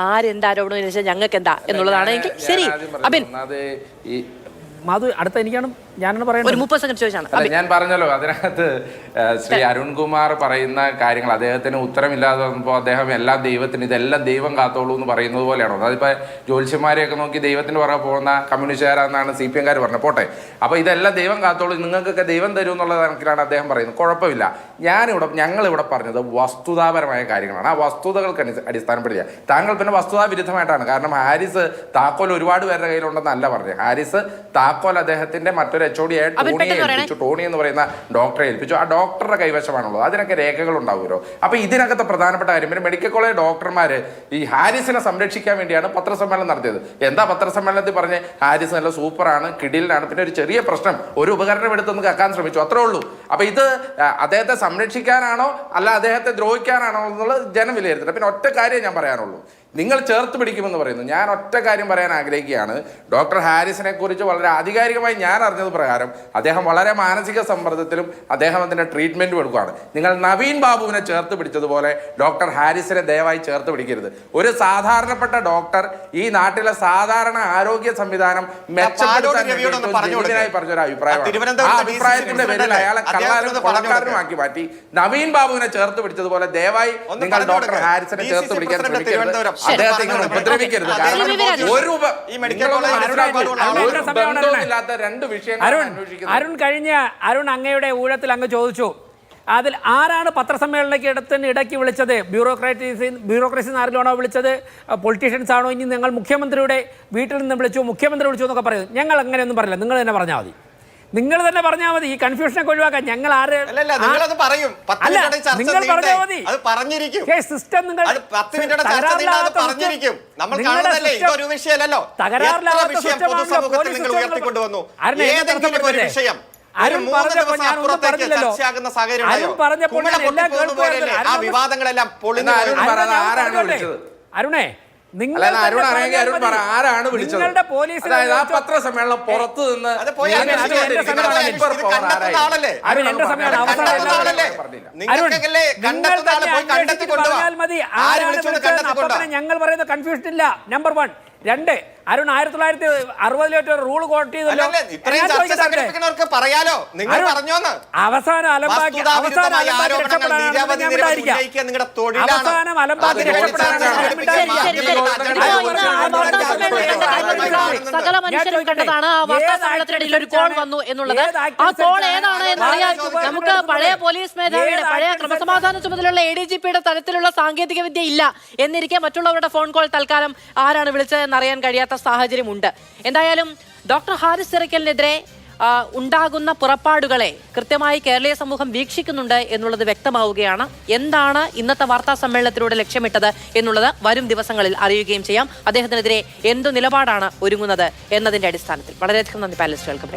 ആരെന്ത് ആരോപണം ഉന്നയിച്ചാൽ ഞങ്ങൾക്ക് എന്താ എന്നുള്ളതാണെങ്കിൽ ശരി. അബിൻ മാധു, അടുത്ത ഞാനാണ് പറയുന്നത്. ഒരു 30 സെക്കൻഡ് ചോദിച്ചാണ്. ഞാൻ പറഞ്ഞല്ലോ, അതിനകത്ത് ശ്രീ അരുൺകുമാർ പറയുന്ന കാര്യങ്ങൾ അദ്ദേഹത്തിന് ഉത്തരമില്ലാതെ വന്നപ്പോൾ അദ്ദേഹം എല്ലാം ദൈവത്തിന്, ഇതെല്ലാം ദൈവം കാത്തോളൂ എന്ന് പറയുന്നത് പോലെയാണോ? അതിപ്പോൾ ജ്യോത്സ്യന്മാരെയൊക്കെ നോക്കി ദൈവത്തിന് പുറകെ പോകുന്ന കമ്മ്യൂണിസ്റ്റുകാരാണെന്നാണ് CPM പറഞ്ഞത്. പോട്ടെ, അപ്പോൾ ഇതെല്ലാം ദൈവം കാത്തോളൂ, നിങ്ങൾക്കൊക്കെ ദൈവം തരും എന്നുള്ള കണക്കിലാണ് അദ്ദേഹം പറയുന്നത്. കുഴപ്പമില്ല. ഞങ്ങളിവിടെ പറഞ്ഞത് വസ്തുതാപരമായ കാര്യങ്ങളാണ്. ആ വസ്തുതകൾക്ക് അടിസ്ഥാനപ്പെടുത്തിയ താങ്കൾ പിന്നെ വസ്തുതാ വിരുദ്ധമായിട്ടാണ്. കാരണം ഹാരിസ് താക്കോൽ ഒരുപാട് പേരുടെ കയ്യിലുണ്ടെന്നല്ല പറഞ്ഞത്. ഹാരിസ് താക്കോൽ അദ്ദേഹത്തിന്റെ മറ്റൊരു HOD ആയ ടോണിയെ ഏൽപ്പിച്ചു. ടോണി എന്ന് പറയുന്ന ഡോക്ടറെ ഏൽപ്പിച്ചു. ആ ഡോക്ടറുടെ കൈവശമാണുള്ളത്. അതിനൊക്കെ രേഖകൾ ഉണ്ടാവുമല്ലോ. അപ്പൊ ഇതിനകത്തെ പ്രധാനപ്പെട്ട കാര്യം, പിന്നെ മെഡിക്കൽ കോളേജ് ഡോക്ടർമാര് ഈ ഹാരിസിനെ സംരക്ഷിക്കാൻ വേണ്ടിയാണ് പത്രസമ്മേളനം നടത്തിയത്. എന്താ പത്രസമ്മേളനത്തിൽ പറഞ്ഞ്? ഹാരിസ് നല്ല സൂപ്പറാണ്, കിടിലാണ്, പിന്നെ ഒരു ചെറിയ പ്രശ്നം, ഒരു ഉപകരണം എടുത്തൊന്ന് കക്കാൻ ശ്രമിച്ചു, അത്രേ ഉള്ളൂ. അപ്പൊ ഇത് അദ്ദേഹത്തെ സംരക്ഷിക്കാനാണോ അല്ല അദ്ദേഹത്തെ ദ്രോഹിക്കാനാണോ എന്നുള്ളത് ജനം വിലയിരുത്തണം. പിന്നെ ഒറ്റ കാര്യം ഞാൻ പറയാനുള്ളൂ, നിങ്ങൾ ചേർത്ത് പിടിക്കുമെന്ന് പറയുന്നു. ഞാൻ ഒറ്റ കാര്യം പറയാൻ ആഗ്രഹിക്കുകയാണ്. ഡോക്ടർ ഹാരിസിനെ കുറിച്ച് വളരെ ആധികാരികമായി ഞാൻ അറിഞ്ഞത് പ്രകാരം അദ്ദേഹം വളരെ മാനസിക സമ്മർദ്ദത്തിലും അദ്ദേഹം അതിൻ്റെ ട്രീറ്റ്മെൻറ്റും എടുക്കുകയാണ്. നിങ്ങൾ നവീൻ ബാബുവിനെ ചേർത്ത് പിടിച്ചതുപോലെ ഡോക്ടർ ഹാരിസിനെ ദയവായി ചേർത്ത് പിടിക്കരുത്. ഒരു സാധാരണപ്പെട്ട ഡോക്ടർ ഈ നാട്ടിലെ സാധാരണ ആരോഗ്യ സംവിധാനം മെച്ചപ്പെടുത്താനായി പറഞ്ഞൊരു അഭിപ്രായമാണ്. ആ അഭിപ്രായത്തിന്റെ പേരിൽ അയാളെ കൊള്ളക്കാരനുമാക്കി മാറ്റി നവീൻ ബാബുവിനെ ചേർത്ത് പിടിച്ചതുപോലെ ദയവായി നിങ്ങൾ ഡോക്ടർ ഹാരിസിനെ ചേർത്ത് പിടിക്കാൻ ശ്രമിക്കരുത്. അദ്ദേഹത്തെ ഇങ്ങനെ ഉപദ്രവിക്കരുത്. അരുൺ അങ്ങയുടെ ഊഴത്തിൽ അങ്ങ് ചോദിച്ചു, അതിൽ ആരാണ് പത്രസമ്മേളനത്തിന് ഇടയ്ക്ക് വിളിച്ചത്? ബ്യൂറോക്രസി ആരിലാണോ വിളിച്ചത്? പൊളിറ്റീഷ്യൻസ് ആണോ? ഇനി നിങ്ങൾ മുഖ്യമന്ത്രിയുടെ വീട്ടിൽ നിന്ന് വിളിച്ചു, മുഖ്യമന്ത്രി വിളിച്ചു എന്നൊക്കെ പറയുന്നത്. ഞങ്ങൾ അങ്ങനെയൊന്നും പറയില്ല, നിങ്ങൾ തന്നെ പറഞ്ഞാൽ മതി. നിങ്ങൾ തന്നെ പറഞ്ഞാൽ മതി. ഈ കൺഫ്യൂഷനൊക്കെ ഒഴിവാക്കാൻ ഞങ്ങൾ സിസ്റ്റം അരുണേ, ആരാണ് വിളിച്ചത്? പത്രസമ്മേളനം പുറത്തു നിന്ന് ഞങ്ങൾ പറയുന്ന കൺഫ്യൂഷൻ ഇല്ല. നമ്പർ 1. 2, അരുൺ 1960 റൂൾ കോട്ട് ചെയ്തല്ലോ. അവസാനം അലമ്പാക്കി സകല മനുഷ്യരും കണ്ടതാണ്. ആ വാർത്താ സമ്മേളനത്തിനിടയിൽ ഒരു കോൾ വന്നു എന്നുള്ളത്. ആ കോൾ ഏതാണ് എന്നറിയാൻ നമുക്ക് പഴയ പോലീസ് മേധാവിയുടെ, പഴയ ക്രമസമാധാന ചുമതലയുള്ള ADGPയുടെ തലത്തിലുള്ള സാങ്കേതിക വിദ്യ ഇല്ല എന്നിരിക്കെ മറ്റുള്ളവരുടെ ഫോൺ കോൾ തൽക്കാലം ആരാണ് വിളിച്ചത് എന്നറിയാൻ കഴിയാത്ത സാഹചര്യമുണ്ട്. എന്തായാലും ഡോക്ടർ ഹാരിസ് ചിറക്കലിനെതിരെ ഉണ്ടാകുന്ന പുറപ്പാടുകളെ കൃത്യമായി കേരളീയ സമൂഹം വീക്ഷിക്കുന്നുണ്ട് എന്നുള്ളത് വ്യക്തമാവുകയാണ്. എന്താണ് ഇന്നത്തെ വാർത്താ സമ്മേളനത്തിലൂടെ ലക്ഷ്യമിട്ടത് എന്നുള്ളത് വരും ദിവസങ്ങളിൽ അറിയുകയും ചെയ്യാം. അദ്ദേഹത്തിനെതിരെ എന്തു നിലപാടാണ് ഒരുങ്ങുന്നത് എന്നതിന്റെ അടിസ്ഥാനത്തിൽ. വളരെയധികം നന്ദി പാനലിസ്റ്റുകൾക്ക്.